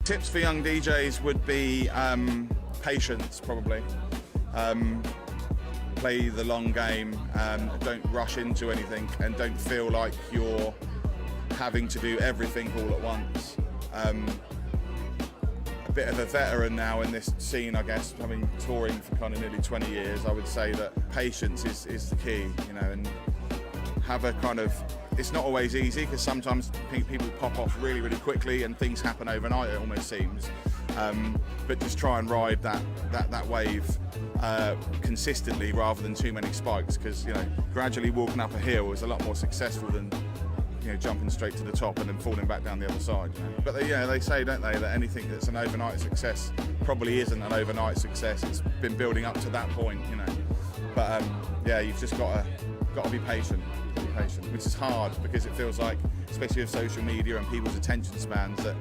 Tips for young DJs would be patience, probably. Play the long game, don't rush into anything, and don't feel like you're having to do everything all at once. A bit of a veteran now in this scene, I guess, having touring for kind of nearly 20 years, I would say that patience is the key, you know, and have a kind of, it's not always easy because sometimes people pop off really, really quickly and things happen overnight, it almost seems. But just try and ride that wave consistently rather than too many spikes, because, you know, gradually walking up a hill is a lot more successful than, you know, jumping straight to the top and then falling back down the other side. You know? But they say, don't they, that anything that's an overnight success probably isn't an overnight success. It's been building up to that point, you know. But yeah, you've just got to be patient, which is hard because it feels like, especially with social media and people's attention spans, that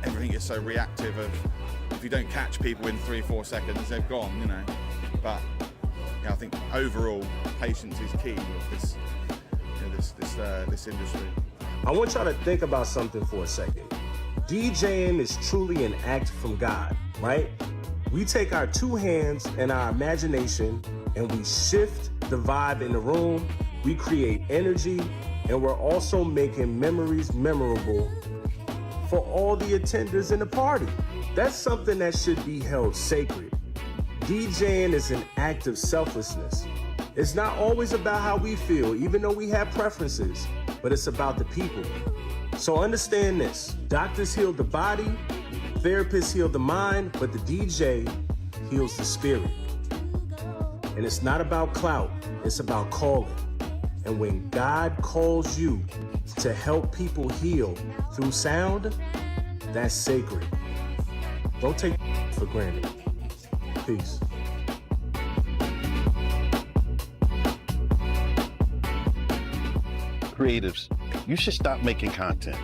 everything is so reactive. Of if you don't catch people in 3-4 seconds, they're gone, you know. But yeah, I think overall patience is key with this, you know, this industry. I want y'all to think about something for a second. DJing is truly an act from God, right? We take our two hands and our imagination and we shift the vibe in the room. We create energy, and we're also making memories memorable for all the attenders in the party. That's something that should be held sacred. DJing is an act of selflessness. It's not always about how we feel, even though we have preferences, but it's about the people. So understand this: doctors heal the body, therapists heal the mind, but the DJ heals the spirit. And it's not about clout, it's about calling. And when God calls you to help people heal through sound, that's sacred. Don't take for granted. Peace. Creatives, you should stop making content.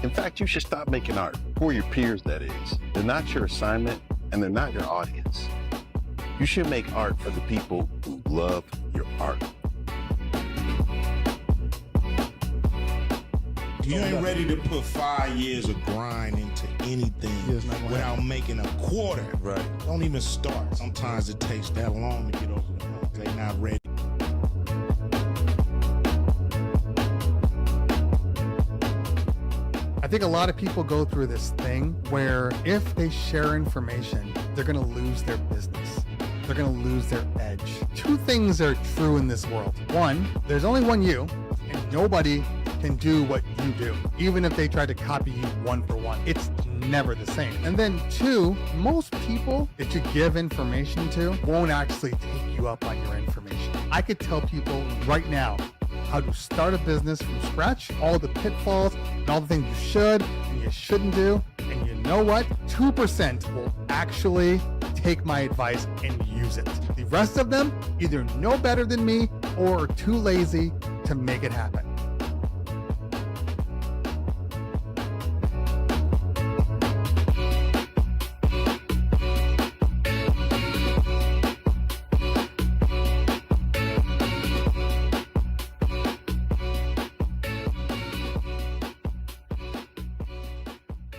In fact, you should stop making art for your peers, that is. They're not your assignment, and they're not your audience. You should make art for the people who love your art. You ain't ready to put 5 years of grind into anything without making a quarter. Right. Don't even start. Sometimes it takes that long to get over the hump. They're not ready. I think a lot of people go through this thing where if they share information, they're going to lose their business. They're going to lose their edge. Two things are true in this world. One, there's only one you, and nobody can do what you do, even if they try to copy you one for one. It's never the same. And then two, most people that you give information to won't actually take you up on your information. I could tell people right now how to start a business from scratch, all the pitfalls and all the things you should and you shouldn't do. And you know what? 2% will actually take my advice and use it. The rest of them either know better than me or are too lazy to make it happen.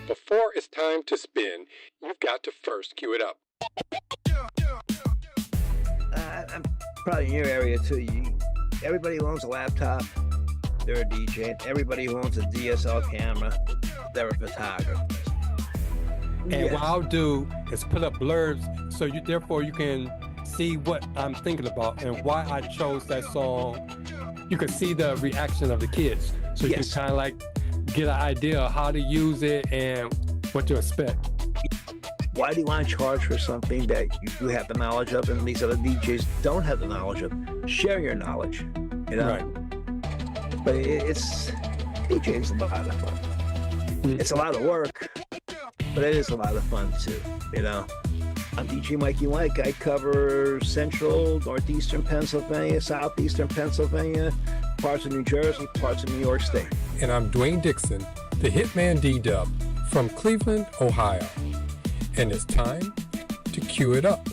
Before it's time to spin, you've got to first cue it up. I'm probably in your area too. Everybody who owns a laptop, they're a DJ. Everybody who owns a DSL camera, they're a photographer. And what I'll do is put up blurbs so therefore you can see what I'm thinking about and why I chose that song. You can see the reaction of the kids. So you can kind of like get an idea of how to use it and what to expect. Why do you want to charge for something that you have the knowledge of and these other DJs don't have the knowledge of? Share your knowledge, you know? Right. But DJing is a lot of fun. It's a lot of work, but it is a lot of fun too, you know? I'm DJ Mikey Mike. I cover central, northeastern Pennsylvania, southeastern Pennsylvania, parts of New Jersey, parts of New York State. And I'm Dwayne Dixon, the Hitman D-Dub from Cleveland, Ohio. And it's time to cue it up.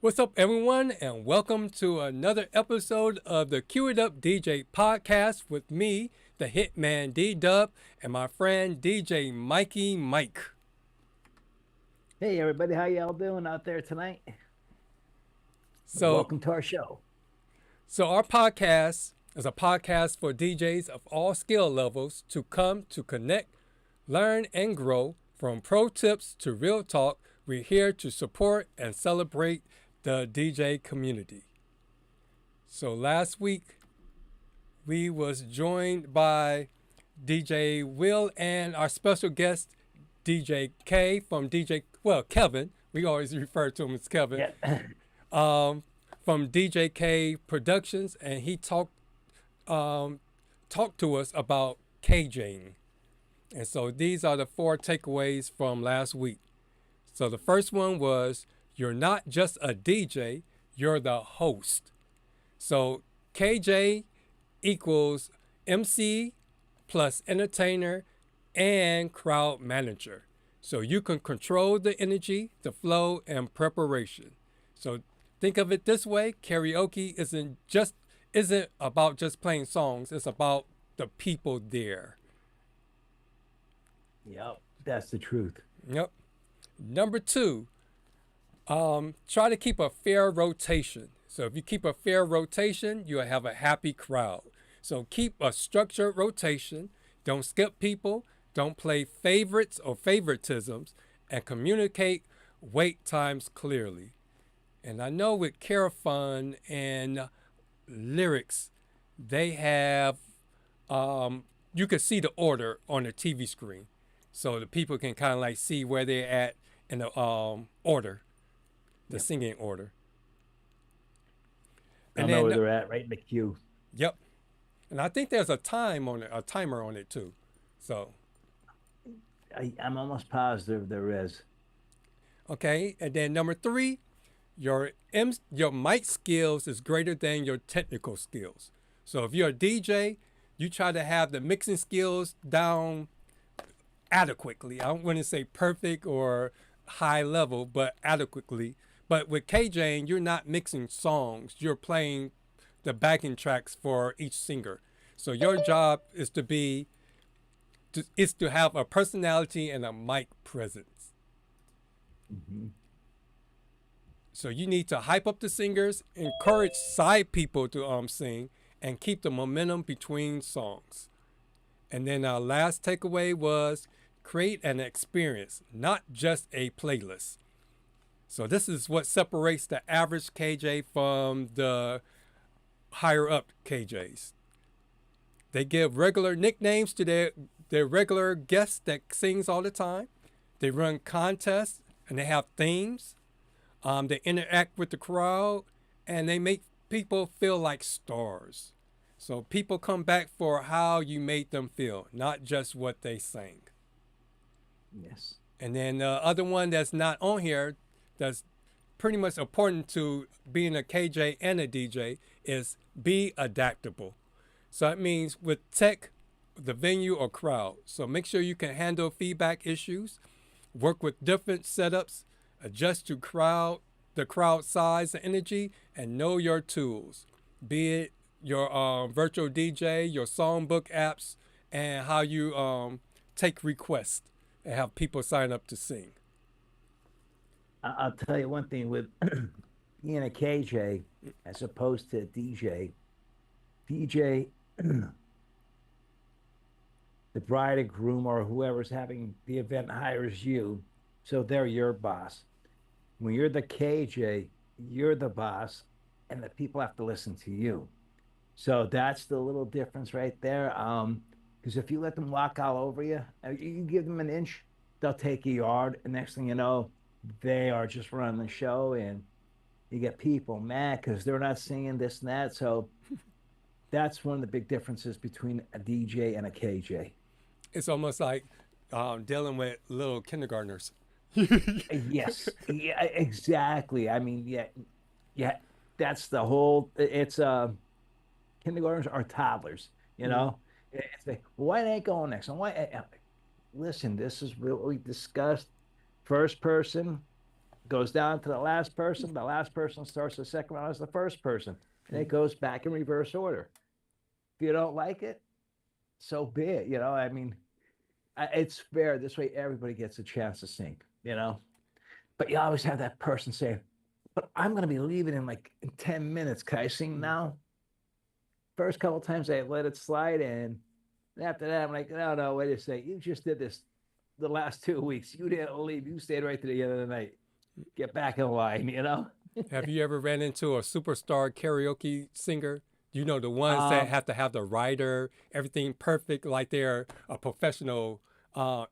What's up, everyone, and welcome to another episode of the CUEITUP DJ podcast with me, the Hitman D-Dub, and my friend DJ Mikie Mike. Hey, everybody, how y'all doing out there tonight? So, welcome to our show. So our podcast is a podcast for DJs of all skill levels to come to connect, learn, and grow. From pro tips to real talk, we're here to support and celebrate the DJ community. So last week, we was joined by DJ Will and our special guest, DJ K from Kevin. We always refer to him as Kevin. Yeah. From DJ K Productions, and he talked to us about KJing. And so these are the 4 takeaways from last week. So the first one was, you're not just a DJ, you're the host. So KJ equals MC plus entertainer and crowd manager. So you can control the energy, the flow, and preparation. So think of it this way: karaoke isn't about just playing songs. It's about the people there. Yep, that's the truth. Yep. Number 2, try to keep a fair rotation. So if you keep a fair rotation, you'll have a happy crowd. So keep a structured rotation. Don't skip people. Don't play favorites or favoritisms, and communicate wait times clearly. And I know with Carafun and lyrics, they have, you can see the order on the TV screen. So the people can kind of like see where they're at in the order, the singing order. I know where they're at, right in the queue. Yep. And I think there's a timer on it too. So I'm almost positive there is. Okay, and then number 3, your mic skills is greater than your technical skills. So if you're a DJ, you try to have the mixing skills down adequately. I don't want to say perfect or high level, but adequately. But with KJing, you're not mixing songs. You're playing the backing tracks for each singer. So your job is to have a personality and a mic presence. Mm-hmm. So you need to hype up the singers, encourage side people to sing, and keep the momentum between songs. And then our last takeaway was, create an experience, not just a playlist. So this is what separates the average KJ from the higher up KJs. They give regular nicknames to their regular guests that sings all the time. They run contests and they have themes. They interact with the crowd and they make people feel like stars. So people come back for how you made them feel, not just what they sang. Yes. And then the other one that's not on here, that's pretty much important to being a KJ and a DJ, is be adaptable. So that means with tech, the venue or crowd. So make sure you can handle feedback issues, work with different setups, adjust to the crowd size and energy, and know your tools, be it your virtual DJ, your songbook apps, and how you take requests and have people sign up to sing. I'll tell you one thing with being a KJ as opposed to a DJ. The bride and groom or whoever's having the event hires you, so they're your boss. When you're the KJ, you're the boss, and the people have to listen to you. So that's the little difference right there. Because if you let them walk all over you, you give them an inch, they'll take a yard, and next thing you know, they are just running the show, and you get people mad because they're not singing this and that. So that's one of the big differences between a DJ and a KJ. It's almost like dealing with little kindergartners. Yes, yeah, exactly. I mean, yeah, that's the whole. It's kindergartners are toddlers. You know, it's like, why they going next? And why? Listen, this is what we discussed. First person, Goes down to the last person. The last person starts the second round as the first person. And it goes back in reverse order. If you don't like it, so be it. You know, I mean, it's fair. This way, everybody gets a chance to sing, you know? But you always have that person saying, but I'm going to be leaving in like in 10 minutes. Can I sing now? First couple of times I let it slide. And after that, I'm like, no, wait a second. You just did this the last 2 weeks. You didn't leave. You stayed right to the end of the night. Get back in line, you know? Have you ever ran into a superstar karaoke singer? You know, the ones that have to have the writer, everything perfect, like they're a professional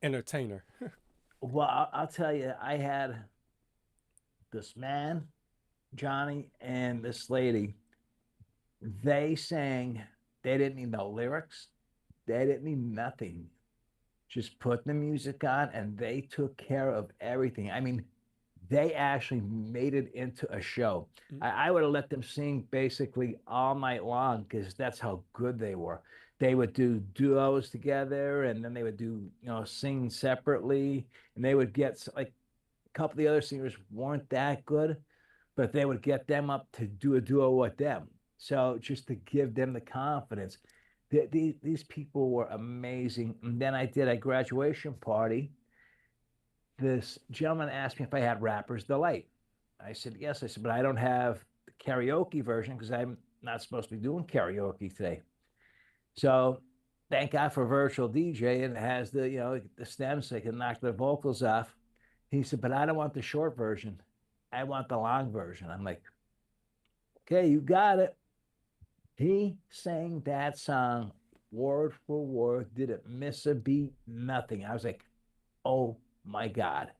entertainer. Well, I'll tell you, I had this man, Johnny, and this lady. They sang, they didn't need no lyrics. They didn't need nothing. Just put the music on and they took care of everything. I mean, they actually made it into a show. I would have let them sing basically all night long because that's how good they were. They would do duos together and then they would do, sing separately. And they would get like a couple of the other singers weren't that good, but they would get them up to do a duo with them. So just to give them the confidence. These people were amazing. And then I did a graduation party. This gentleman asked me if I had Rapper's Delight. I said, yes. I said, but I don't have the karaoke version because I'm not supposed to be doing karaoke today. So thank God for virtual DJ, and it has the stems so they can knock their vocals off. He said, but I don't want the short version. I want the long version. I'm like, okay, you got it. He sang that song word for word, didn't miss a beat, nothing. I was like, oh my God,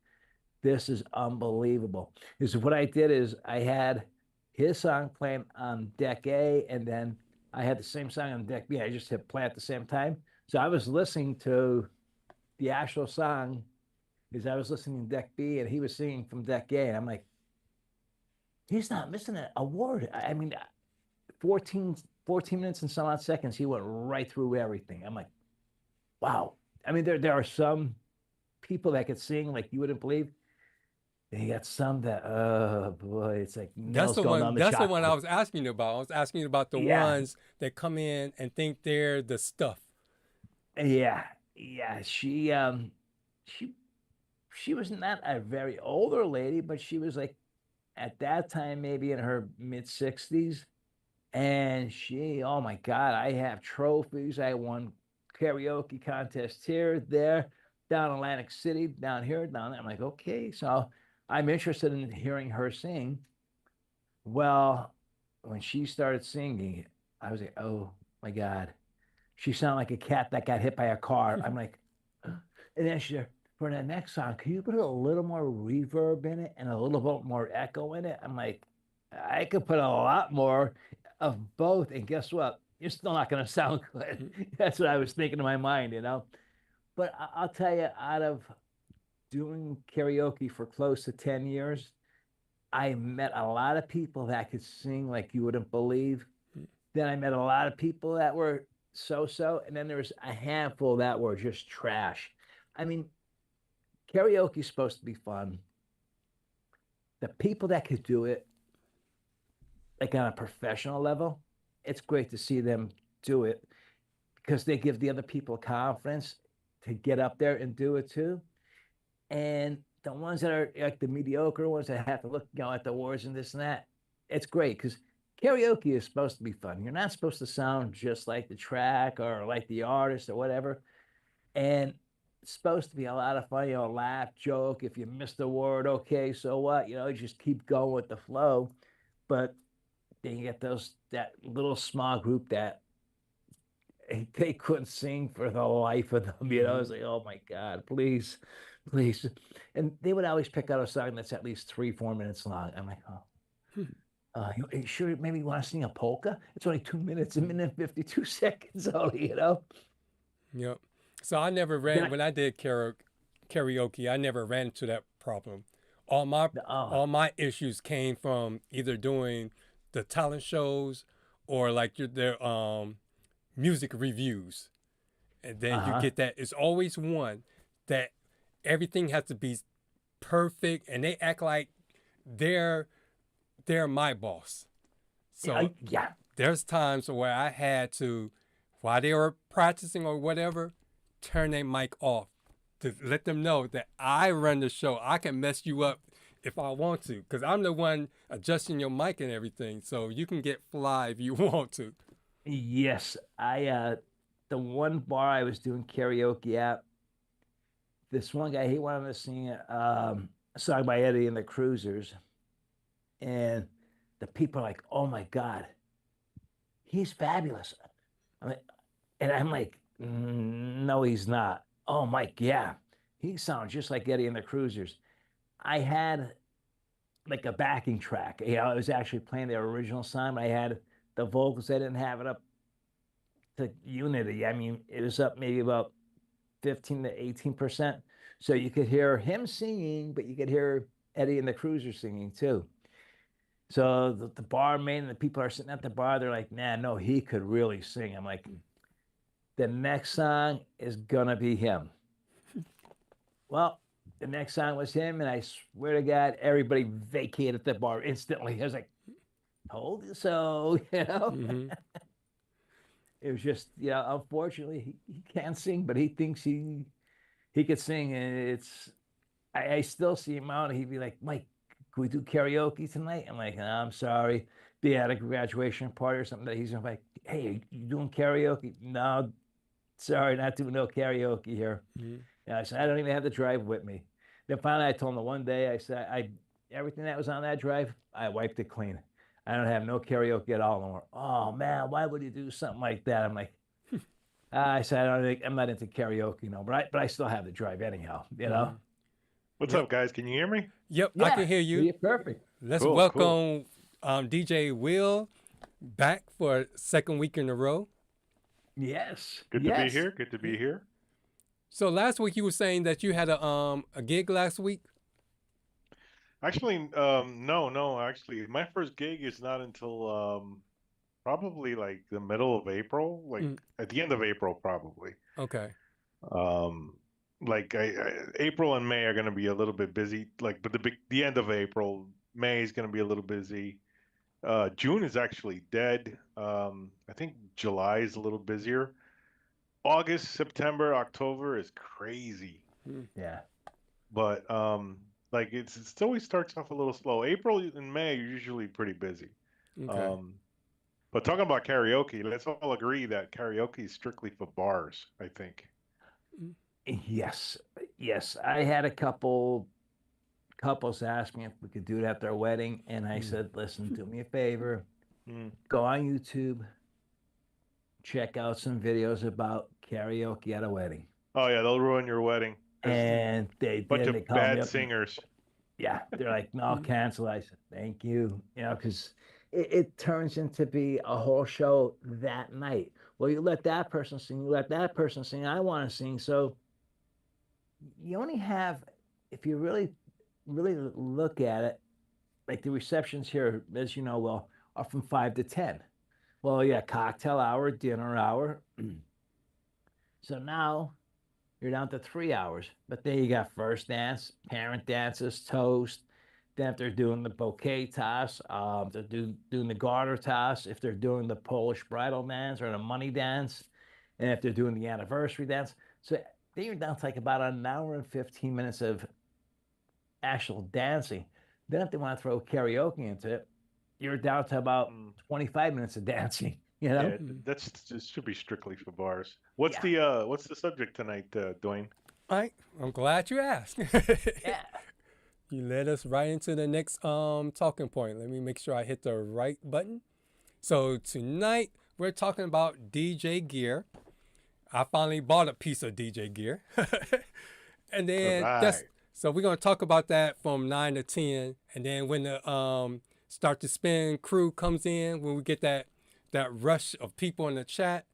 this is unbelievable. Because what I did is I had his song playing on deck A, and then I had the same song on deck B. I just hit play at the same time. So I was listening to the actual song as I was listening to deck B, and he was singing from deck A. And I'm like, he's not missing a word. I mean, 14 minutes and some odd seconds, he went right through everything. I'm like, wow. I mean, there are some people that could sing like you wouldn't believe. They got some that, oh boy, it's like that's the one. That's the one I was asking you about. I was asking you about the ones that come in and think they're the stuff. Yeah. She was not a very older lady, but she was like at that time maybe in her mid-60s. And she, oh my God, I have trophies. I won karaoke contests here, there, down Atlantic City, down here, down there. I'm like, okay, so I'm interested in hearing her sing. Well, when she started singing, I was like, oh my God. She sounded like a cat that got hit by a car. I'm like, and then she said, for the next song, can you put a little more reverb in it and a little bit more echo in it? I'm like, I could put a lot more of both. And guess what? You're still not going to sound good. That's what I was thinking in my mind, But I'll tell you, out of doing karaoke for close to 10 years, I met a lot of people that could sing like you wouldn't believe. Then I met a lot of people that were so-so. And then there was a handful that were just trash. I mean, karaoke is supposed to be fun. The people that could do it, like on a professional level, it's great to see them do it because they give the other people confidence to get up there and do it too. And the ones that are like the mediocre ones that have to look, at the words and this and that, it's great because karaoke is supposed to be fun. You're not supposed to sound just like the track or like the artist or whatever. And it's supposed to be a lot of fun, laugh, joke. If you missed a word, okay, so what? Just keep going with the flow. But then you get that little small group that they couldn't sing for the life of them. It's like, oh my God, please. And they would always pick out a song that's at least 3-4 minutes long. I'm like, you sure maybe you want to sing a polka? It's only 2 minutes, 1 minute and 52 seconds only, Yep. So I never ran when I did karaoke. I never ran into that problem. All my issues came from either doing the talent shows or like their music reviews. And then you get that. It's always one that everything has to be perfect. And they act like they're my boss. So yeah. there's times where I had to, while they were practicing or whatever, turn their mic off to let them know that I run the show. I can mess you up if I want to, because I'm the one adjusting your mic and everything. So you can get fly if you want to. Yes, the one bar I was doing karaoke at, this one guy, he wanted to sing a song by Eddie and the Cruisers, and the people are like, "Oh my God, he's fabulous." I'm like, no, he's not. Oh, Mike, yeah, he sounds just like Eddie and the Cruisers. I had like a backing track. I was actually playing their original song. I had the vocals. I didn't have it up to unity. I mean, it was up maybe about 15 to 18%. So you could hear him singing, but you could hear Eddie and the Cruisers singing too. So the barmaid and the people are sitting at the bar. They're like, "Nah, no, he could really sing." I'm like, the next song is gonna be him. Well, the next song was him, and I swear to God, everybody vacated the bar instantly. I was like, "Told you so," you know. Mm-hmm. It was just, unfortunately, he can't sing, but he thinks he could sing, and I still see him out, and he'd be like, "Mike, can we do karaoke tonight?" I'm like, "I'm sorry." Be at a graduation party or something that he's like, "Hey, are you doing karaoke?" "No, sorry, not doing no karaoke here." Mm-hmm. I said, "I don't even have the drive with me." Then finally I told him the one day, I said, everything that was on that drive, I wiped it clean. I don't have no karaoke at all anymore. "Oh man, why would you do something like that?" I'm like, I said, I'm not into karaoke, but I still have the drive anyhow, Mm-hmm. What's up, guys? Can you hear me? Yep, Yeah, I can hear you. you're perfect. Let's Cool, welcome DJ Will back for a second week in a row. Yes. Good to be here. Good to be here. So last week you were saying that you had a gig last week. Actually, no. Actually, my first gig is not until probably like the middle of April, like at the end of April, probably. Okay. Like April and May are going to be a little bit busy. Like, but the end of April, May is going to be a little busy. June is actually dead. I think July is a little busier. August, September, October is crazy. Yeah. But like it always starts off a little slow. April and May are usually pretty busy. Okay. But talking about karaoke, let's all agree that karaoke is strictly for bars, I think. Yes. I had a couples ask me if we could do it at their wedding, and I said, "Listen, do me a favor, go on YouTube, check out some videos about karaoke at a wedding." Oh yeah, they'll ruin your wedding. And they Bunch did. They of called me bad up. singers. Yeah, they're like, "No, cancel." I said, "Thank you," because it turns into be a whole show that night. Well, you let that person sing, you let that person sing. I want to sing, so you only have, if you really look at it, like the receptions here, as you know, well, are from 5 to 10. Well, yeah, cocktail hour, dinner hour. So now you're down to 3 hours. But then you got first dance, parent dances, toast. Then if they're doing the bouquet toss, they're doing the garter toss. If they're doing the Polish bridal dance or the money dance, and if they're doing the anniversary dance. So then you're down to like about an hour and 15 minutes of actual dancing. Then if they want to throw karaoke into it, you're down to about 25 minutes of dancing. Yeah, it should be strictly for bars. What's the subject tonight, Dwayne? I'm glad you asked. Yeah. You led us right into the next talking point. Let me make sure I hit the right button. So tonight we're talking about DJ gear. I finally bought a piece of DJ gear. And then so we're going to talk about that from 9 to 10. And then when the Start to Spin crew comes in, when we get that rush of people in the chat,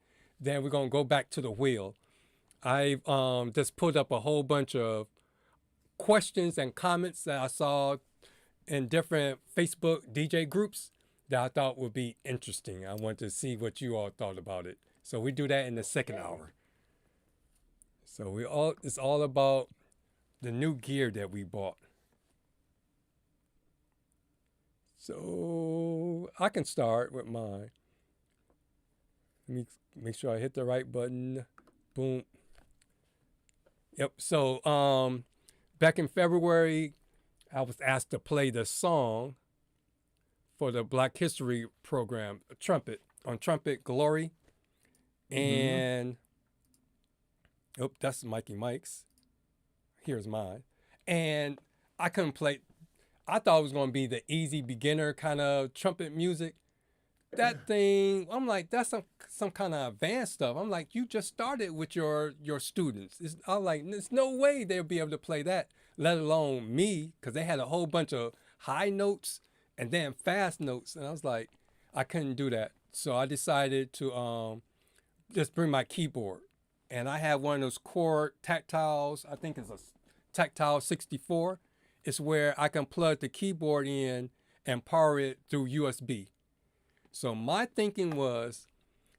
then we're going to go back to the wheel. I've just pulled up a whole bunch of questions and comments that I saw in different Facebook DJ groups that I thought would be interesting. I wanted to see what you all thought about it. So we do that in the second hour. So it's all about the new gear that we bought. So I can start with mine. Let me make sure I hit the right button. Boom. Yep. So back in February, I was asked to play the song for the Black History program, Trumpet, on Trumpet Glory. And that's Mikey Mike's. Here's mine. And I couldn't play. I thought it was going to be the easy beginner kind of trumpet music. That thing, I'm like, that's some kind of advanced stuff. I'm like, you just started with your students. I'm like, there's no way they'll be able to play that, let alone me, because they had a whole bunch of high notes and then fast notes. And I was like, I couldn't do that. So I decided to just bring my keyboard. And I have one of those Chord Tactiles. I think it's a Tactile 64. It's where I can plug the keyboard in and power it through USB. So my thinking was,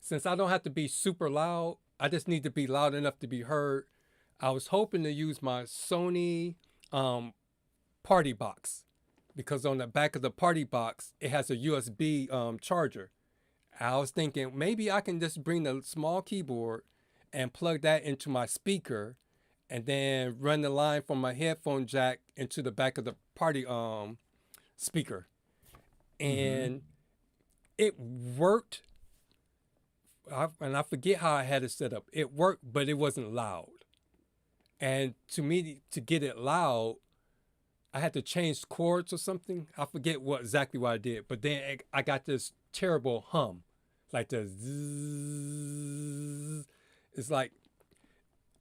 since I don't have to be super loud, I just need to be loud enough to be heard. I was hoping to use my Sony party box, because on the back of the party box, it has a USB charger. I was thinking maybe I can just bring the small keyboard and plug that into my speaker and then run the line from my headphone jack into the back of the party speaker. And it worked. And I forget how I had it set up. It worked, but it wasn't loud. And to me, to get it loud, I had to change chords or something. I forget exactly what I did. But then I got this terrible hum, like the zzz. It's like,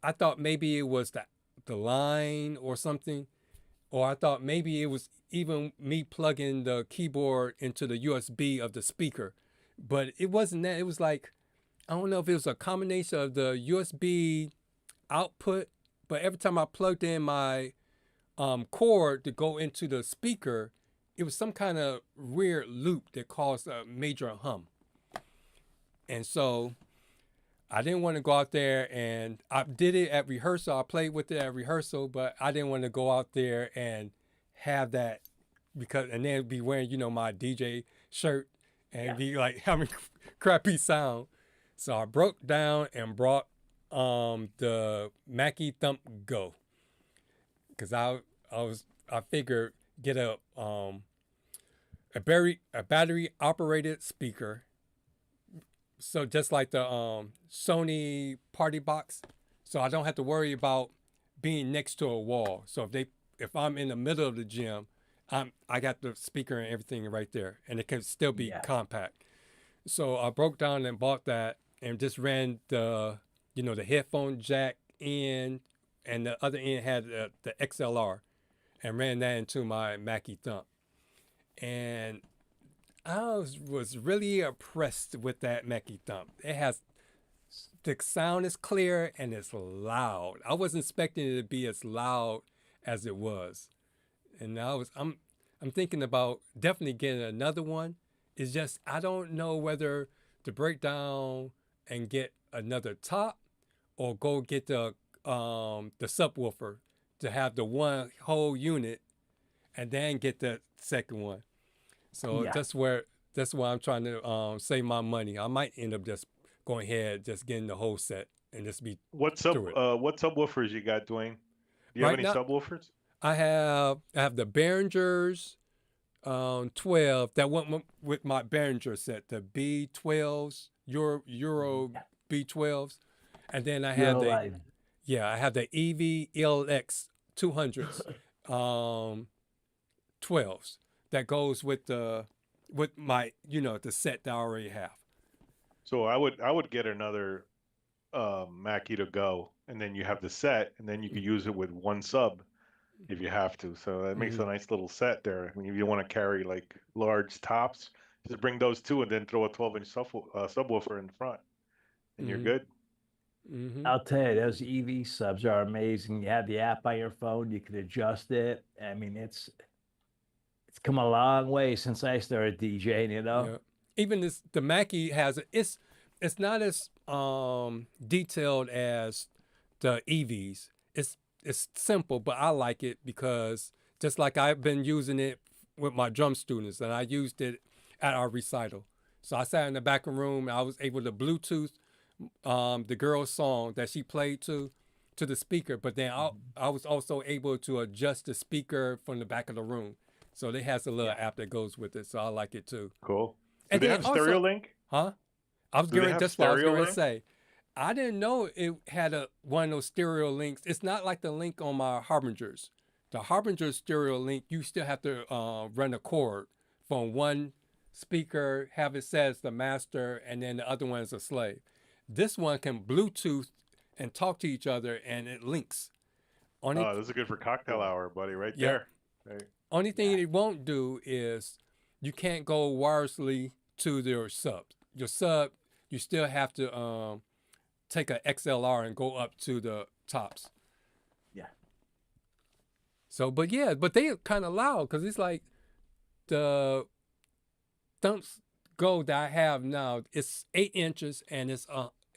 I thought maybe it was the line or something. Or I thought maybe it was even me plugging the keyboard into the USB of the speaker. But it wasn't that. It was like, I don't know if it was a combination of the USB output, but every time I plugged in my cord to go into the speaker, it was some kind of weird loop that caused a major hum. And so I didn't want to go out there, and I did it at rehearsal. I played with it at rehearsal, but I didn't want to go out there and have that and then be wearing, my DJ shirt and be like having crappy sound. So I broke down and brought the Mackie Thump Go, because I figured get a battery operated speaker. So just like the Sony party box, so I don't have to worry about being next to a wall. So if I'm in the middle of the gym, I got the speaker and everything right there, and it can still be compact. So I broke down and bought that, and just ran the headphone jack in, and the other end had the XLR, and ran that into my Mackie Thump. And I was really impressed with that Mackie Thump. The sound is clear and it's loud. I wasn't expecting it to be as loud as it was. And I'm thinking about definitely getting another one. It's just, I don't know whether to break down and get another top or go get the subwoofer to have the one whole unit and then get the second one. So that's why I'm trying to save my money. I might end up just going ahead, just getting the whole set and just be what subwoofers you got, Dwayne? Do you have any subwoofers? I have the Behringer's 12 that went with my Behringer set, the B12s, Euro B12s, and then I have I have the EV ELX 200s 12s. That goes with my the set that I already have. So I would get another Mackie to go, and then you have the set, and then you could use it with one sub if you have to. So that makes a nice little set there. I mean, if you want to carry like large tops, just bring those two, and then throw a 12-inch subwoofer in the front, and you're good. I'll tell you, those EV subs are amazing. You have the app on your phone, you can adjust it. I mean, it's come a long way since I started DJing, Yeah. Even the Mackie has it's not as detailed as the EVs. It's simple, but I like it because just like I've been using it with my drum students, and I used it at our recital. So I sat in the back room, and I was able to Bluetooth the girl's song that she played to the speaker, but then I was also able to adjust the speaker from the back of the room. So it has a little app that goes with it, so I like it too. Cool. Do And they then have stereo link? Huh? I was Do they going have just what I was stereo going to link? say. I didn't know it had one of those stereo links. It's not like the link on my Harbingers. The Harbinger stereo link, you still have to run a cord from one speaker, have it set as the master, and then the other one is a slave. This one can Bluetooth and talk to each other, and it links. Oh, this is good for cocktail hour, buddy, right Yeah. there. Hey. Only thing it won't do is you can't go wirelessly to your sub. Your sub, you still have to take a XLR and go up to the tops. Yeah. So, but they kind of loud because it's like the Thump's Go that I have now. It's 8 inches and it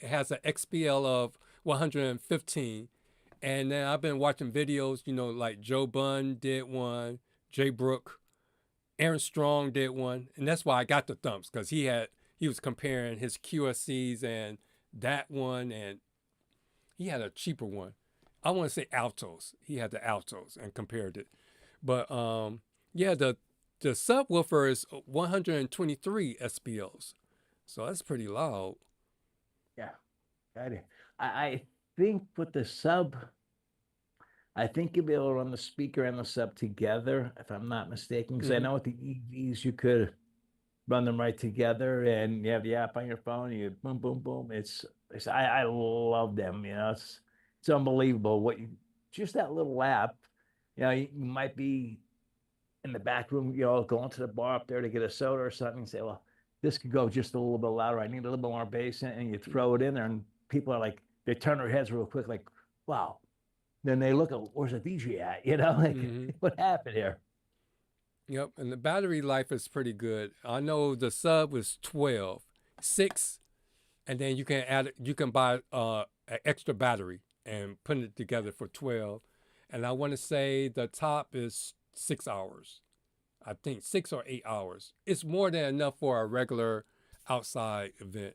has an XPL of 115. And then I've been watching videos, like Joe Bunn did one, Jay Brook, Aaron Strong did one, and that's why I got the Thumps, because he was comparing his QSCs and that one, and he had a cheaper one. I want to say Altos. He had the Altos and compared it. But the subwoofer is 123 SPLs, so that's pretty loud. Yeah, I think with the sub, I think you'll be able to run the speaker and the sub together, if I'm not mistaken. Because I know with the EVs, you could run them right together, and you have the app on your phone. You boom, boom, boom. I love them. It's unbelievable just that little app. You might be in the back room, going to the bar up there to get a soda or something, and say, well, this could go just a little bit louder. I need a little bit more bass in, and you throw it in there, and people are like, they turn their heads real quick, like, wow. Then they look at, where's the DJ at? What happened here? Yep, and the battery life is pretty good. I know the sub was 12, 6, and then you can buy an extra battery and put it together for 12. And I want to say the top is 6 hours. I think 6 or 8 hours. It's more than enough for a regular outside event.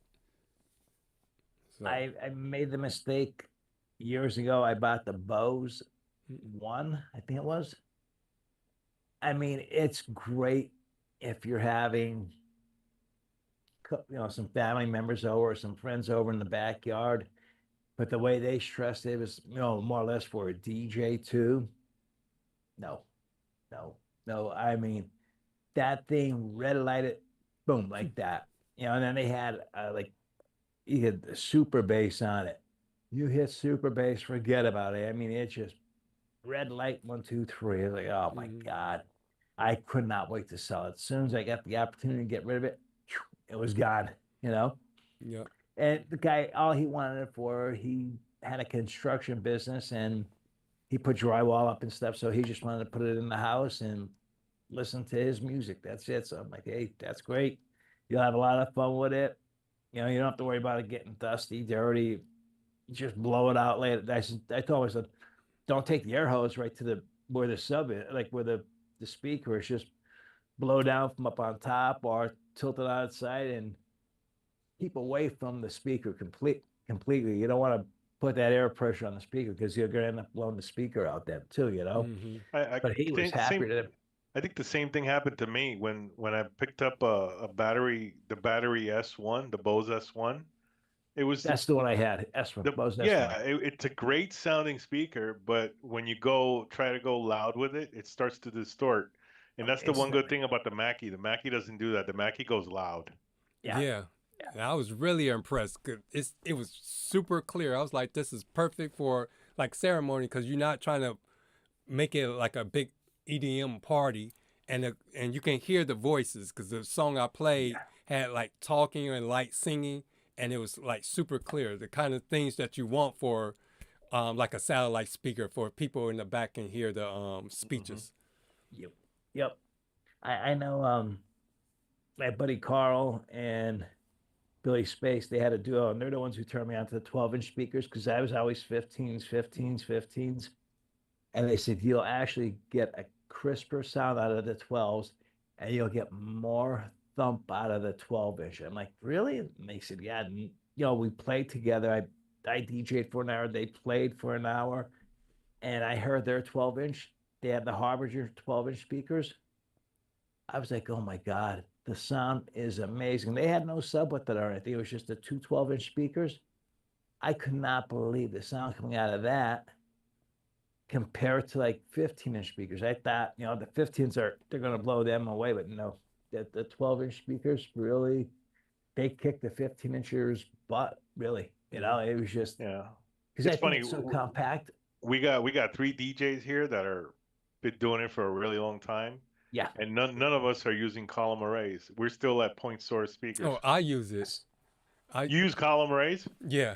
So. I made the mistake years ago. I bought the Bose one, I think it was. I mean, it's great if you're having, some family members over, or some friends over in the backyard. But the way they stressed it was, more or less for a DJ too. No. I mean, that thing red lighted, boom, like that. And then they had you had the super bass on it. You hit super bass, forget about it. I mean, it's just red light 1, 2, 3. It's like, oh my God. I could not wait to sell it. As soon as I got the opportunity to get rid of it, it was gone, Yeah. And the guy, all he wanted it for, he had a construction business and he put drywall up and stuff. So he just wanted to put it in the house and listen to his music. That's it. So I'm like, hey, that's great. You'll have a lot of fun with it. You don't have to worry about it getting dusty, dirty. Just blow it out later. I told myself, don't take the air hose right to where the sub is, like where the speaker is. Just blow down from up on top or tilt it outside and keep away from the speaker completely. You don't want to put that air pressure on the speaker because you're going to end up blowing the speaker out then too, But he was happy to. I think the same thing happened to me when I picked up the battery S1, the Bose S1. That's the one I had. S1. Bose S1. Yeah, it's a great sounding speaker, but when you try to go loud with it, it starts to distort. And that's the one good thing about the Mackie. The Mackie doesn't do that. The Mackie goes loud. Yeah. I was really impressed. It was super clear. I was like, this is perfect for like ceremony because you're not trying to make it like a big EDM party, and you can hear the voices because the song I played had like talking and light singing, and it was like super clear. The kind of things that you want for like a satellite speaker for people in the back can hear the speeches. Yep. I know my buddy Carl and Billy Space, they had a duo, and they're the ones who turned me on to the 12-inch speakers because I was always 15s. And they said, you'll actually get a crisper sound out of the 12s, and you'll get more thump out of the 12-inch. I'm like, really? And they said, yeah. And, you know, we played together. I DJ'd for an hour. They played for an hour, and I heard their 12-inch. They had the Harbinger 12-inch speakers. I was like, oh my God, the sound is amazing. They had no subwoofer or anything. It was just the two 12-inch speakers. I could not believe the sound coming out of that compared to like 15-inch speakers. I thought, you know, the 15s they're going to blow them away, but no, the 12-inch speakers really, they kicked the 15-inchers butt, really. You know, it was just, Yeah. because I It's think funny. it's so compact. We got 3 DJs here that are been doing it for a really long time. Yeah. And none of us are using column arrays. We're still at point source speakers. Oh, I use it. You use column arrays? Yeah.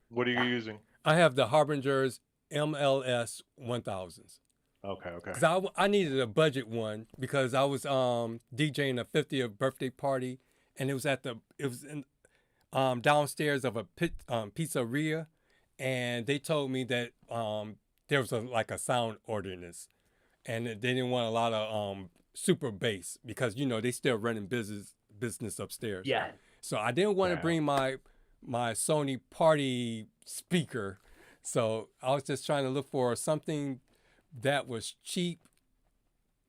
What are you using? I have the Harbinger's MLS 1000s. Okay. Because I needed a budget one because I was DJing a 50th birthday party, and it was in downstairs of a pizzeria, and they told me that there was a sound ordinance, and they didn't want a lot of super bass because, you know, they still running business upstairs. Yeah. So I didn't want to bring my Sony party speaker. So I was just trying to look for something that was cheap.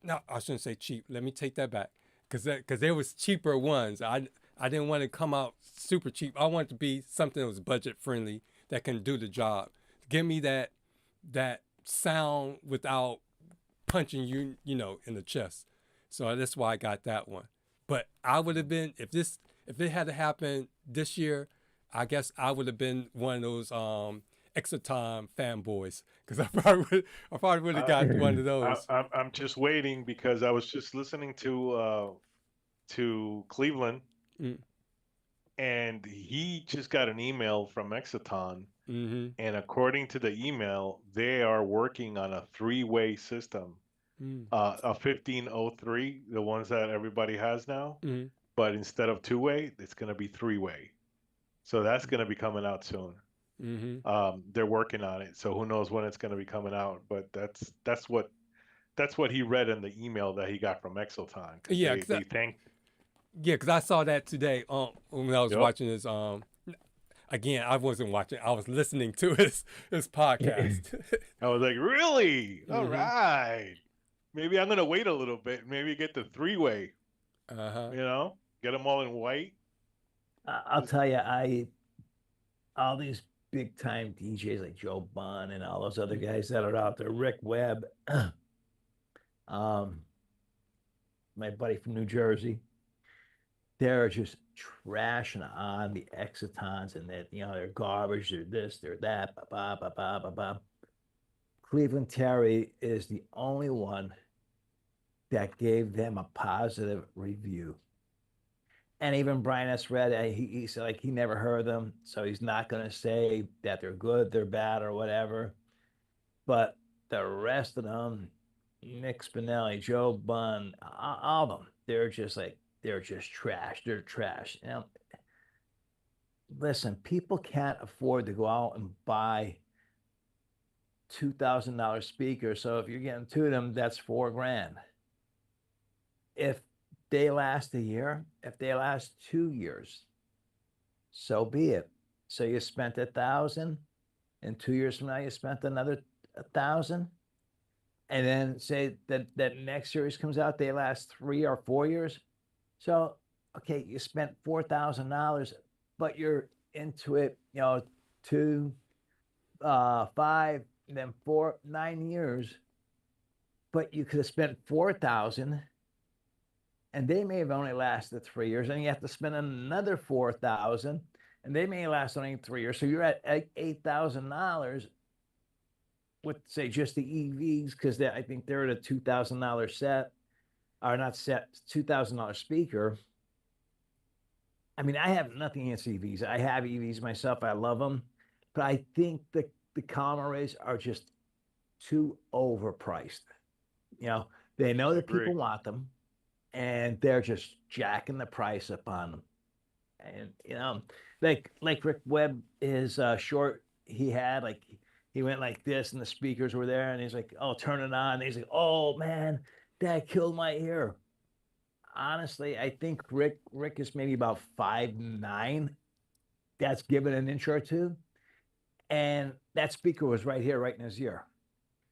No, I shouldn't say cheap. Let me take that back. Because there was cheaper ones. I didn't want to come out super cheap. I wanted to be something that was budget friendly that can do the job. Give me that sound without punching you, you know, in the chest. So that's why I got that one. But I would have been, if it had to happen this year, I guess I would have been one of those Exciton fanboys, because I probably would have got one of those. I'm just waiting because I was just listening to Cleveland, and he just got an email from Exciton, and according to the email, they are working on a 3-way system, a 1503, the ones that everybody has now, but instead of 2-way, it's going to be 3-way. So that's going to be coming out soon. They're working on it, so who knows when it's going to be coming out? But that's what he read in the email that he got from Exciton. Yeah, because I saw that today when I was watching his. Again, I wasn't watching. I was listening to his podcast. I was like, really? All right. Maybe I'm going to wait a little bit. Maybe get the 3-way. You know, get them all in white. I'll tell you, all these big time DJs like Joe Bunn and all those other guys that are out there, Rick Webb, my buddy from New Jersey, they're just trashing on the Excitons and that, you know, they're garbage, they're this, they're that, Cleveland Terry is the only one that gave them a positive review. And even Brian S. Red, he said like he never heard them, so he's not going to say that they're good, they're bad, or whatever. But the rest of them, Nick Spinelli, Joe Bunn, all of them, they're just trash. They're trash. You know, listen, people can't afford to go out and buy $2,000 speakers. So if you're getting 2 of them, that's $4,000. If they last a year, if they last 2 years, so be it. So you spent $1,000, and 2 years from now you spent another $1,000, and then say that next series comes out, they last 3 or 4 years. So okay, you spent $4,000, but you're into it, you know, 2, 5, and then 4, 9 years. But you could have spent $4,000. And they may have only lasted 3 years, and you have to spend another $4,000, and they may last only 3 years. So you're at $8,000 with, say, just the EVs, because I think they're at a $2,000 set, or not set, $2,000 speaker. I mean, I have nothing against EVs. I have EVs myself. I love them, but I think the column arrays are just too overpriced. You know, they know that people want them, and they're just jacking the price up on them. And, you know, like Rick Webb is short, he had, like, he went like this, and the speakers were there, and he's like, "Oh, turn it on." And he's like, "Oh man, that killed my ear." Honestly, I think Rick is maybe about 5'9". That's given an inch or two, and that speaker was right here, right in his ear.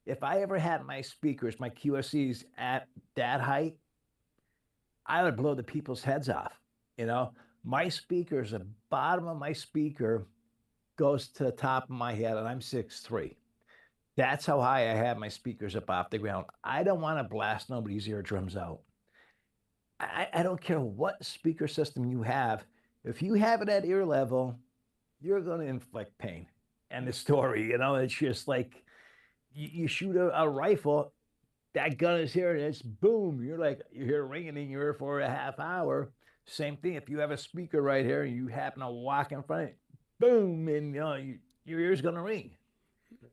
If I ever had my speakers, my QSCs at that height, I would blow the people's heads off. You know, my speakers, the bottom of my speaker goes to the top of my head, and I'm 6'3". That's how high I have my speakers up off the ground. I don't want to blast nobody's eardrums out. I don't care what speaker system you have. If you have it at ear level, you're going to inflict pain. And the story, you know, it's just like you shoot a rifle, that gun is here, and it's boom. You're like, you hear ringing in your ear for a half hour. Same thing. If you have a speaker right here and you happen to walk in front of it, boom, and you know, your ear's going to ring.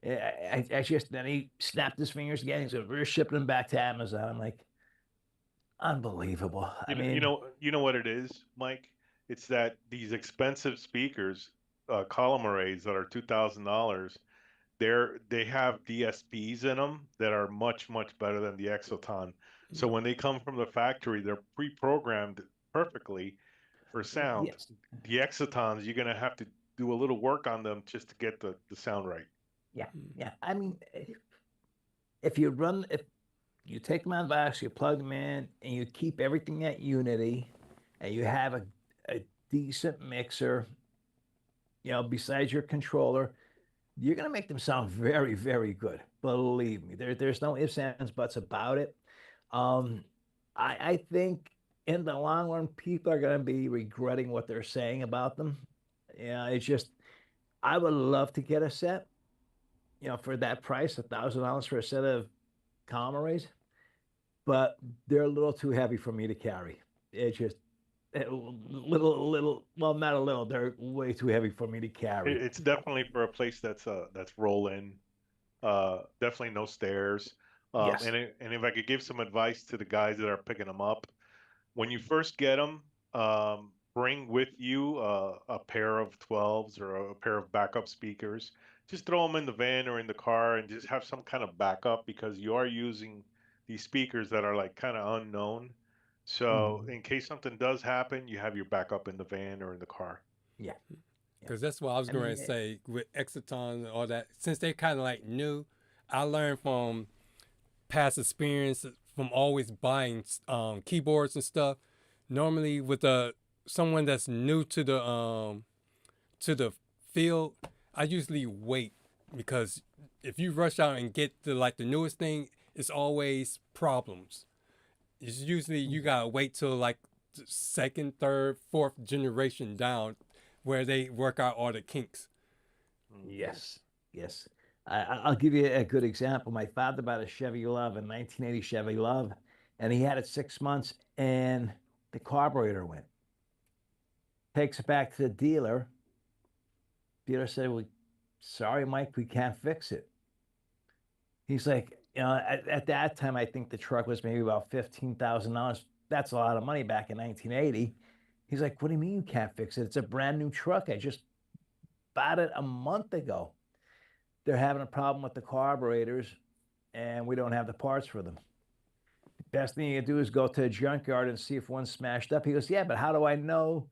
I just, then he snapped his fingers again. He said, "We're shipping them back to Amazon." I'm like, unbelievable. You know what it is, Mike? It's that these expensive speakers, column arrays that are $2,000, they have DSPs in them that are much better than the Exoton. So when they come from the factory, they're pre-programmed perfectly for sound. Yes. The Exotons, you're gonna have to do a little work on them just to get the sound right. Yeah. I mean, if you take them out of the box, you plug them in, and you keep everything at unity, and you have a decent mixer, you know, besides your controller, you're going to make them sound very, very good. Believe me, there's no ifs, ands, buts about it. I think in the long run, people are going to be regretting what they're saying about them. Yeah, it's just, I would love to get a set, you know, for that price, $1,000 for a set of column arrays, but they're a little too heavy for me to carry. It's just well, not a little, they're way too heavy for me to carry. It's definitely for a place that's roll in. Definitely no stairs. Yes. And if I could give some advice to the guys that are picking them up, when you first get them, bring with you a pair of 12s or a pair of backup speakers. Just throw them in the van or in the car and just have some kind of backup, because you are using these speakers that are like kind of unknown. So in case something does happen, you have your backup in the van or in the car. Yeah. Because that's what I was going to say with Exoton and all that. Since they're kind of like new, I learned from past experience from always buying keyboards and stuff. Normally with someone that's new to the field, I usually wait, because if you rush out and get the newest thing, it's always problems. It's usually you gotta wait till like the second, third, fourth generation down, where they work out all the kinks. Yes. I'll give you a good example. My father bought a Chevy Love, a 1980 Chevy Love, and he had it 6 months, and the carburetor went. Takes it back to the dealer. Dealer said, "Well, sorry, Mike, we can't fix it." He's like, you know, at that time, I think the truck was maybe about $15,000. That's a lot of money back in 1980. He's like, "What do you mean you can't fix it? It's a brand new truck. I just bought it a month ago." They're having a problem with the carburetors, and we don't have the parts for them. Best thing you can do is go to a junkyard and see if one's smashed up. He goes, "Yeah, but how do I know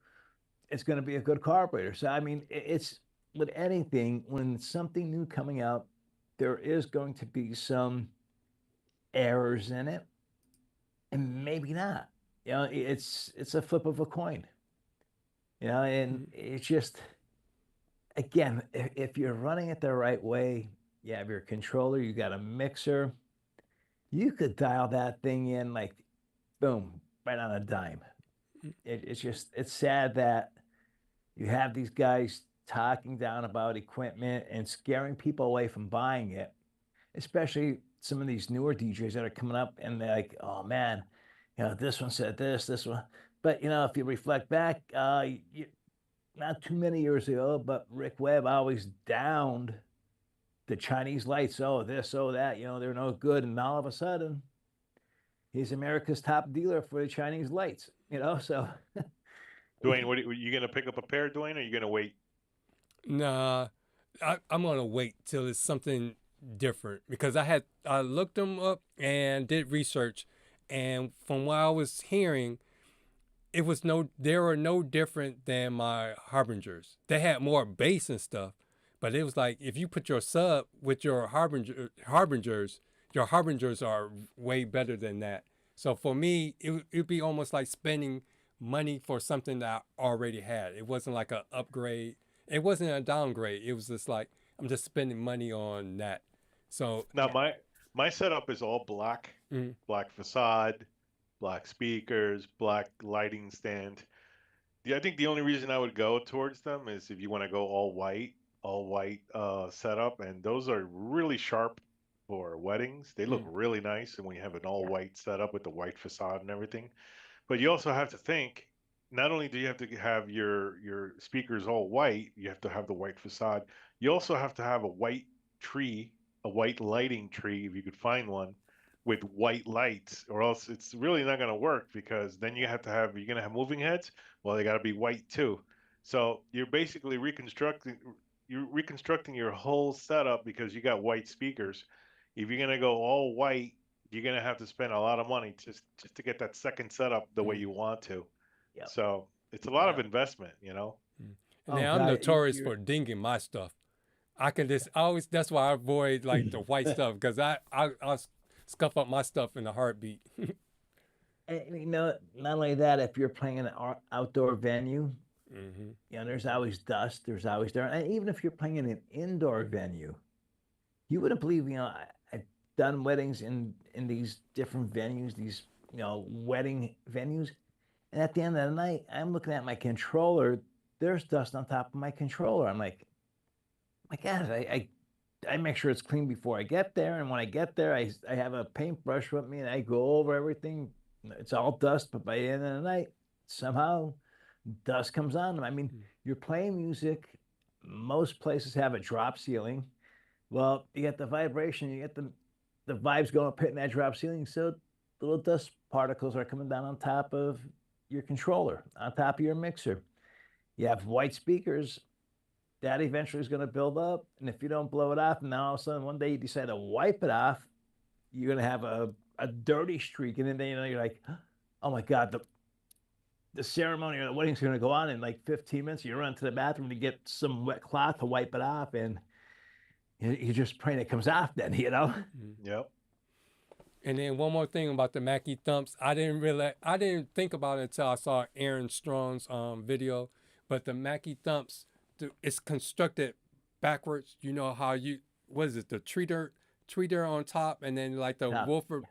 it's going to be a good carburetor?" So, I mean, it's with anything, when something new coming out, there is going to be some errors in it, and maybe not. You know, it's a flip of a coin. You know, and it's just, again, if you're running it the right way, you have your controller, you got a mixer, you could dial that thing in like, boom, right on a dime. It's just, it's sad that you have these guys talking down about equipment and scaring people away from buying it, especially some of these newer DJs that are coming up, and they're like, "Oh man, you know, this one said this one." But, you know, if you reflect back, not too many years ago, but Rick Webb always downed the Chinese lights. Oh, this, oh, that, you know, they're no good. And all of a sudden, he's America's top dealer for the Chinese lights, you know, so. Dwayne, what are you going to pick up a pair, Dwayne, or are you going to wait? Nah, I'm gonna wait till it's something different because I looked them up and did research, and from what I was hearing, they were no different than my Harbingers. They had more bass and stuff, but it was like if you put your sub with your Harbingers, your Harbingers are way better than that. So for me, it'd be almost like spending money for something that I already had. It wasn't like an upgrade. It wasn't a downgrade. It was just like I'm just spending money on that. So now my setup is all black, black facade, black speakers, black lighting stand. I think the only reason I would go towards them is if you want to go all white setup, and those are really sharp for weddings. They look really nice, and when you have an all white setup with the white facade and everything. But you also have to think, not only do you have to have your speakers all white, you have to have the white facade. You also have to have a white tree, a white lighting tree, if you could find one, with white lights, or else it's really not going to work because then you're going to have moving heads. Well, they got to be white too. So you're basically reconstructing your whole setup because you got white speakers. If you're going to go all white, you're going to have to spend a lot of money just to get that second setup the way you want to. Yep. So it's a lot of investment, you know? And I'm notorious for dinging my stuff. I can just always, that's why I avoid like the white stuff because I'll scuff up my stuff in a heartbeat. And, you know, not only that, if you're playing in an outdoor venue, you know, there's always dust, there's always dirt. And even if you're playing in an indoor venue, you wouldn't believe, you know, I've done weddings in these different venues, these, you know, wedding venues. And at the end of the night, I'm looking at my controller, there's dust on top of my controller. I'm like, my God, I make sure it's clean before I get there. And when I get there, I have a paintbrush with me and I go over everything. It's all dust, but by the end of the night, somehow dust comes on them. I mean, you're playing music. Most places have a drop ceiling. Well, you get the vibration, you get the vibes going up hitting that drop ceiling. So little dust particles are coming down on top of your controller, on top of your mixer. You have white speakers. That eventually is going to build up. And if you don't blow it off, and then all of a sudden one day you decide to wipe it off, you're going to have a dirty streak. And then, you know, you're like, oh my God, the ceremony or the wedding's going to go on in like 15 minutes. You run to the bathroom to get some wet cloth to wipe it off. And you're just praying it comes off then, you know? Yep. And then one more thing about the Mackie Thumps. I didn't think about it until I saw Aaron Strong's video, but the Mackie Thumps, it's constructed backwards. You know how what is it? The tweeter on top, and then like the woofer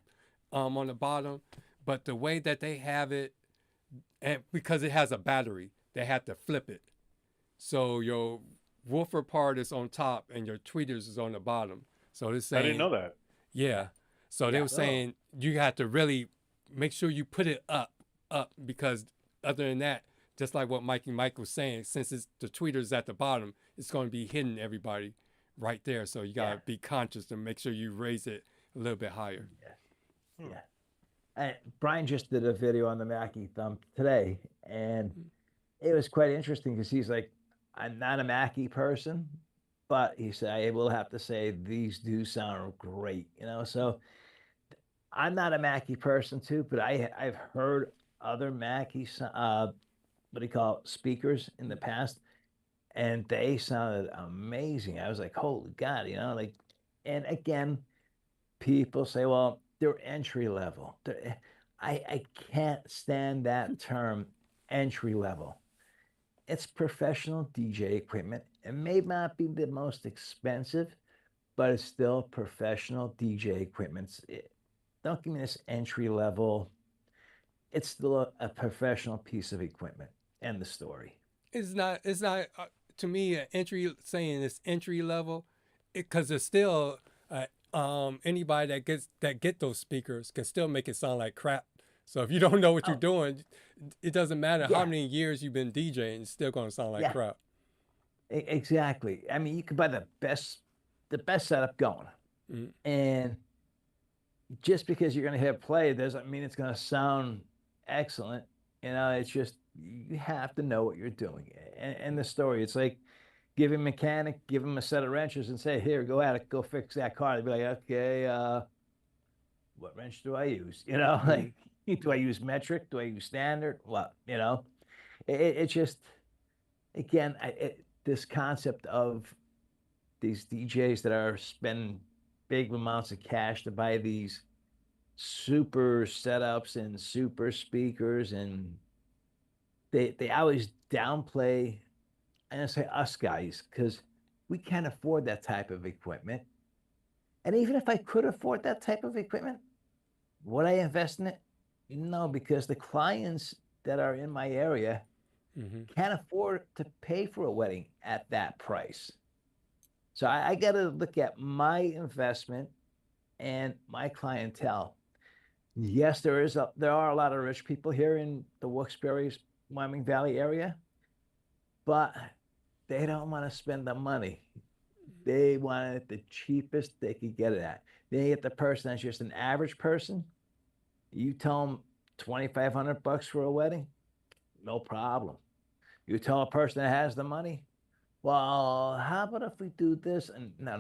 on the bottom. But the way that they have it, and because it has a battery, they have to flip it. So your woofer part is on top, and your tweeters is on the bottom. So they're saying, I didn't know that. Yeah. So they were saying you have to really make sure you put it up, because other than that, just like what Mike was saying, since the tweeter's at the bottom, it's going to be hitting everybody right there. So you got to be conscious to make sure you raise it a little bit higher. Yeah. And Brian just did a video on the Mackie Thump today, and it was quite interesting because he's like, I'm not a Mackie person, but he said, I will have to say these do sound great, you know? So I'm not a Mackie person too, but I've heard other Mackie, what do you call it, speakers in the past, and they sounded amazing. I was like, holy God, you know, like, and again, people say, well, they're entry level. I can't stand that term, entry level. It's professional DJ equipment. It may not be the most expensive, but it's still professional DJ equipment. Don't give me this entry level. It's still a professional piece of equipment. End the story. It's not to me saying it's entry level, because it's still anybody that get those speakers can still make it sound like crap. So if you don't know what you're doing, it doesn't matter how many years you've been DJing, it's still going to sound like crap. Exactly. I mean, you can buy the best setup going, and just because you're going to hit play doesn't mean it's going to sound excellent. You know, it's just you have to know what you're doing. And the story, it's like give him a mechanic, give him a set of wrenches, and say, "Here, go at it, go fix that car." They'd be like, "Okay, what wrench do I use?" You know, like, do I use metric? Do I use standard? What, you know? It's just, again, this concept of these DJs that are spending big amounts of cash to buy these super setups and super speakers, and they always downplay, I'm gonna say us guys, because we can't afford that type of equipment. And even if I could afford that type of equipment, would I invest in it? No, because the clients that are in my area can't afford to pay for a wedding at that price. So I got to look at my investment and my clientele. Yes, there are a lot of rich people here in the Wilkes-Barre, Wyoming Valley area, but they don't want to spend the money. They want it the cheapest they could get it at. They get the person that's just an average person. You tell them $2,500 for a wedding, no problem. You tell a person that has the money, well, how about if we do this? And no.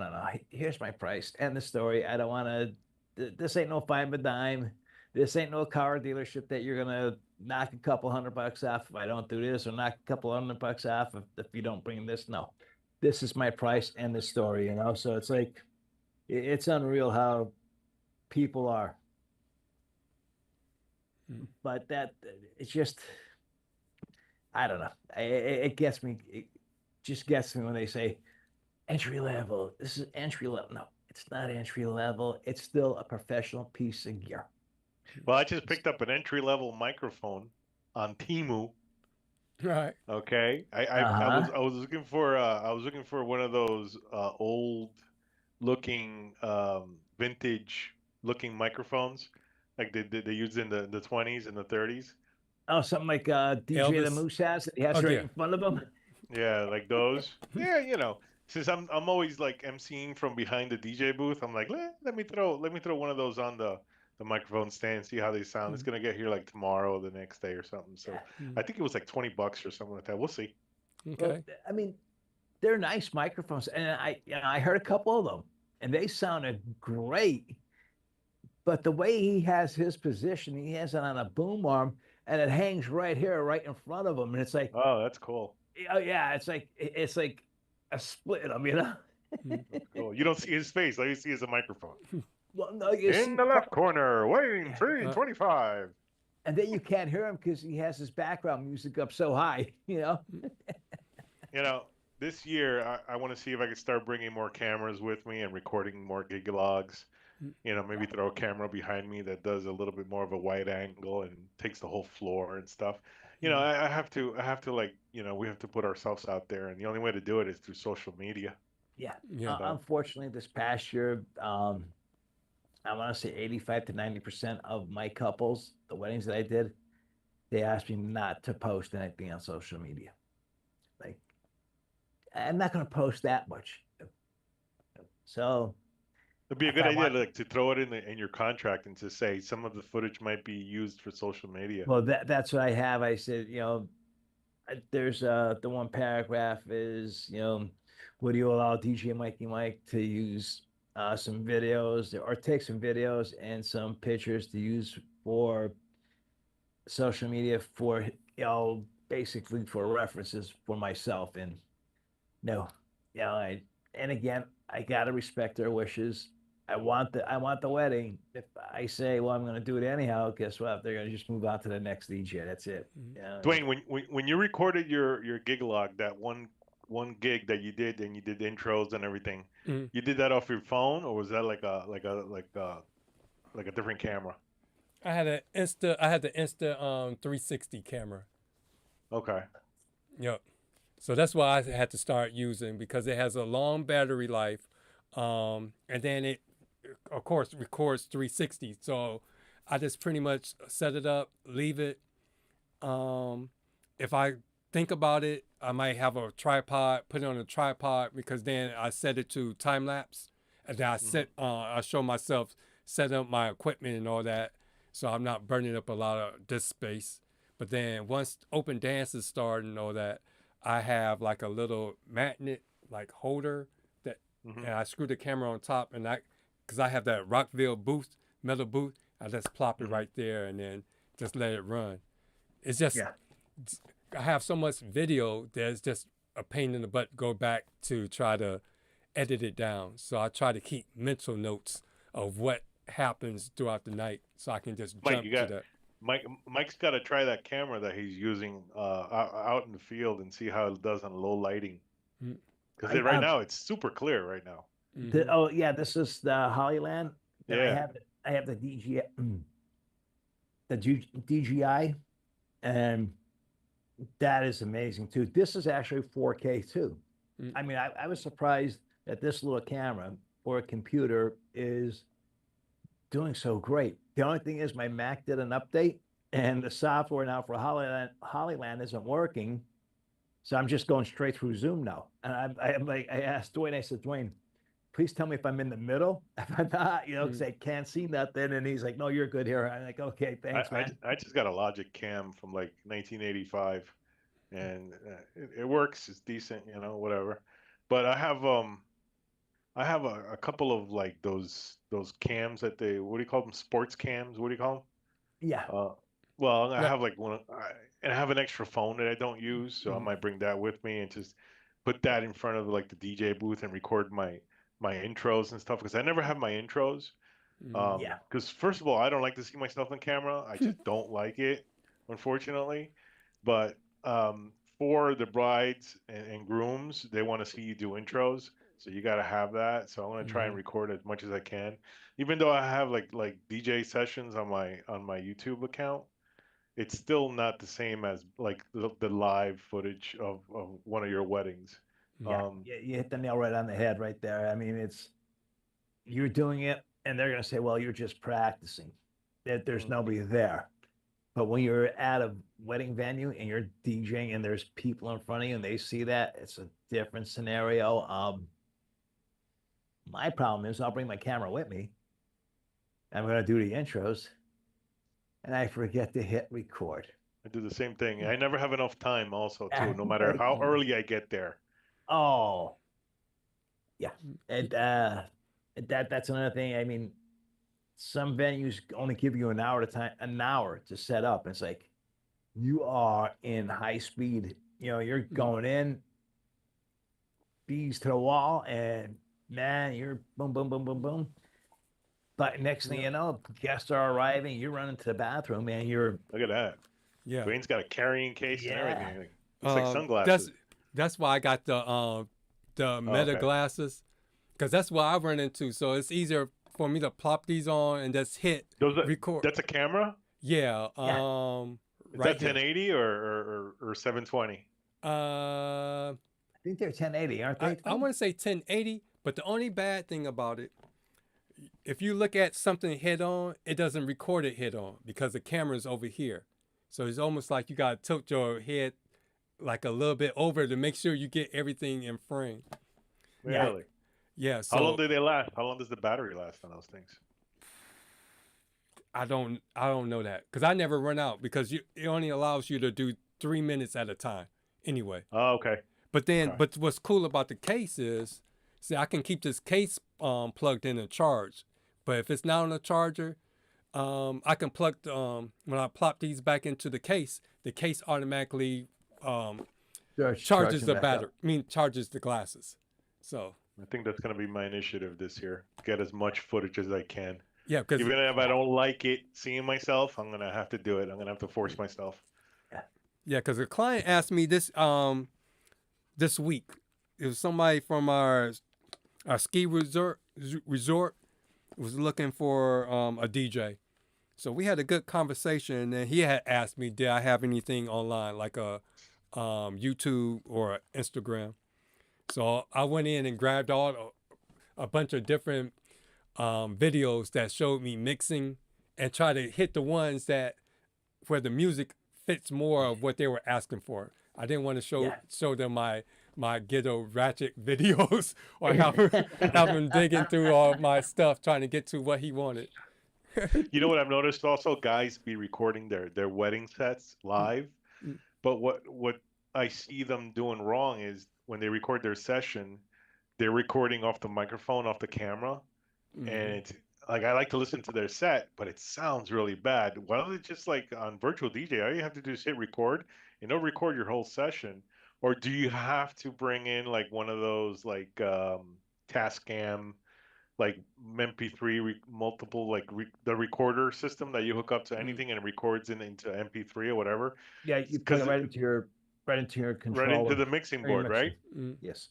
Here's my price. End the story. I don't want to. This ain't no five a dime. This ain't no car dealership that you're gonna knock a couple $100 off if I don't do this, or knock a couple $100 off if you don't bring this. No, this is my price. End the story. You know. So it's like, it's unreal how people are. But that, it's just, I don't know. It gets me. It just gets me when they say entry level. This is entry level. No, it's not entry level. It's still a professional piece of gear. Well, I just picked up an entry level microphone on Temu. Right. Okay. I was looking for one of those old looking vintage looking microphones, like they used in the 20s and the 30s. Oh, something like DJ Elvis. the Moose has that he has right in front of him. Yeah, like those. Yeah, you know, since I'm always like emceeing from behind the DJ booth, I'm like, let me throw one of those on the microphone stand, see how they sound. It's gonna get here like tomorrow or the next day or something. So I think it was like $20 or something like that. We'll see. Okay. Well, I mean, they're nice microphones, and I heard a couple of them, and they sounded great. But the way he has his position, he has it on a boom arm, and it hangs right here, right in front of him, and it's like, oh, that's cool. Oh yeah, it's like a split of them, you know. Cool. You don't see his face. All you see is a microphone. Well, no, you see In the left corner, weighing 325. and then you can't hear him because he has his background music up so high, you know. You know, this year I want to see if I can start bringing more cameras with me and recording more gig logs. You know, maybe throw a camera behind me that does a little bit more of a wide angle and takes the whole floor and stuff. You know, I have to like, you know, we have to put ourselves out there, and the only way to do it is through social media. Yeah. Unfortunately, this past year, I want to say 85 to 90% of my couples, the weddings that I did, they asked me not to post anything on social media. Like, I'm not going to post that much. So it'd be a good idea to throw it in your contract and to say some of the footage might be used for social media. Well, that's what I have. I said, you know, there's the one paragraph is, you know, would you allow DJ Mikey Mike to use some videos or take some videos and some pictures to use for social media for, you know, basically for references for myself? And no, you know, and again, I gotta respect their wishes. I want the wedding. If I say, well, I'm going to do it anyhow, guess what? They're going to just move on to the next DJ. That's it. Yeah. Dwayne, when you recorded your gig log, that one gig that you did, and you did intros and everything, you did that off your phone, or was that like a different camera? I had the Insta 360 camera. Okay. Yep. So that's why I had to start using, because it has a long battery life, and then it, of course, records 360. So I just pretty much set it up, leave it. If I think about it, I might have a tripod, put it on a tripod, because then I set it to time lapse, and then I show myself set up my equipment and all that, so I'm not burning up a lot of disk space. But then once open dances start and all that, I have like a little magnet like holder that, and I screw the camera on top, and because I have that Rockville booth, metal booth, I just plop it right there and then just let it run. It's just, I have so much video that it's just a pain in the butt to go back to try to edit it down. So I try to keep mental notes of what happens throughout the night so I can just jump to that. Mike's got to try that camera that he's using out in the field and see how it does on low lighting. Because right now it's super clear right now. Oh yeah, this is the Hollyland. Yeah. I have the DJI, and that is amazing too. This is actually 4K too. I mean, I was surprised that this little camera for a computer is doing so great. The only thing is my Mac did an update and the software now for Hollyland isn't working. So I'm just going straight through Zoom now. And I asked Dwayne, I said, Dwayne, please tell me if I'm in the middle. If I'm not, because I can't see nothing. And he's like, no, you're good here. I'm like, okay, thanks, man. I just got a Logic Cam from like 1985 and it works. It's decent, whatever. But I have a couple of like those cams that what do you call them? Sports cams. What do you call them? Yeah. Well, I have like one, and I have an extra phone that I don't use, so I might bring that with me and just put that in front of like the DJ booth and record my intros and stuff, because I never have my intros. Because first of all, I don't like to see myself on camera. I just don't like it, unfortunately. But for the brides and grooms, they want to see you do intros. So you got to have that. So I'm going to try and record as much as I can, even though I have like DJ sessions on my YouTube account. It's still not the same as like the live footage of one of your weddings. Yeah, you hit the nail right on the head right there. I mean, you're doing it and they're going to say, well, you're just practicing. There's nobody there. But when you're at a wedding venue and you're DJing and there's people in front of you and they see that, it's a different scenario. My problem is I'll bring my camera with me. I'm going to do the intros and I forget to hit record. I do the same thing. I never have enough time also too, no matter how early I get there. Oh, yeah. And that's another thing. I mean, some venues only give you an hour to set up. It's like you are in high speed. You're going in, bees to the wall, and man, you're boom, boom, boom, boom, boom. But next thing you know, guests are arriving. You're running to the bathroom, and you're look at that. Yeah, Dwayne's got a carrying case and everything. Looks like sunglasses. That's why I got the Meta glasses, because that's what I run into. So it's easier for me to plop these on and just hit record. That's a camera? Yeah. Is that 1080 or 720? I think they're 1080, aren't they? I want to say 1080, but the only bad thing about it, if you look at something head on, it doesn't record it head on because the camera's over here. So it's almost like you got to tilt your head like a little bit over to make sure you get everything in frame. Really? Yeah. So how long do they last? How long does the battery last on those things? I don't know that, because I never run out, because it only allows you to do 3 minutes at a time anyway. Oh, okay. But what's cool about the case is, see, I can keep this case plugged in and charged. But if it's not on a charger, I can plug when I plop these back into the case automatically charges the battery. Charges the glasses. So I think that's going to be my initiative this year. Get as much footage as I can. Yeah, because even if I don't like it seeing myself, I'm going to have to do it. I'm going to have to force myself. Yeah, because a client asked me this week. It was somebody from our ski resort was looking for a DJ. So we had a good conversation, and he had asked me, did I have anything online, like a YouTube or Instagram? So I went in and grabbed a bunch of different videos that showed me mixing, and try to hit the ones that where the music fits more of what they were asking for. I didn't want to show them my ghetto ratchet videos or have him digging through all my stuff trying to get to what he wanted. You know what I've noticed also? Guys be recording their wedding sets live, but what I see them doing wrong is when they record their session, they're recording off the microphone, off the camera, and it's like I like to listen to their set, but it sounds really bad. Why don't they just like on virtual DJ, all you have to do is hit record and it'll record your whole session? Or do you have to bring in like one of those like Tascam like MP3 multiple like the recorder system that you hook up to anything and it records into MP3 or whatever? Yeah, you plug it right into your controller. Right into the mixing or your board, right? Yes.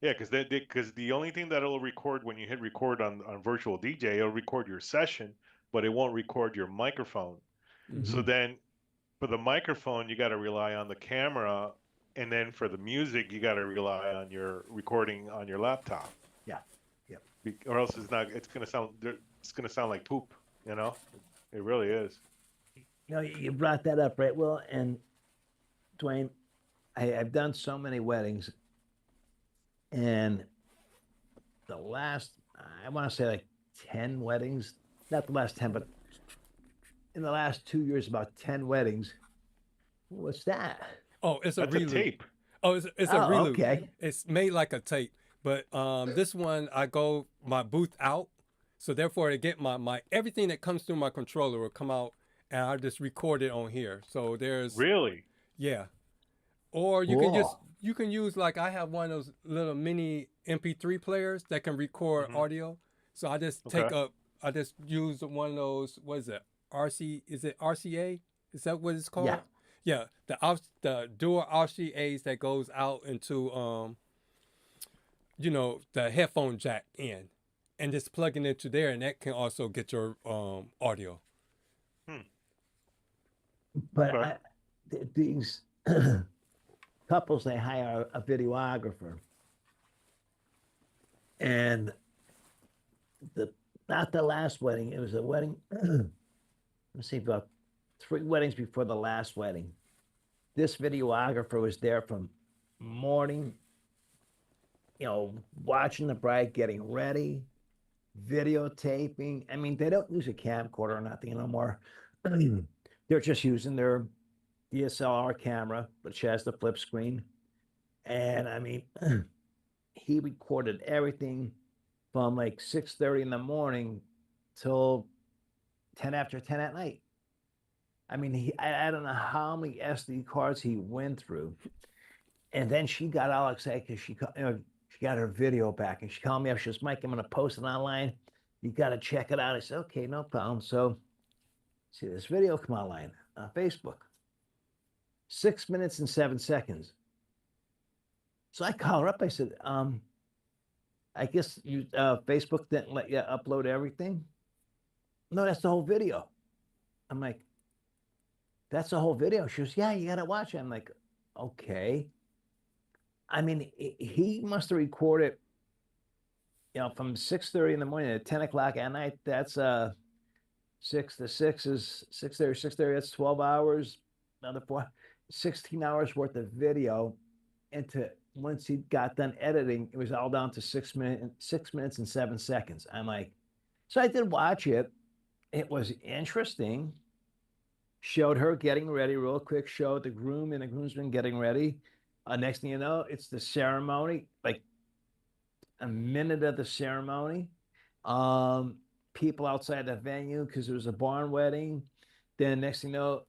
Yeah, because the only thing that it'll record when you hit record on virtual DJ, it'll record your session, but it won't record your microphone. So then for the microphone, you got to rely on the camera, and then for the music, you got to rely on your recording on your laptop. Yeah. Yep. Or else it's gonna sound like poop. You know, it really is. You know, you brought that up, right? Well, and Dwayne, I've done so many weddings, and the last, I want to say like 10 weddings, not the last 10, but in the last 2 years, about 10 weddings. What's that? Oh, it's a That's reloop. a tape. Oh, it's a reloop. Okay. It's made like a tape, but this one I go my booth out, so therefore I get my everything that comes through my controller will come out, and I just record it on here. So there's Really? yeah, or you can use like I have one of those little mini MP3 players that can record audio. So I just I just use one of those. What is it? Is it RCA? Is that what it's called? Yeah. The dual RCAs that goes out into the headphone jack in, and just plug it into there, and that can also get your audio. But these couples, they hire a videographer, and not the last wedding. It was a wedding. Let's see, about 3 weddings before the last wedding. This videographer was there from morning, watching the bride getting ready, videotaping. I mean, they don't use a camcorder or nothing no more. They're just using their DSLR camera, which has the flip screen. And I mean, he recorded everything from like 6:30 in the morning till 10 after 10 at night. I mean, I don't know how many SD cards he went through. And then she got all excited because she got her video back, and she called me up. She goes, "Mike, I'm going to post it online. You got to check it out." I said, "Okay, no problem." So see this video come online on Facebook. 6 minutes and 7 seconds. So I call her up. I said, I guess you Facebook didn't let you upload everything. No, that's the whole video. I'm like, that's the whole video. She goes, "Yeah, you got to watch it." I'm like, okay. I mean, he must have recorded, from 6:30 in the morning to 10 o'clock at night. That's 6 to 6 is 6:30. That's 12 hours. Another 16 hours worth of video. Once he got done editing, it was all down to 6 minutes and 7 seconds. I'm like, so I did watch it. It was interesting. Showed her getting ready real quick. Showed the groom and the groomsmen getting ready. Next thing you know, it's the ceremony, like a minute of the ceremony. People outside the venue because it was a barn wedding. Then next thing you know,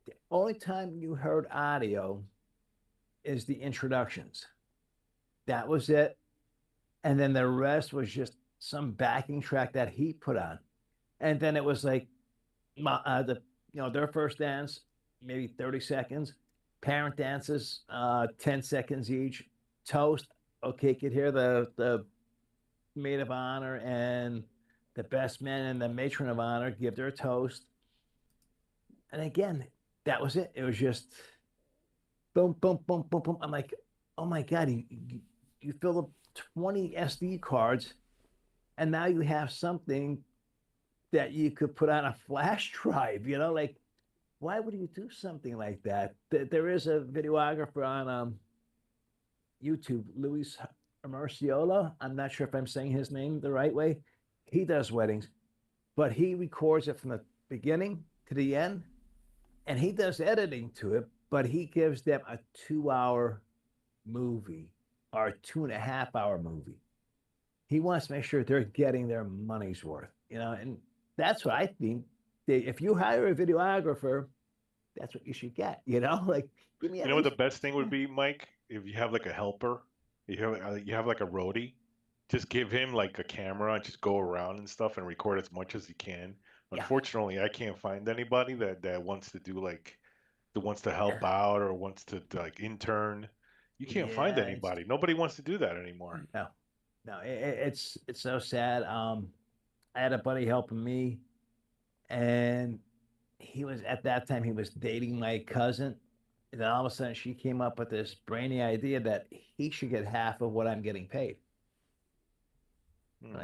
the only time you heard audio is the introductions. That was it. And then the rest was just some backing track that he put on. And then it was like their first dance, maybe 30 seconds. Parent dances, 10 seconds each. Toast. Okay, you could hear the maid of honor and the best man and the matron of honor give their toast. And again, that was it. It was just boom, boom, boom, boom, boom. I'm like, oh my God, you fill up 20 SD cards, and now you have something that you could put on a flash drive, like, why would you do something like that? There is a videographer on YouTube, Luis Emerciola. I'm not sure if I'm saying his name the right way. He does weddings, but he records it from the beginning to the end, and he does editing to it, but he gives them a 2 hour movie or a 2.5 hour movie. He wants to make sure they're getting their money's worth, and that's what I think. If you hire a videographer, that's what you should get, like give me You at know what the least, best thing would be, Mike? If you have like a helper, you have like a roadie, just give him like a camera and just go around and stuff and record as much as he can. yeah, Unfortunately, I can't find anybody that wants to do like that wants to help out or wants to like intern. You can't find yeah, it's anybody. Nobody wants to do that anymore. no, no, it's so sad. I had a buddy helping me, and he was at that time he was dating my cousin, and then all of a sudden she came up with this brainy idea that he should get half of what I'm getting paid. Hmm.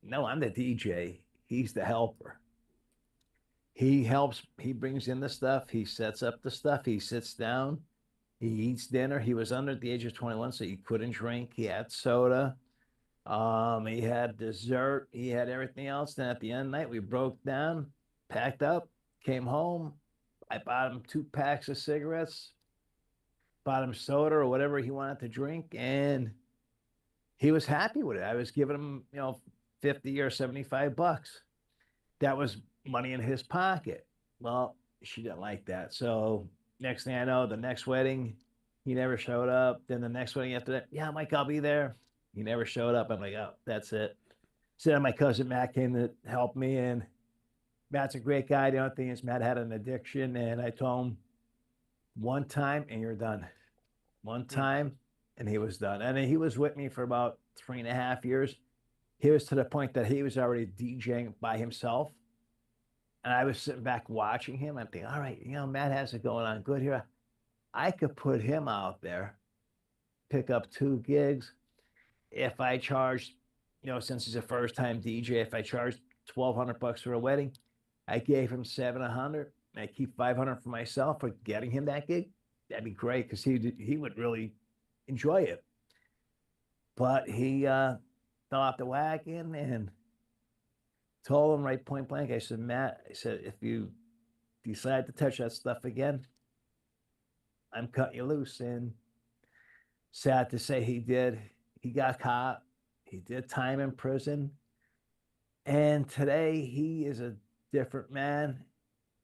No, I'm the DJ. He's the helper. He helps. He brings in the stuff. He sets up the stuff. He sits down. He eats dinner. He was under the age of 21, so he couldn't drink. He had soda. He had dessert. He had everything else. Then at the end of the night, we broke down, packed up, came home. I bought him 2 packs of cigarettes, bought him soda or whatever he wanted to drink, and he was happy with it. I was giving him, 50 or $75. That was money in his pocket. Well, she didn't like that. So next thing I know, the next wedding, he never showed up. Then the next wedding after that, yeah, Mike, I'll be there. He never showed up. I'm like, oh, that's it. So then my cousin Matt came to help me, and Matt's a great guy. The only thing is Matt had an addiction, and I told him one time and you're done. One time and he was done. And then he was with me for about 3.5 years. He was to the point that he was already DJing by himself. And I was sitting back watching him. I'm thinking, all right, Matt has it going on good here. I could put him out there, pick up 2 gigs. If I charged, since he's a first time DJ, if I charged $1,200 for a wedding, I gave him $700. I keep $500 for myself for getting him that gig. That'd be great because he would really enjoy it. But he fell off the wagon and told him right point blank. I said, Matt, if you decide to touch that stuff again, I'm cutting you loose. And sad to say he did. He got caught. He did time in prison. And today he is a different man.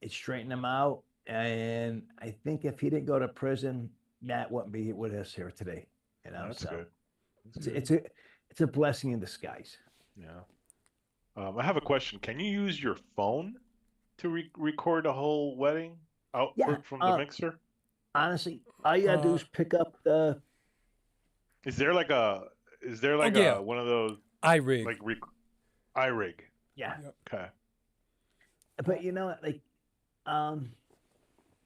It straightened him out. And I think if he didn't go to prison, Matt wouldn't be with us here today. That's so good. it's a blessing in disguise. Yeah. I have a question. Can you use your phone to record a whole wedding output from the mixer? Honestly, all you gotta do is pick up the. Is there like a one of those iRig? Like iRig. Yeah. Okay. But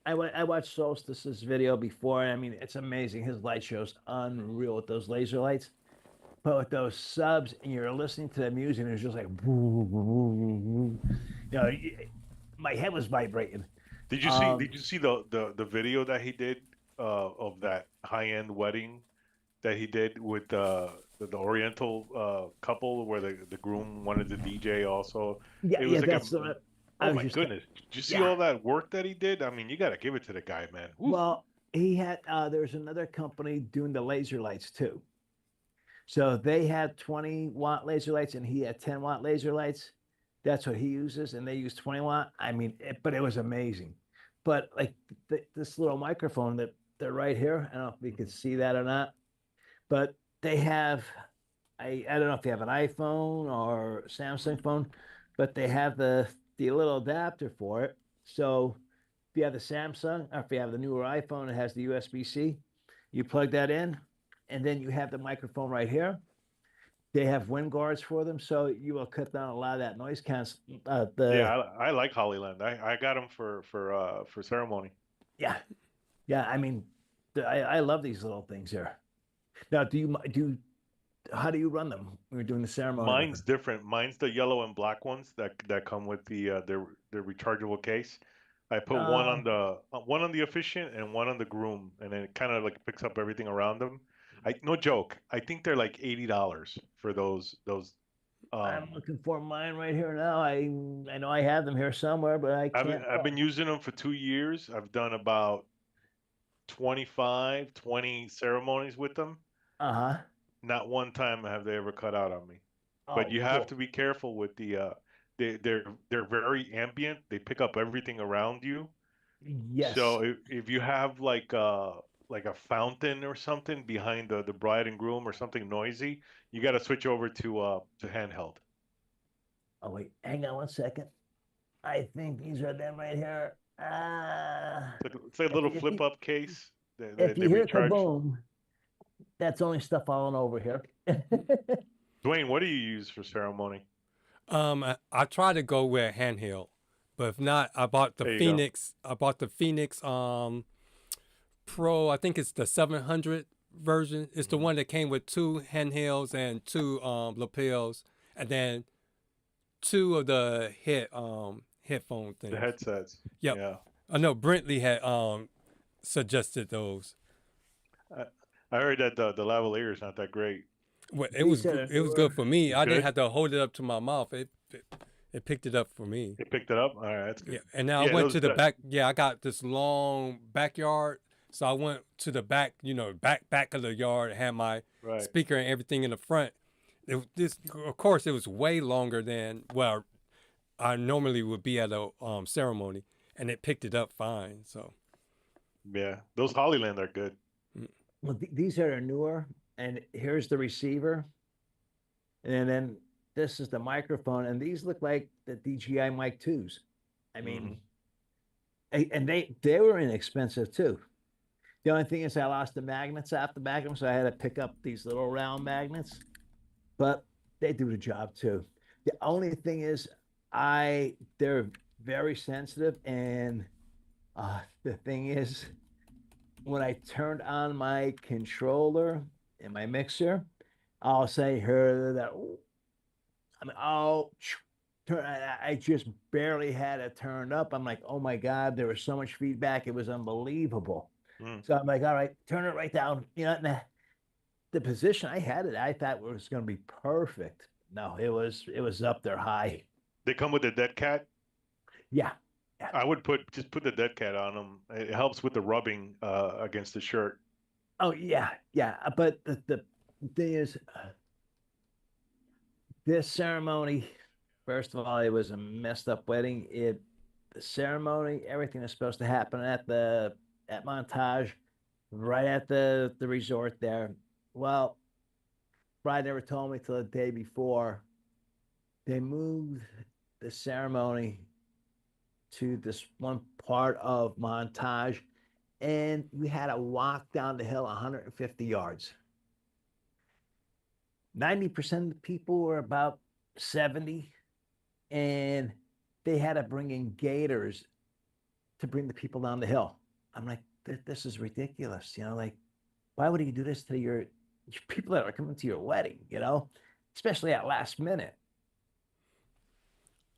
I watched Solstice's video before. I mean, it's amazing. His light show's unreal with those laser lights. But with those subs, and you're listening to the music, and it's just like, my head was vibrating. Did you see? Did you see the video that he did of that high-end wedding that he did with the Oriental couple, where the groom wanted the DJ also? Yeah, it was like that's what. Oh my goodness! Did you see all that work that he did? I mean, you got to give it to the guy, man. Woo. Well, he had. There's another company doing the laser lights too. So they had 20-watt laser lights, and he had 10-watt laser lights. That's what he uses, and they use 20-watt. I mean, but it was amazing. But like this little microphone that they're right here. I don't know if you can see that or not, but they have. I don't know if you have an iPhone or Samsung phone, but they have the little adapter for it. So if you have the Samsung or if you have the newer iPhone, it has the USB-C. You plug that in, and then you have the microphone right here. They have wind guards for them, so you will cut down a lot of that noise cancel. Yeah, I like Hollyland. I got them for ceremony. Yeah. I mean, I love these little things here. Now, how do you run them when you're doing the ceremony? Mine's different. Mine's the yellow and black ones that come with the rechargeable case. I put one on the officiant and one on the groom, and then it kind of like picks up everything around them. No joke. I think they're like $80 for those. I'm looking for mine right here now. I know I have them here somewhere, but I can't. I've been using them for 2 years. I've done about 25, 20 ceremonies with them. Uh-huh. Not one time have they ever cut out on me. But Oh, you have cool. to be careful with they're very ambient. They pick up everything around you. Yes. So if you have like a fountain or something behind the bride and groom or something noisy, you got to switch over to handheld. Oh, wait. Hang on one second. I think these are them right here. It's like a little if flip you, up case. if They you hear recharge. kaboom, that's only stuff falling over here. Dwayne, what do you use for ceremony? I try to go with handheld, but if not, I bought the There you go. Phoenix. I bought the Phoenix Pro. I think it's the 700 version. It's the one that came with 2 handhelds and 2 lapels, and then 2 of the headphone things. The headsets. Yep. Yeah. I know Brentley had suggested those. I heard that the lavalier is not that great. Well, it was good for me. I didn't Good? have to hold it up to my mouth. It picked it up for me. It picked it up. All right, that's good. Yeah, and now I went to the back. Yeah, I got this long backyard, so I went to the back. Back of the yard. Had my speaker and everything in the front. Of course, it was way longer than I normally would be at a ceremony, and it picked it up fine. So yeah, those Hollyland are good. Well, these are newer, and here's the receiver, and then this is the microphone, and these look like the DJI Mic 2s. I mean, and they were inexpensive too. The only thing is I lost the magnets out the back of them, so I had to pick up these little round magnets, but they do the job too. The only thing is they're very sensitive, and the thing is, when I turned on my controller and my mixer, I'll say hear that. I mean, I just barely had it turned up. I'm like, oh my God, there was so much feedback. It was unbelievable. So I'm like, all right, turn it right down. And the position I had it, I thought was going to be perfect. No, it was up there high. They come with a dead cat. Yeah. I would just put the dead cat on them. It helps with the rubbing against the shirt. Oh yeah. But the thing is, this ceremony, first of all, it was a messed up wedding. The ceremony, everything is supposed to happen at Montage, right at the resort there. Well, bride never told me till the day before. They moved the ceremony to this one part of Montage, and we had to walk down the hill 150 yards. 90% of the people were about 70, and they had to bring in gators to bring the people down the hill. I'm like, this is ridiculous. Like, why would you do this to your people that are coming to your wedding, especially at last minute?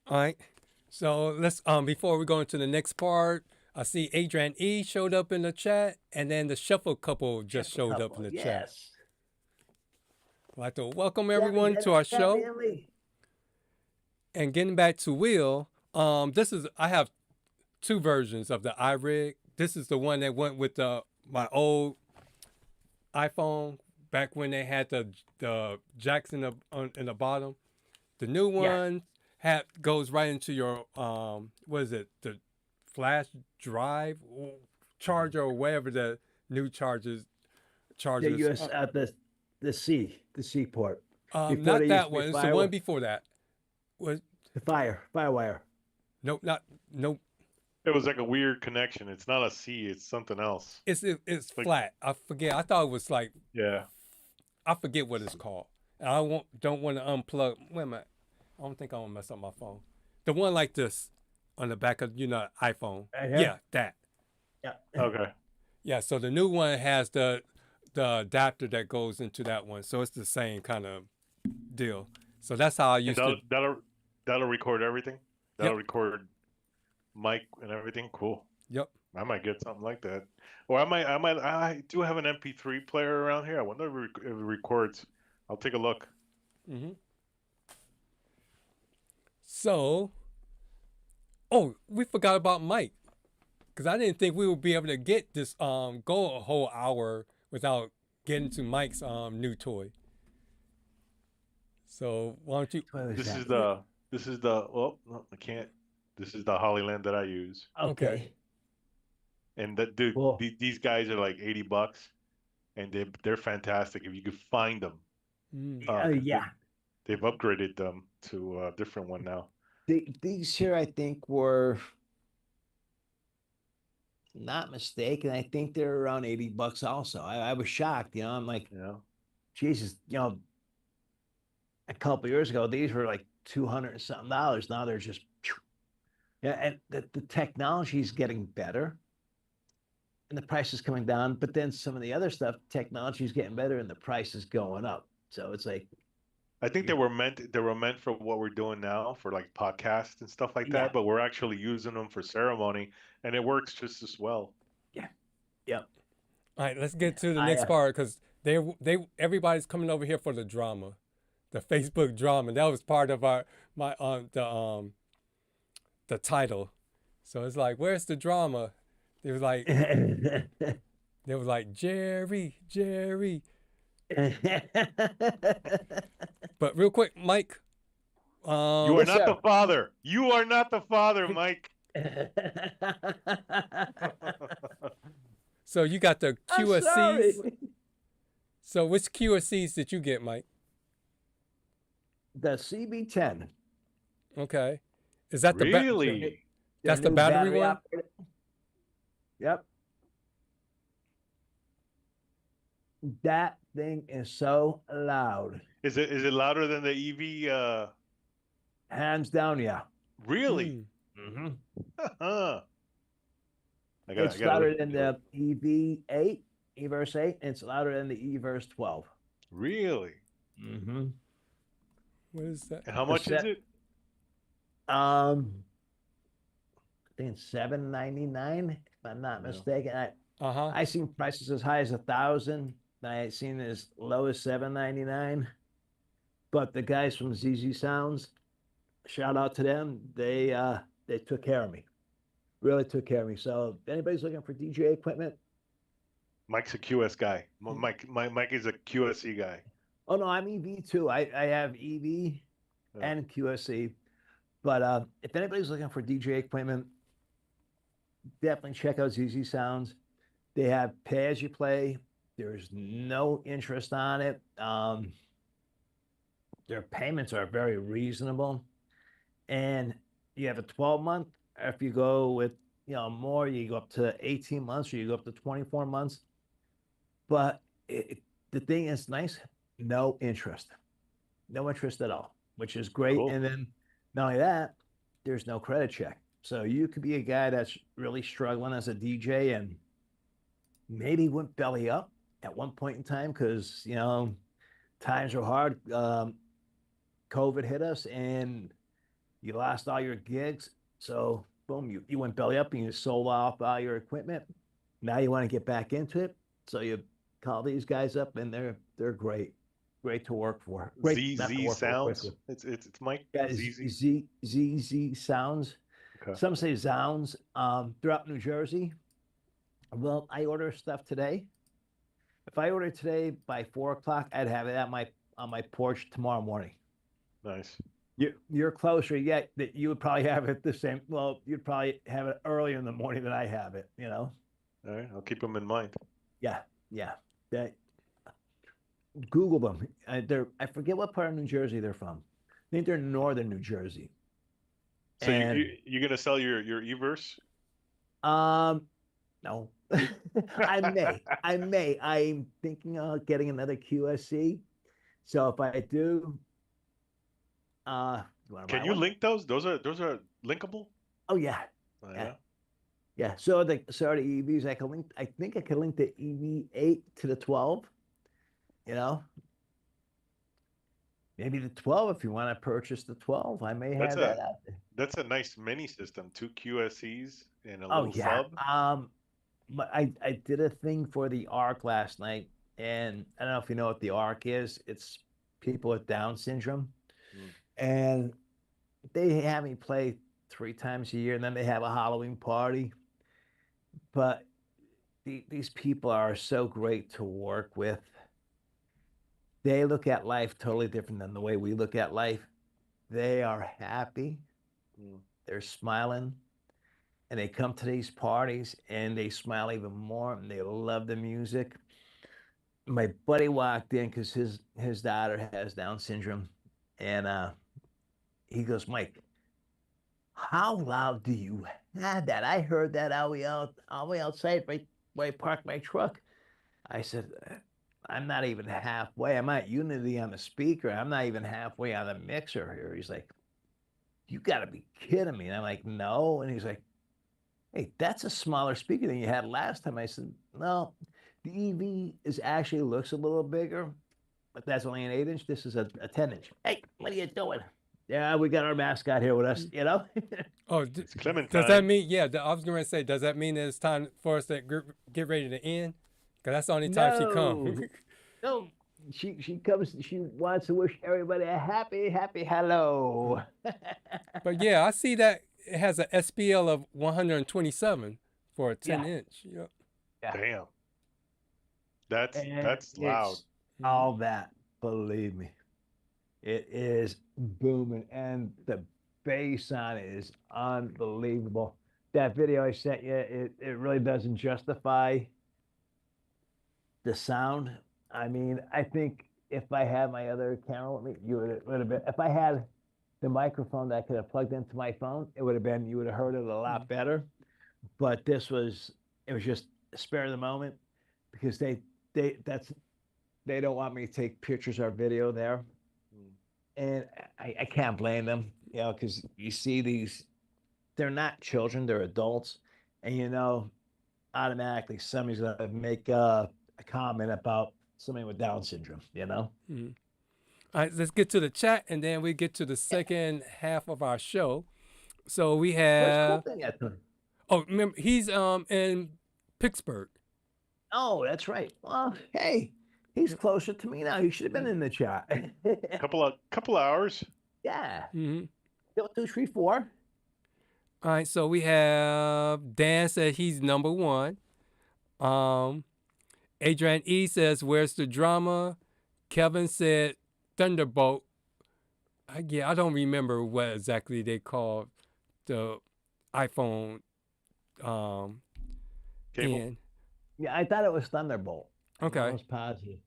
All right. So let's before we go into the next part, I see Adrian E showed up in the chat, and then the Shuffle couple just showed up in the chat. I'd like to welcome everyone to our show. And getting back to Will, I have 2 versions of the iRig. This is the one that went with my old iPhone back when they had the jacks in the bottom. The new one goes right into your what is it, the flash drive charger or whatever the new chargers. The C port. Not that one. It's the one before that. Was the Firewire? Nope. It was like a weird connection. It's not a C. It's something else. It's flat. I forget. I thought it was like. Yeah. I forget what it's called. And I don't want to unplug. Wait a minute. I don't think I'm gonna mess up my phone. The one like this on the back of iPhone. Yeah, that. Yeah. Okay. Yeah. So the new one has the adapter that goes into that one. So it's the same kind of deal. So that's how I used to. That'll record everything. That'll record mic and everything. Cool. Yep. I might get something like that. Or I do have an MP3 player around here. I wonder if it records. I'll take a look. Mm-hmm. So, we forgot about Mike. because I didn't think we would be able to get this go a whole hour without getting to Mike's new toy. So why don't you? This is the well, no, I can't. This is the Hollyland that I use. Okay. And that dude, Cool. these guys are like $80, and they're fantastic if you could find them. Yeah. They've upgraded them to a different one now. These here, I think, were not mistaken. I think they're around $80 also. I was shocked, you know. I'm like, Jesus, you know, a couple years ago, these were like $200 and something. Now they're just, yeah. And the technology is getting better, and the price is coming down. But then some of the other stuff, technology is getting better, and the price is going up. So it's like, I think they were meant for what we're doing now, for like podcasts and stuff like that. But we're actually using them for ceremony, and it works just as well. Yeah. Yep. All right, let's get to the next part, because everybody's coming over here for the drama, the Facebook drama. That was part of the title. So it's like, where's the drama? They was like, Jerry. But real quick, Mike. You are not the father. You are not the father, Mike. So you got the QSCs. So which QSCs did you get, Mike? The CB10. Okay. Is that the really? That's the battery one? Yep. That thing is so loud. Is it louder than the EV? Hands down, yeah. Really? Mm-hmm. It's louder than the EV8, eVerse 8, and it's louder than the eVerse 12. Really? Mm-hmm. What is that? And how much is it? I think it's $799, if I'm not mistaken. I seen prices as high as $1,000. I seen as low as $799. But the guys from ZZ Sounds, shout out to them. They took care of me. Really took care of me. So if anybody's looking for DJ equipment, Mike's a QS guy. Mike is a QSC guy. Oh no, I'm EV too. I have EV and QSC. But if anybody's looking for DJ equipment, definitely check out ZZ Sounds. They have pay as you play. There's no interest on it. Their payments are very reasonable. And you have a 12-month. If you go with more, you go up to 18 months or you go up to 24 months. But the thing is nice, no interest. No interest at all, which is great. Cool. And then not only that, there's no credit check. So you could be a guy that's really struggling as a DJ and maybe went belly up at one point in time because, times are hard. COVID hit us and you lost all your gigs. So boom, you went belly up and you sold off all your equipment. Now you want to get back into it. So you call these guys up and they're great. Great to work for. Great ZZ Sounds. It's Mike. Yeah, ZZ Sounds. Okay. Some say Zounds. They're up in New Jersey. Well, I order stuff today. If I order today by 4 o'clock, I'd have it on my porch tomorrow morning. Nice. You're closer yet that you would probably have it the same. Well, you'd probably have it earlier in the morning than I have it. All right, I'll keep them in mind. Yeah. Google them. I forget what part of New Jersey they're from. I think they're northern New Jersey. So you're gonna sell your eVerse? No. I may. I'm thinking of getting another QSC. So if I do, can you link those? Those are linkable? Oh yeah. Yeah. So the EVs, I think I can link the EV8 to the 12. Maybe the 12 if you want to purchase the 12. I may have that out there. That's a nice mini system. 2 QSCs and a little sub. I did a thing for the ARC last night, and I don't know if you know what the ARC is. It's people with Down syndrome, and they have me play 3 times a year, and then they have a Halloween party. but these people are so great to work with. They look at life totally different than the way we look at life. They are happy. They're smiling. And they come to these parties and they smile even more and they love the music. My buddy walked in because his daughter has Down syndrome. And he goes, Mike, how loud do you have that? I heard that all the way outside where I parked my truck. I said, I'm not even halfway. I'm at Unity on the speaker. I'm not even halfway on the mixer here. He's like, you got to be kidding me. And I'm like, no. And he's like, hey, that's a smaller speaker than you had last time. I said, no, the EV actually looks a little bigger, but that's only an 8-inch. This is a 10-inch. Hey, what are you doing? Yeah, we got our mascot here with us, you know? Oh, it's Clementine. Does that mean, yeah, I was going to say, does that mean that it's time for us to get ready to end? Because that's the only time she comes. No, she comes, she wants to wish everybody a happy hello. But yeah, I see that it has an SPL of 127 for a 10-inch. Yep. Yeah. Damn. That's loud. All that, believe me. It is booming, and the bass on it is unbelievable. That video I sent you, it really doesn't justify the sound. I mean, I think if I had my other camera with me, you would have been. If I had the microphone that I could have plugged into my phone, it would have been. You would have heard it a lot better. But it was just spare of the moment because they don't want me to take pictures or video there, and I can't blame them, you know, because you see these, they're not children, they're adults, and you know, automatically somebody's gonna make a comment about somebody with Down syndrome, you know. All right, let's get to the chat, and then we get to the second half of our show. So we have. Oh, remember he's in Pittsburgh. Oh, that's right. Well, hey, he's closer to me now. He should have been in the chat. couple hours. Yeah. Mm-hmm. 2, 3, 4. All right, so we have Dan said he's number 1. Adrian E says, "Where's the drama?" Kevin said, "Thunderbolt." I don't remember what exactly they called the iPhone. Cable. Yeah, I thought it was Thunderbolt. Okay. I was positive.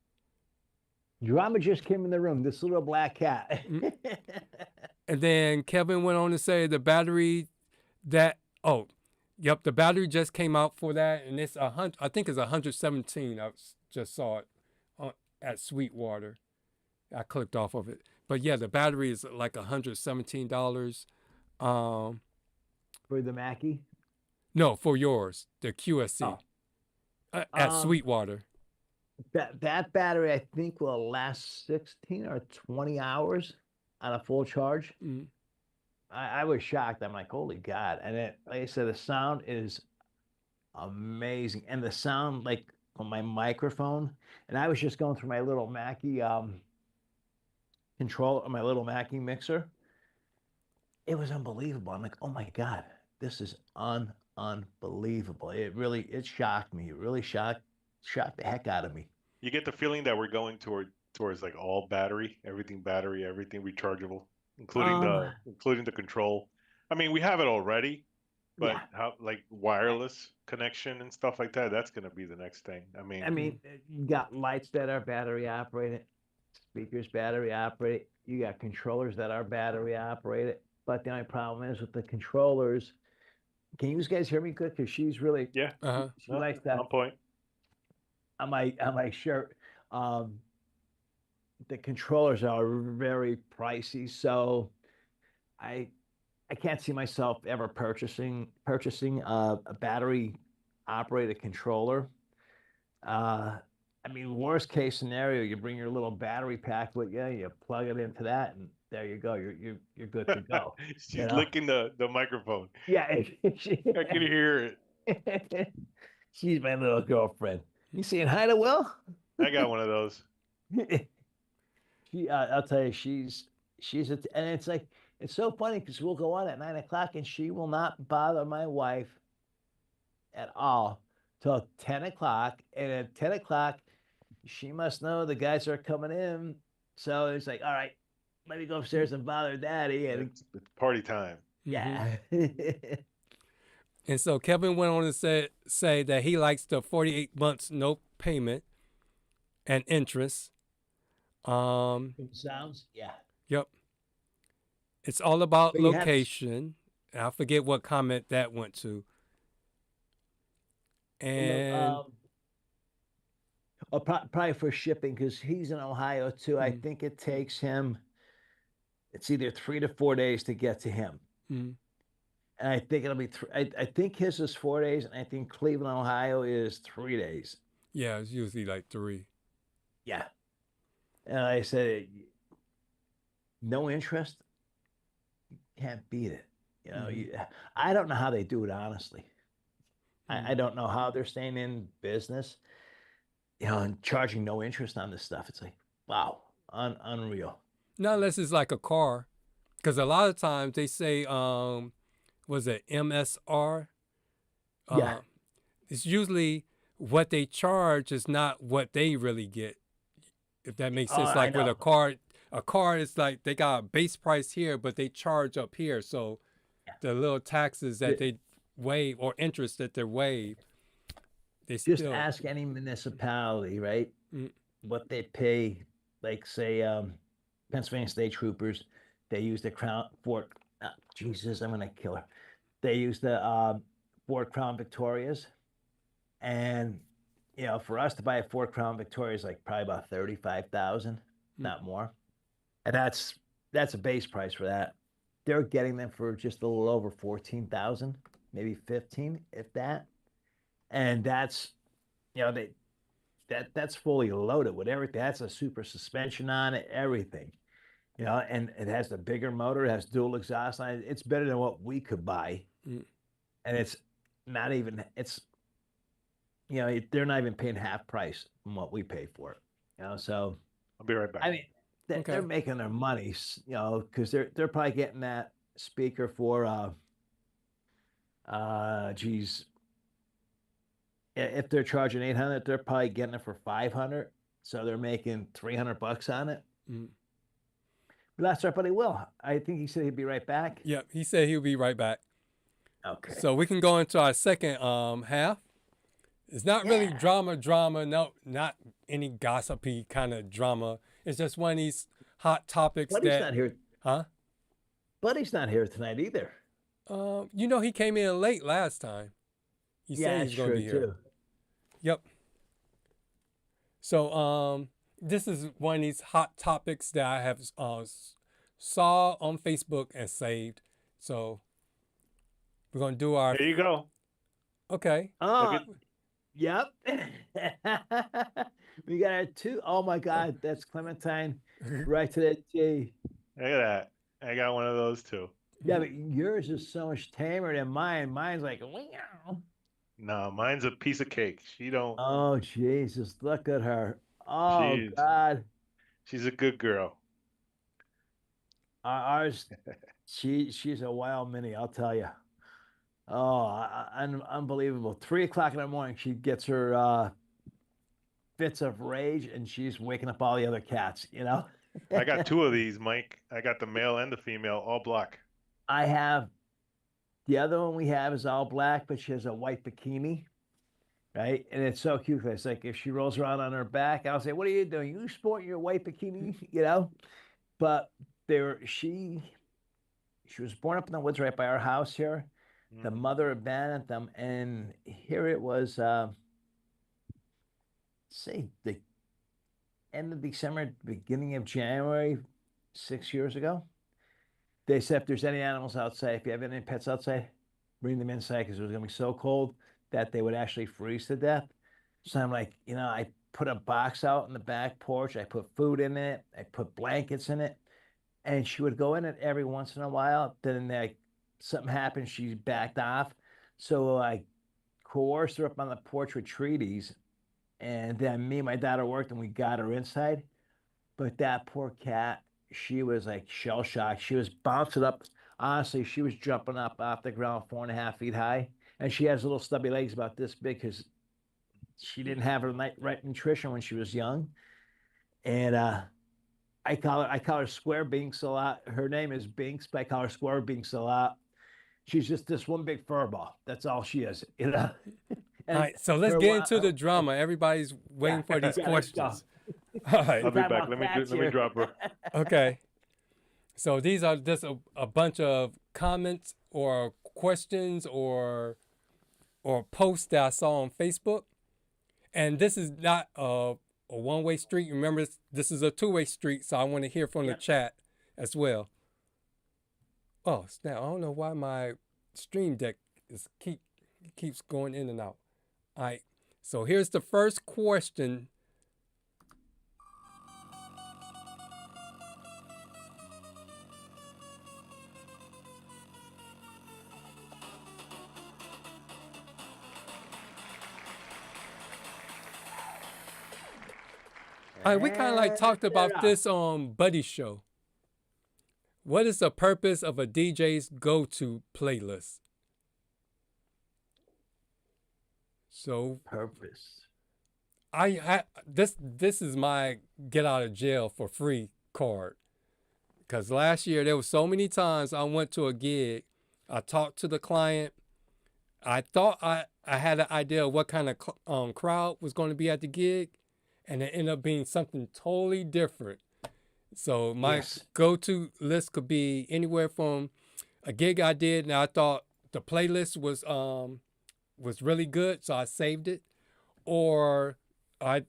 Drama just came in the room. This little black cat. And then Kevin went on to say the battery the battery just came out for that, and it's I think it's 117. I just saw it at Sweetwater. I clicked off of it, but yeah, the battery is like $117. For the Mackie? No, for yours, the QSC at Sweetwater. That battery, I think, will last 16 or 20 hours on a full charge. Mm-hmm. I was shocked. I'm like, holy God. And like I said, the sound is amazing. And the sound, like, on my microphone, and I was just going through my little Mackie control, my little Mackie mixer. It was unbelievable. I'm like, oh my God, this is unbelievable. It shocked me. It really shocked the heck out of me. You get the feeling that we're going towards like all battery, everything rechargeable, including the control. I mean, we have it already, but how, like, wireless connection and stuff like that, that's going to be the next thing. I mean, you got lights that are battery operated, speakers battery operated. You got controllers that are battery operated. But the only problem is with the controllers. Can you guys hear me good? Because she's really she likes that on point. On my shirt. The controllers are very pricey, so I can't see myself ever purchasing a battery operated controller. I mean, worst case scenario, you bring your little battery pack with you, you plug it into that, and there you go. You're good to go. She's licking the microphone. Yeah, I can hear it. She's my little girlfriend. You saying hi to Will? I got one of those. I'll tell you, she's and it's like, it's so funny because we'll go on at 9 o'clock and she will not bother my wife at all till 10 o'clock. And at 10 o'clock, she must know the guys are coming in. So it's like, all right, let me go upstairs and bother daddy. And It's party time. yeah. And so Kevin went on to say that he likes the 48 months no payment and interest. Sounds, yeah. Yep. It's all about But you have to- location. I forget what comment that went to. And probably for shipping, because he's in Ohio too. I think it takes him, it's either 3 to 4 days to get to him. Mhm. And I think it'll be, I think his is 4 days, and I think Cleveland, Ohio is 3 days. yeah, it's usually like 3. Yeah. And I said, no interest, can't beat it. You know, I don't know how they do it, honestly. I don't know how they're staying in business, you know, and charging no interest on this stuff. It's like, wow, unreal. Not unless it's like a car. Because a lot of times they say, was it MSR? Yeah. It's usually what they charge is not what they really get. If that makes sense. I Like with know. a car is like they got a base price here, but they charge up here. So the little taxes that they waive or interest that they're waived, they Just still ask any municipality, right? Mm. What they pay, like say Pennsylvania State Troopers, they use the Fort. Jesus, I'm gonna kill her. They use the Ford Crown Victorias, and you know, for us to buy a Ford Crown Victoria is like probably about 35,000, not more, and that's a base price for that. They're getting them for just a little over 14,000, maybe 15, if that. And that's, you know, that's fully loaded with everything. That's a super suspension on it, everything. You know, and it has the bigger motor, it has dual exhaust on it. It's better than what we could buy. Mm. And it's not even, it's, you know, they're not even paying half price from what we pay for it. You know, so I'll be right back. I mean, they're making their money, you know, because they're probably getting that speaker for geez, if they're charging 800, they're probably getting it for 500, so they're making $300 on it. But that's right, but he will. I think he said he'd be right back. Yep, he said he'll be right back. Okay. So we can go into our second half. It's not really drama, no, not any gossipy kind of drama. It's just one of these hot topics Buddy's not here. Huh? Buddy's not here tonight either. You know, he came in late last time. He said he's going to be here. Too. Yep. So this is one of these hot topics that I have saw on Facebook and saved. So we're going to do our... There you go. Okay. Yep. We got our two. Oh my God, that's Clementine right to the T. Look at that. I got one of those too. Yeah, but yours is so much tamer than mine. Mine's like, wow. No, mine's a piece of cake. She don't. Oh Jesus, look at her. Oh God. She's a good girl. Ours, she's a wild mini, I'll tell you. Oh, unbelievable. 3 o'clock in the morning, she gets her fits of rage, and she's waking up all the other cats, you know? I got two of these, Mike. I got the male and the female, all black. I have, the other one we have is all black, but she has a white bikini, right? And it's so cute. It's like if she rolls around on her back, I'll say, what are you doing? You sporting your white bikini, you know? But she was born up in the woods right by our house here. The mother abandoned them, and here it was, say the end of December, beginning of January, 6 years ago. They said if there's any animals outside, if you have any pets outside, bring them inside because it was going to be so cold that they would actually freeze to death. So I'm like, you know, I put a box out in the back porch. I put food in it. I put blankets in it. And she would go in it every once in a while. Then like something happened. She backed off. So I coerced her up on the porch with treaties. And then me and my daughter worked and we got her inside. But that poor cat, she was like shell shocked. She was bouncing up Honestly, she was jumping up off the ground 4.5 feet high, and she has little stubby legs about this big because she didn't have her right nutrition when she was young. And I call her Square Binks a lot. Her name is Binks, but I call her Square Binks a lot. She's just this one big fur ball. That's all she is, you know. All right, so let's get into the drama. Everybody's waiting for these questions. All right, I'll be back. Let me drop her. Okay. So these are just a bunch of comments or questions or posts that I saw on Facebook. And this is not a one-way street. Remember, this is a two-way street, so I want to hear from the chat as well. Oh, snap. I don't know why my stream deck keeps going in and out. All right. So here's the first question. All right, we kind of like talked about this on Buddy's show. What is the purpose of a DJ's go-to playlist? So purpose. This is my get out of jail for free card. Because last year there was so many times I went to a gig, I talked to the client, I thought I had an idea of what kind of crowd was going to be at the gig, and it ended up being something totally different. So my go-to list could be anywhere from a gig I did, and I thought the playlist was really good, so I saved it. Or I've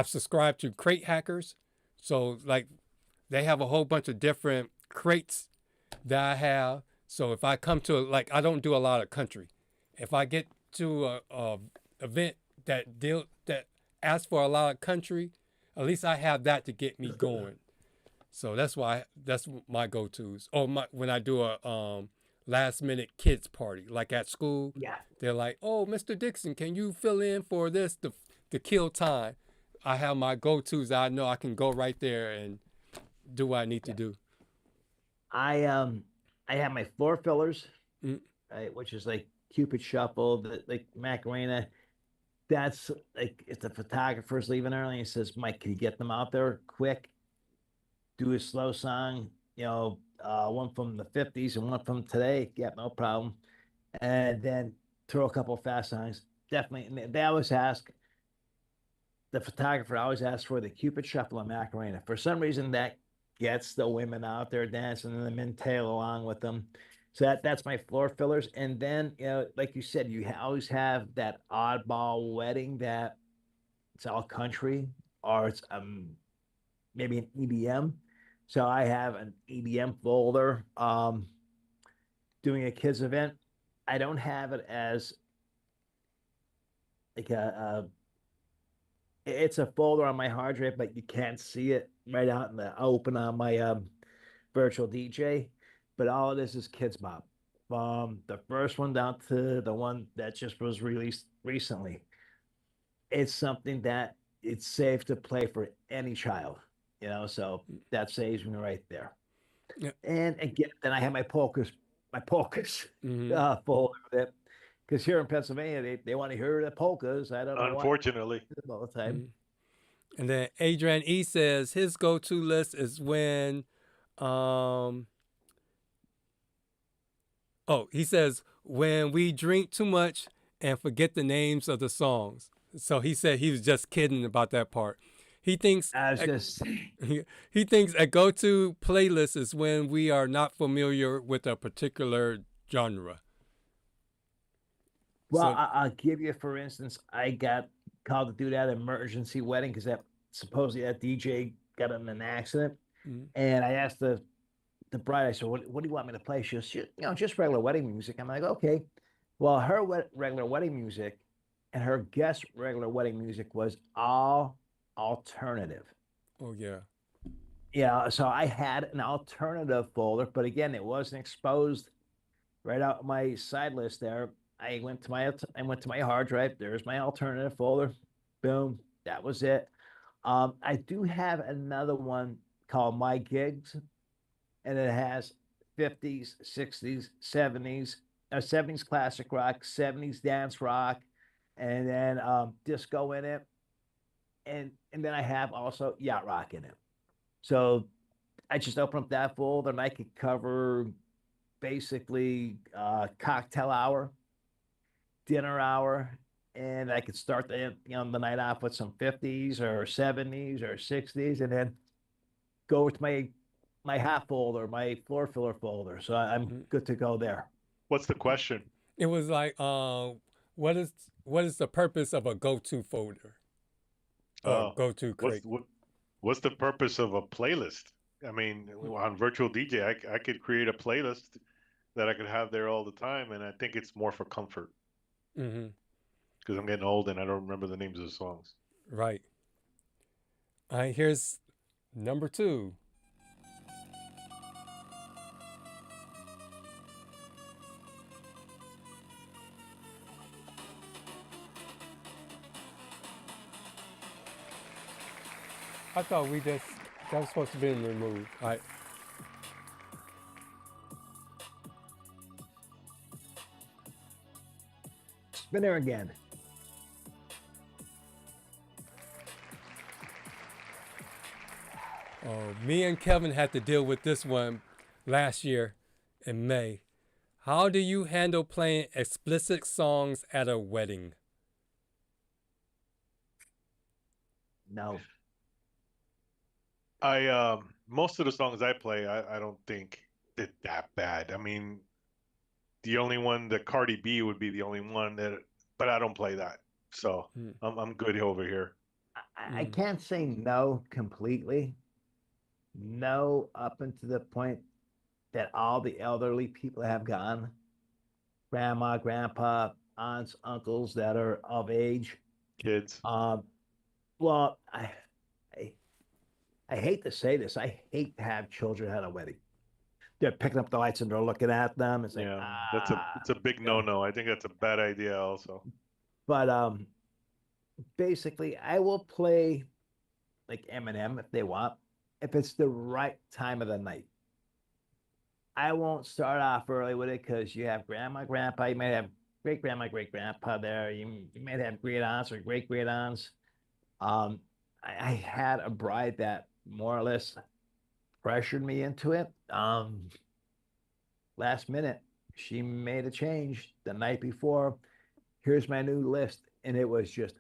subscribed to Crate Hackers, so like they have a whole bunch of different crates that I have. So if I come to I don't do a lot of country. If I get to a event that asks for a lot of country, at least I have that to get me going. So that's my go-tos. Or when I do a last minute kids party, like at school, they're like, "Oh, Mr. Dixon, can you fill in for this to kill time?" I have my go-tos. I know I can go right there and do what I need to do. I have my floor fillers, right, which is like Cupid Shuffle, like Macarena. That's like if the photographer's leaving early, he says, "Mike, can you get them out there quick? Do a slow song, one from the 50s and one from today." Yeah, no problem. And then throw a couple of fast songs. Definitely. And they always ask, the photographer always asks for the Cupid Shuffle and Macarena. For some reason, that gets the women out there dancing and the men tail along with them. So that's my floor fillers. And then, like you said, you always have that oddball wedding that it's all country or it's maybe an EDM. So I have an EDM folder. Doing a kids event, I don't have it as like it's a folder on my hard drive, but you can't see it right out in the open on my virtual DJ. But all it is kids bop, from the first one down to the one that just was released recently. It's something that it's safe to play for any child, so that saves me right there. Yeah. And again, then I have my polkas folder that, because here in Pennsylvania they want to hear the polkas. I don't know. Unfortunately, all the time. And then Adrian E says his go-to list is when he says when we drink too much and forget the names of the songs. So he said he was just kidding about that part. He thinks he thinks a go-to playlist is when we are not familiar with a particular genre. Well, I'll give you, for instance, I got called to do that emergency wedding because supposedly that DJ got in an accident, and I asked the bride, I said, what do you want me to play? She goes, just regular wedding music. I'm like, okay. Well, her regular wedding music and her guest regular wedding music was all alternative. Oh, yeah. Yeah, so I had an alternative folder, but again, it wasn't exposed right out my side list there. I went to my hard drive. There's my alternative folder. Boom. That was it. I do have another one called My Gigs, and it has 50s, 60s, 70s, 70s classic rock, 70s dance rock, and then disco in it. And then I have also yacht rock in it. So I just open up that folder and I could cover basically cocktail hour, dinner hour, and I could start the the night off with some 50s or 70s or 60s, and then go with my half folder, my floor filler folder. So I'm good to go there. What's the question? It was like, what is the purpose of a go-to folder? Go-to crate. What's the purpose of a playlist? I mean, on Virtual DJ, I could create a playlist that I could have there all the time, and I think it's more for comfort. Mm-hmm. Because I'm getting old and I don't remember the names of the songs. Right. All right, here's number 2. I thought that was supposed to be removed. All right. Spinner again. Oh, me and Kevin had to deal with this one last year in May. How do you handle playing explicit songs at a wedding? No. Most of the songs I play, I don't think they're that bad. I mean, the only one, the Cardi B would be the only one but I don't play that. So I'm good over here. I can't say no completely. No, up until the point that all the elderly people have gone. Grandma, grandpa, aunts, uncles that are of age. Kids. Well, I hate to say this. I hate to have children at a wedding. They're picking up the lights and they're looking at them. It's like, it's a big no-no. I think that's a bad idea also. But basically, I will play like Eminem if they want, if it's the right time of the night. I won't start off early with it because you have grandma, grandpa, you might have great grandma, great grandpa there. You might have great aunts or great great aunts. I had a bride that more or less pressured me into it. Last minute, she made a change the night before. Here's my new list, and it was just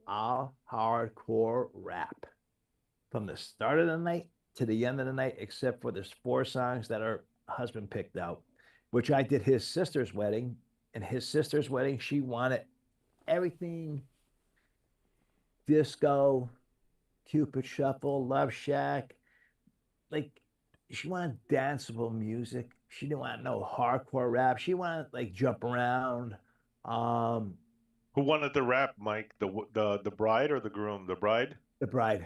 all hardcore rap from the start of the night to the end of the night, except for there's 4 songs that her husband picked out, which I did his sister's wedding. And his sister's wedding, she wanted everything disco, Cupid Shuffle, Love Shack. Like, she wanted danceable music. She didn't want no hardcore rap. She wanted like jump around. Who wanted the rap, Mike? The bride or the groom? The bride? The bride.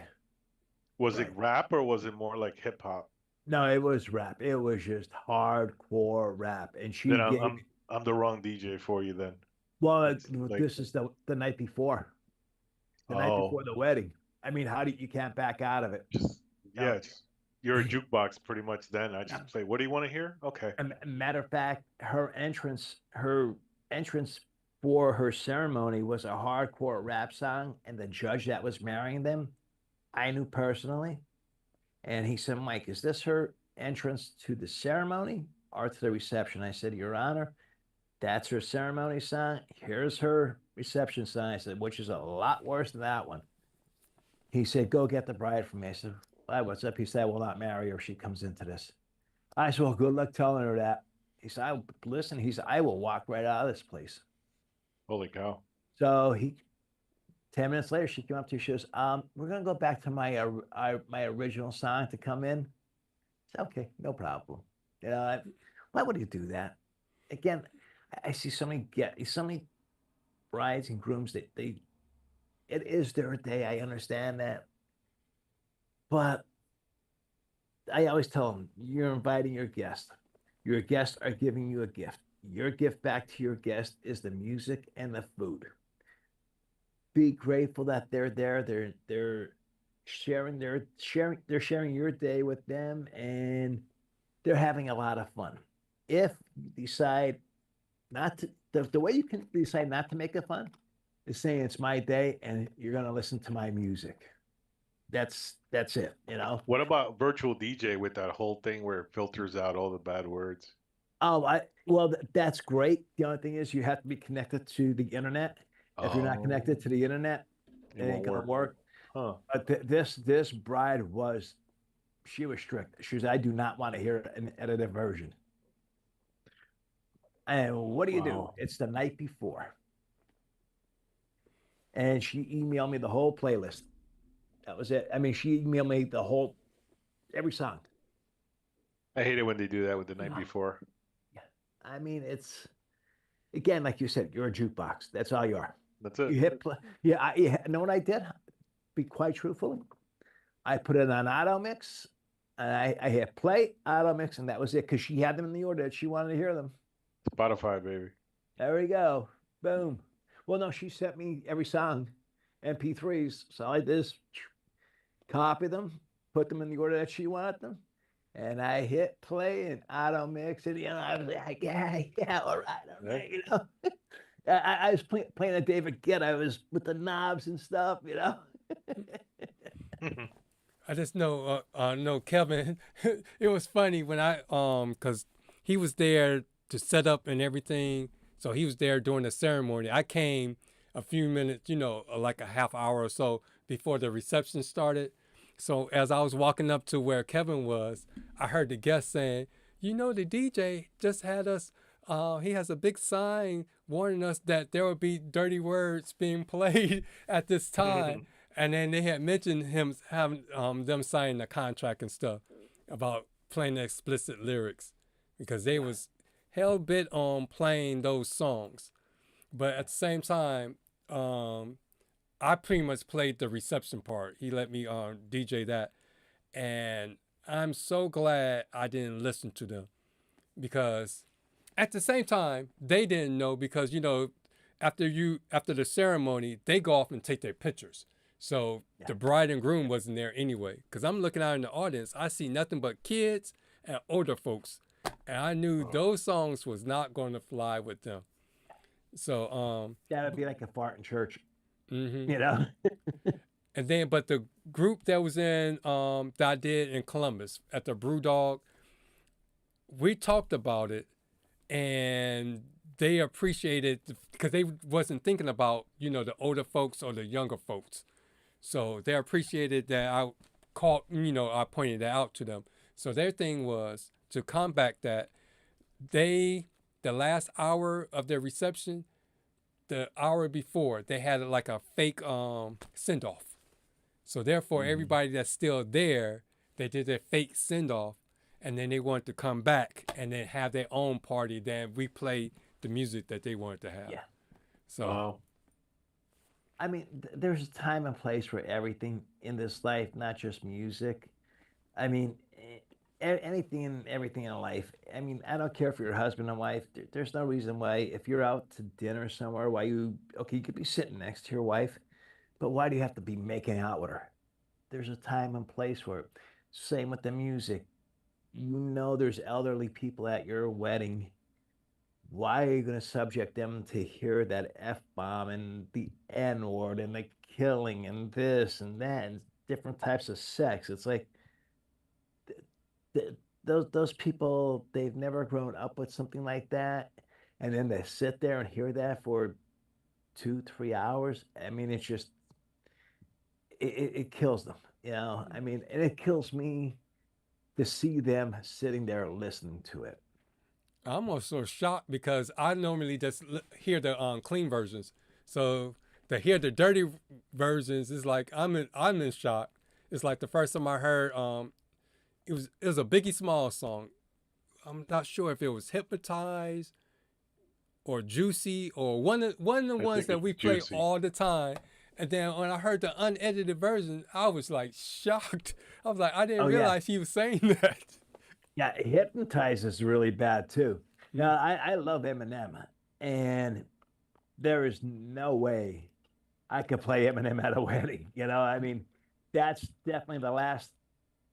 Was it rap or was it more like hip hop? No, it was rap. It was just hardcore rap. And she I'm the wrong DJ for you then. Well, this is the night before. The night before the wedding. I mean, you can't back out of it. You're a jukebox pretty much then. I just play, what do you want to hear? Okay. Matter of fact, her entrance for her ceremony was a hardcore rap song, and the judge that was marrying them, I knew personally. And he said, Mike, is this her entrance to the ceremony or to the reception? I said, Your Honor, that's her ceremony song. Here's her reception song. I said, which is a lot worse than that one. He said, go get the bride for me. I said, why, what's up? He said, I will not marry her if she comes into this. I said, well, good luck telling her that. He said, listen, I will walk right out of this place. Holy cow. So 10 minutes later, she came up to me. She goes, we're going to go back to my original song to come in. I said, okay, no problem. Why would you do that? Again, I see so many brides and grooms that it is their day. I understand that. But I always tell them, you're inviting your guest. Your guests are giving you a gift. Your gift back to your guest is the music and the food. Be grateful that they're there. They're sharing your day with them, and they're having a lot of fun. If you decide not to, the way you can decide not to make it fun is saying it's my day and you're going to listen to my music. That's it, you know? What about virtual DJ with that whole thing where it filters out all the bad words? Oh, that's great. The only thing is you have to be connected to the internet. If you're not connected to the internet, it ain't gonna work. Huh. But this bride she was strict. She was, I do not want to hear an edited version. And what do you do? It's the night before. And she emailed me the whole playlist. That was it. I mean, she emailed me every song. I hate it when they do that with the night before. I mean, it's, again, like you said, you're a jukebox. That's all you are. That's it. You hit play. Yeah, know what I did? Be quite truthful. I put it on auto mix, and I hit play, auto mix, and that was it, because she had them in the order that she wanted to hear them. Spotify, baby. There we go. Boom. Well, no, she sent me every song, MP3s. So I did is copy them, put them in the order that she wanted them. And I hit play and auto mix it. You know, I was like, yeah, all right. You know, I was playing a David Guetta. I was with the knobs and stuff. You know. I just know Kevin. It was funny when because he was there to set up and everything. So he was there during the ceremony. I came a few minutes, like a half hour or so before the reception started. So as I was walking up to where Kevin was, I heard the guest saying, the DJ just had us, he has a big sign warning us that there would be dirty words being played at this time. And then they had mentioned him having them signing a contract and stuff about playing the explicit lyrics because they was hell bent on playing those songs. But at the same time, I pretty much played the reception part. He let me DJ that. And I'm so glad I didn't listen to them because at the same time, they didn't know because, after the ceremony, they go off and take their pictures. So the bride and groom wasn't there anyway. Because I'm looking out in the audience, I see nothing but kids and older folks. And I knew those songs was not going to fly with them. So that would be like a fart in church. And then, but the group that was in, that I did in Columbus at the Brewdog, we talked about it and they appreciated because they wasn't thinking about, the older folks or the younger folks. So they appreciated that I pointed that out to them. So their thing was to combat that the last hour of their reception, the hour before, they had like a fake send-off. So therefore, everybody that's still there, they did their fake send-off, and then they wanted to come back and then have their own party. Then we played the music that they wanted to have. Yeah. So, I mean, there's a time and place for everything in this life, not just music. I mean, anything and everything in life. I mean, I don't care if you're a husband and wife. There's no reason why, if you're out to dinner somewhere, you could be sitting next to your wife, but why do you have to be making out with her? There's a time and place for it. Same with the music. There's elderly people at your wedding. Why are you going to subject them to hear that F-bomb and the N-word and the killing and this and that and different types of sex? It's like, those people, they've never grown up with something like that, and then they sit there and hear that for 2-3 hours. I mean, it's just it kills them, I mean, and it kills me to see them sitting there listening to it. I'm also shocked because I normally just hear the clean versions. So to hear the dirty versions is like I'm in shock. It's like the first time I heard it was a Biggie Smalls song. I'm not sure if it was Hypnotized or Juicy or one of the ones that we play all the time. And then when I heard the unedited version, I was like shocked. I was like, I didn't realize he was saying that. Yeah, Hypnotized is really bad too. Now, I love Eminem, and there is no way I could play Eminem at a wedding. I mean, that's definitely the last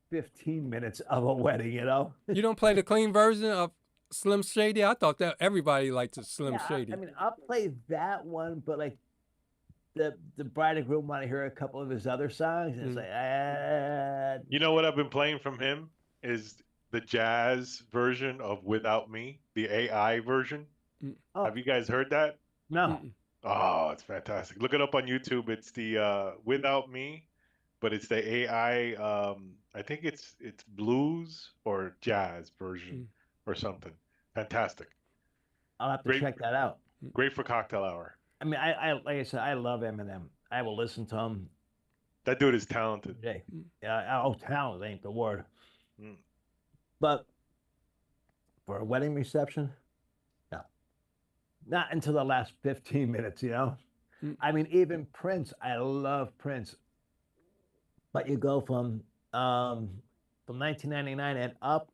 15 minutes of a wedding, you know? You don't play the clean version of Slim Shady? I thought that everybody liked the Slim Yeah, Shady. I mean, I'll play that one, but like the bride and groom want to hear a couple of his other songs, and it's like, You know what I've been playing from him is the jazz version of Without Me, the AI version. oh, Have you guys heard that? no. Oh, it's fantastic. Look it up on YouTube. It's the Without Me, but it's the AI. I think it's blues or jazz version or something. Fantastic. I'll have to Great. check that out. Great for cocktail hour. I mean, I like I said, I love Eminem. I will listen to him. That dude is talented. Yeah, talent ain't the word. Mm. But for a wedding reception, no, not until the last 15 minutes. You know, I mean, even Prince. I love Prince, but you go from 1999 and up.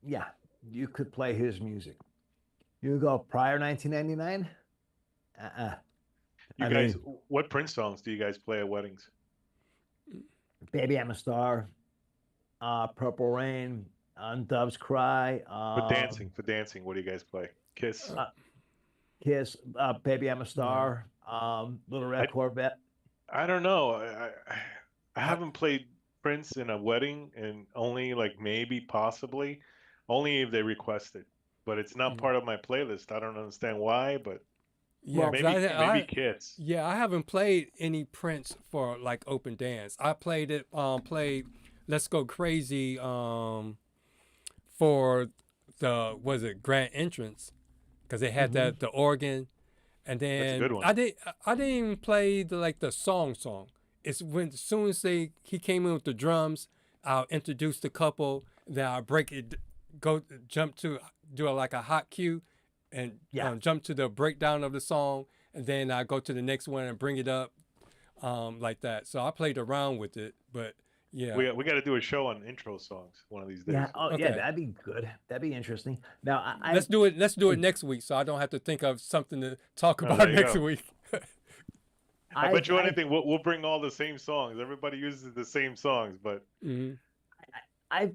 Yeah, you could play his music. You go prior 1999. You guys, what Prince songs do you guys play at weddings? Baby, I'm a Star, Purple Rain, Doves Cry. For dancing, what do you guys play? Kiss. Kiss, Baby, I'm a Star, Little Red Corvette. I don't know. I haven't played Prince in a wedding, and only like maybe possibly, only if they request it. But it's not part of my playlist. I don't understand why, but yeah, maybe Kiss. Yeah, I haven't played any Prince for like open dance. I played it, played Let's Go Crazy for the grand entrance, because they had the organ, and then That's a good one. I didn't even play the song. It's when as soon as he came in with the drums, I'll introduce the couple, then I'll break it, do like a hot cue, and jump to the breakdown of the song, and then I go to the next one and bring it up, like that. So I played around with it, but yeah, we got to do a show on intro songs one of these days. Yeah, Okay. yeah, that'd be good. That'd be interesting. Now, let's do it. Let's do it next week, so I don't have to think of something to talk about next week. I bet you anything. We'll bring all the same songs. Everybody uses the same songs, but I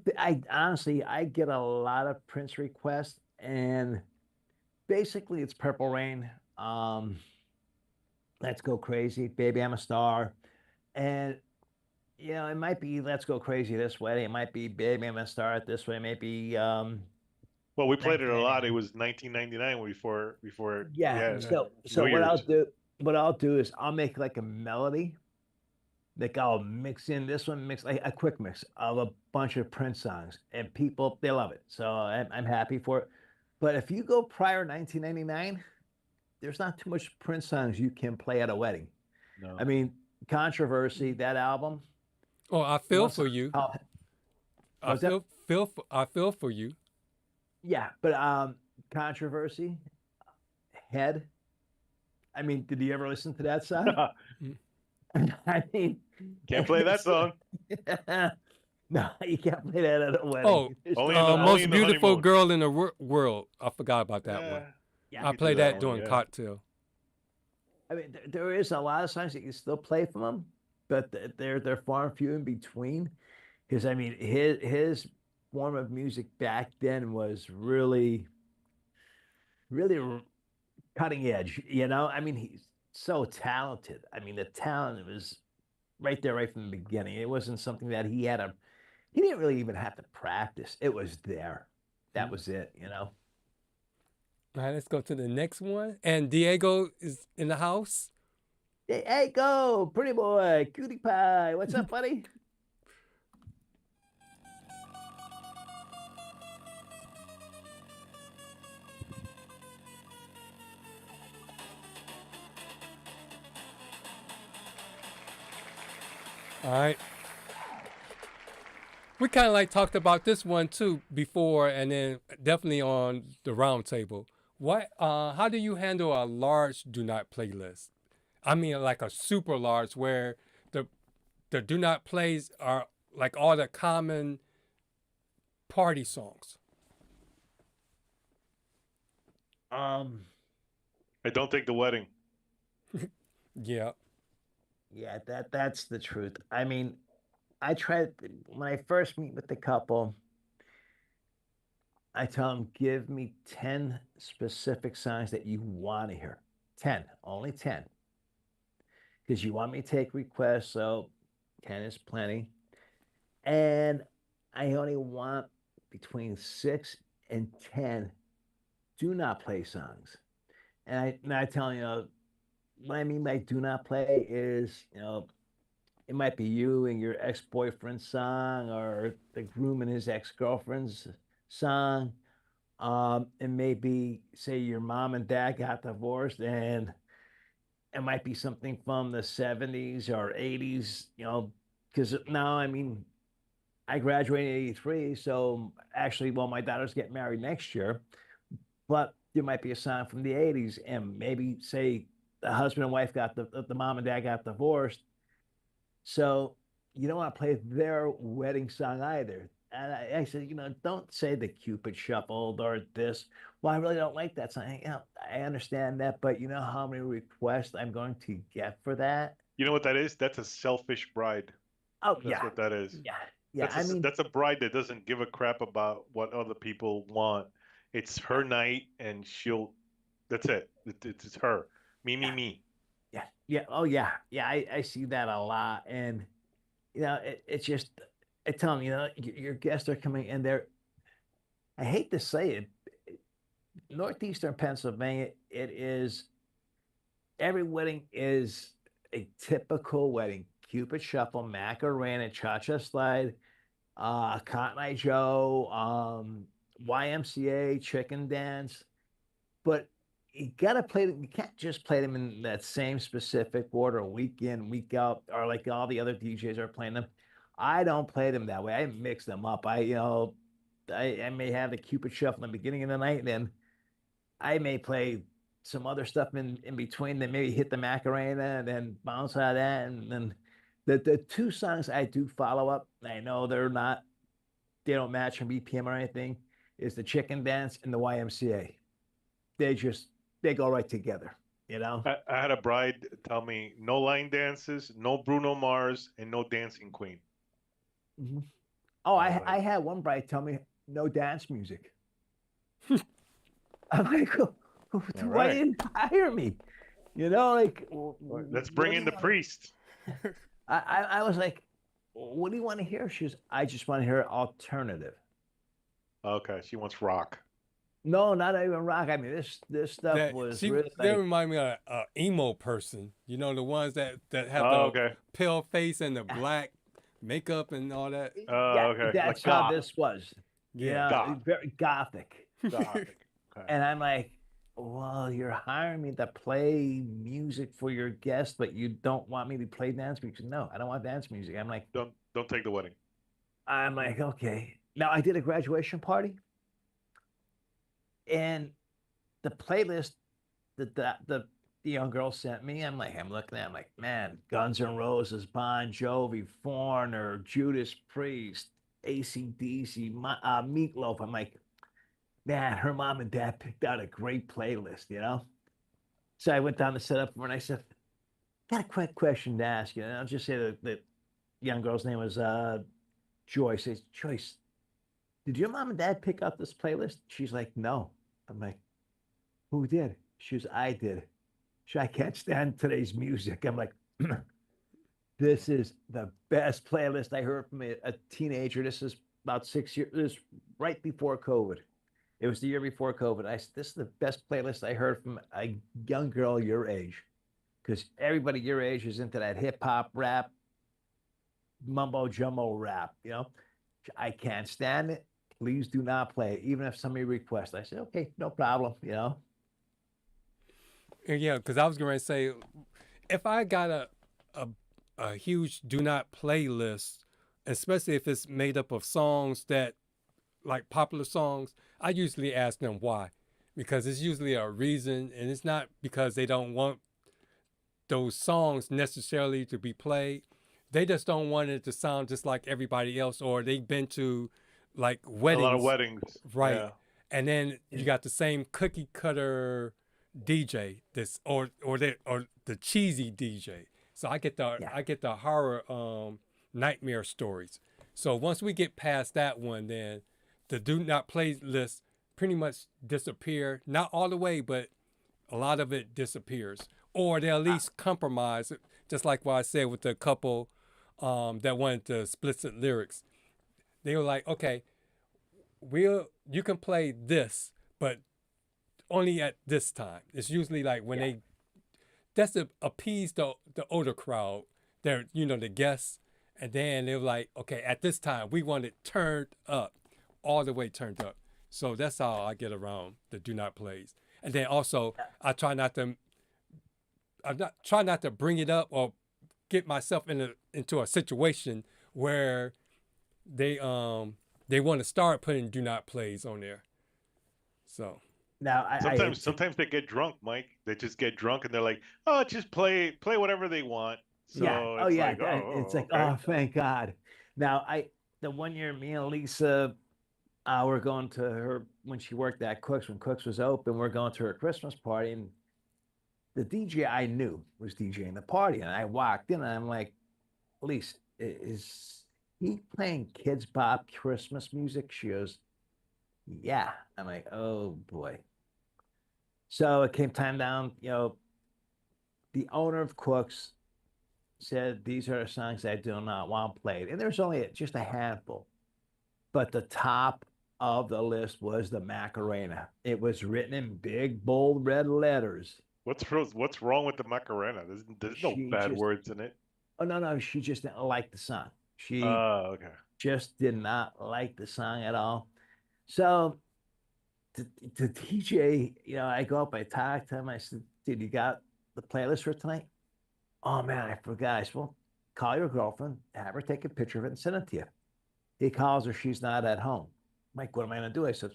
honestly, I get a lot of Prince requests, and basically it's Purple Rain, Let's Go Crazy, Baby I'm a Star, and you know, it might be Let's Go Crazy this way, it might be Baby I'm a Star this way, maybe well, we played it a lot. It was 1999 before yeah. So what I'll do is I'll make like a melody. Like I'll mix in this one, mix like a quick mix of a bunch of Prince songs, and people, they love it. So I'm happy for it. But if you go prior 1999, there's not too much Prince songs you can play at a wedding. No. I mean, Controversy, that album. Oh, I feel for you. I feel for you. Yeah, but Controversy, Head. I mean, did you ever listen to that song? I mean, can't play that song. No, you can't play that at a wedding. Oh, only Most Beautiful honeymoon. Girl in the World. I forgot about that one. Yeah, I played that during cocktail. I mean, there is a lot of songs that you still play from them, but they're far and few in between. Because I mean, his form of music back then was really cutting edge. You know, I mean, he's so talented. I mean, the talent was right there, right from the beginning. It wasn't something that he didn't really even have to practice. It was there. That was it, you know. All right, let's go to the next one. And Diego is in the house. Hey, go, pretty boy, cutie pie. What's up, buddy? All right. We kind of like talked about this one too before, and then definitely on the round table. How do you handle a large do not playlist? I mean, like a super large where the do not plays are like all the common party songs. I don't think the wedding. Yeah. Yeah, that's the truth. I mean, I try when I first meet with the couple, I tell them, give me 10 specific songs that you want to hear. 10, only 10. Because you want me to take requests, so 10 is plenty. And I only want between 6 and 10 do not play songs. And I tell you, what I mean by do not play is, it might be you and your ex-boyfriend's song or the groom and his ex-girlfriend's song. It may be, say, your mom and dad got divorced, and it might be something from the 70s or 80s, because now, I mean, I graduated in 83. So actually, well, my daughter's getting married next year, but there might be a song from the 80s, and maybe, say, the husband and wife the mom and dad got divorced. So you don't want to play their wedding song either. And I said, don't say the Cupid shuffled or this. Well, I really don't like that song. I understand that, but you know how many requests I'm going to get for that? You know what that is? That's a selfish bride. Oh, That's yeah. what that is. Yeah. Yeah. That's a bride that doesn't give a crap about what other people want. It's her night, and that's it. It's her. Me. Yeah. Yeah. Oh, yeah. Yeah. I see that a lot. And, it's just, I tell them, your guests are coming and I hate to say it, Northeastern Pennsylvania, every wedding is a typical wedding. Cupid Shuffle, Macarena, Cha-Cha Slide, Cotton Eye Joe, YMCA, Chicken Dance. But you gotta play them. You can't just play them in that same specific order, week in, week out, or like all the other DJs are playing them. I don't play them that way. I mix them up. I may have the Cupid Shuffle in the beginning of the night, and then I may play some other stuff in between. Then maybe hit the Macarena and then bounce out of that. And then the two songs I do follow up, I know they don't match in BPM or anything, is the Chicken Dance and the YMCA. They go right together, I had a bride tell me no line dances, no Bruno Mars, and no Dancing Queen. Mm-hmm. Oh, I had one bride tell me no dance music. I'm like, why didn't you hire me? Let's bring in the priest. I was like, what do you want to hear? She was, I just want to hear alternative. Okay, she wants rock. No, not even rock. I mean, this stuff was really. They remind me of an emo person. The ones that have the pale face and the black makeup and all that. Okay. That's like how this was. Yeah, very gothic. Okay. And I'm like, well, you're hiring me to play music for your guests, but you don't want me to play dance music. No, I don't want dance music. I'm like, don't take the wedding. I'm like, okay. Now I did a graduation party, and the playlist that the young girl sent me, I'm looking at it, I'm like, man, Guns N' Roses, Bon Jovi, Foreigner, Judas Priest, AC/DC, Meatloaf. I'm like, man, her mom and dad picked out a great playlist, So I went down to set up for her, and I said, got a quick question to ask you. And I'll just say that the young girl's name was Joyce. Says, Joyce, did your mom and dad pick out this playlist? She's like, no. I'm like, who did? She was, I did. I can't stand today's music. I'm like, this is the best playlist I heard from a teenager. This is about 6 years, this is right before COVID. It was the year before COVID. I said, this is the best playlist I heard from a young girl your age. Because everybody your age is into that hip hop rap, mumbo jumbo rap, I can't stand it. Please do not play it, even if somebody requests. I said, okay, no problem, Yeah, because I was going to say, if I got a huge do not play list, especially if it's made up of songs that, like popular songs, I usually ask them why. Because it's usually a reason, and it's not because they don't want those songs necessarily to be played. They just don't want it to sound just like everybody else, or they've been to like weddings. A lot of weddings. Right. Yeah. And then you got the same cookie cutter DJ, or the cheesy DJ. So I get the horror nightmare stories. So once we get past that one, then the do not play list pretty much disappear. Not all the way, but a lot of it disappears. Or they at least compromise, just like what I said with the couple that wanted the explicit lyrics. They were like, okay, you can play this, but only at this time. It's usually like when that's to appease the older crowd, they're, the guests. And then they were like, okay, at this time, we want it turned up, all the way turned up. So that's how I get around the do not plays. And then also, I try not to bring it up or get myself into a situation where they want to start putting do not plays on there. So now sometimes they get drunk, Mike. They just get drunk and they're like, oh, just play whatever they want. So it's like, okay. oh, thank God. Now the one year me and Lisa we're going to her when she worked at Cook's, when Cook's was open, we're going to her Christmas party, and the DJ I knew was DJing the party. And I walked in and I'm like, Lisa, is he playing Kids Bop Christmas music? She goes, yeah. I'm like, oh boy. So it came time down, the owner of Cook's said, these are the songs I do not want played. And there's only just a handful. But the top of the list was the Macarena. It was written in big, bold red letters. What's wrong with the Macarena? There's no bad words in it. Oh, no. She just didn't like the song. She okay. just did not like the song at all. So the DJ, I go up, I talk to him. I said, dude, you got the playlist for tonight? Oh, man, I forgot. I said, well, call your girlfriend, have her take a picture of it and send it to you. He calls her. She's not at home. Mike, what am I going to do? I said,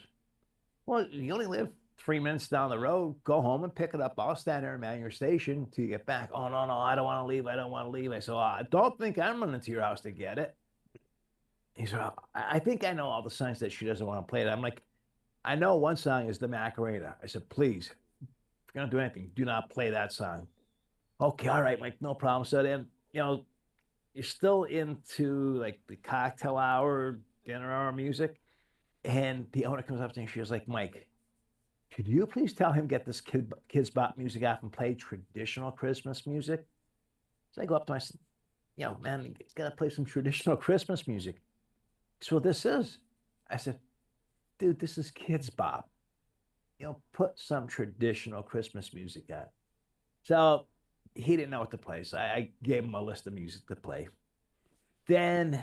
well, you only live 3 minutes down the road. Go home and pick it up. I'll stand there and man your station till you get back. Oh, no, I don't want to leave. I don't want to leave. I said, well, I don't think I'm running to your house to get it. He said, well, I think I know all the songs that she doesn't want to play. I'm like, I know one song is the Macarena. I said, please, if you're going to do anything, do not play that song. Okay, all right, Mike, no problem. So then, you're still into like the cocktail hour, dinner hour music. And the owner comes up to me and she was like, Mike, could you please tell him get this Kids Bop music off and play traditional Christmas music? So I go up to him, I said, man, he's got to play some traditional Christmas music. So this is. I said, dude, this is Kids Bop. Put some traditional Christmas music on. So he didn't know what to play. So I gave him a list of music to play. Then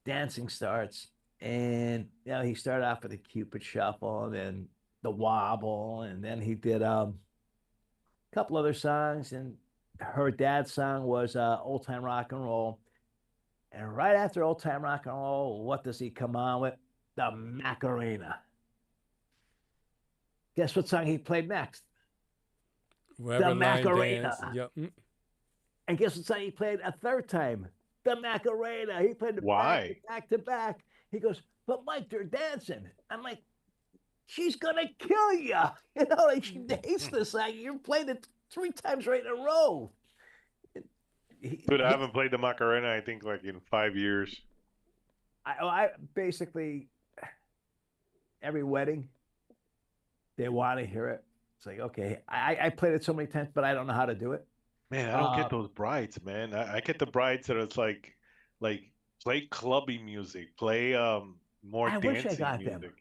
dancing starts. And, he started off with the Cupid Shuffle and then the Wobble. And then he did a couple other songs. And her dad's song was Old Time Rock and Roll. And right after Old Time Rock and Roll, what does he come on with? The Macarena. Guess what song he played next? Wherever the Macarena. Yep. And guess what song he played a third time? The Macarena. He played Why? back to back. He goes, but Mike, they're dancing. I'm like, she's gonna kill you. Like she hates this song. You played it 3 times right in a row. Dude, I haven't played the Macarena, I think, like in 5 years. I basically, every wedding, they want to hear it. It's like, okay, I played it so many times, but I don't know how to do it. Man, I don't get those brides, man. I get the brides that it's like play clubby music, play more dancing music. Wish I got them.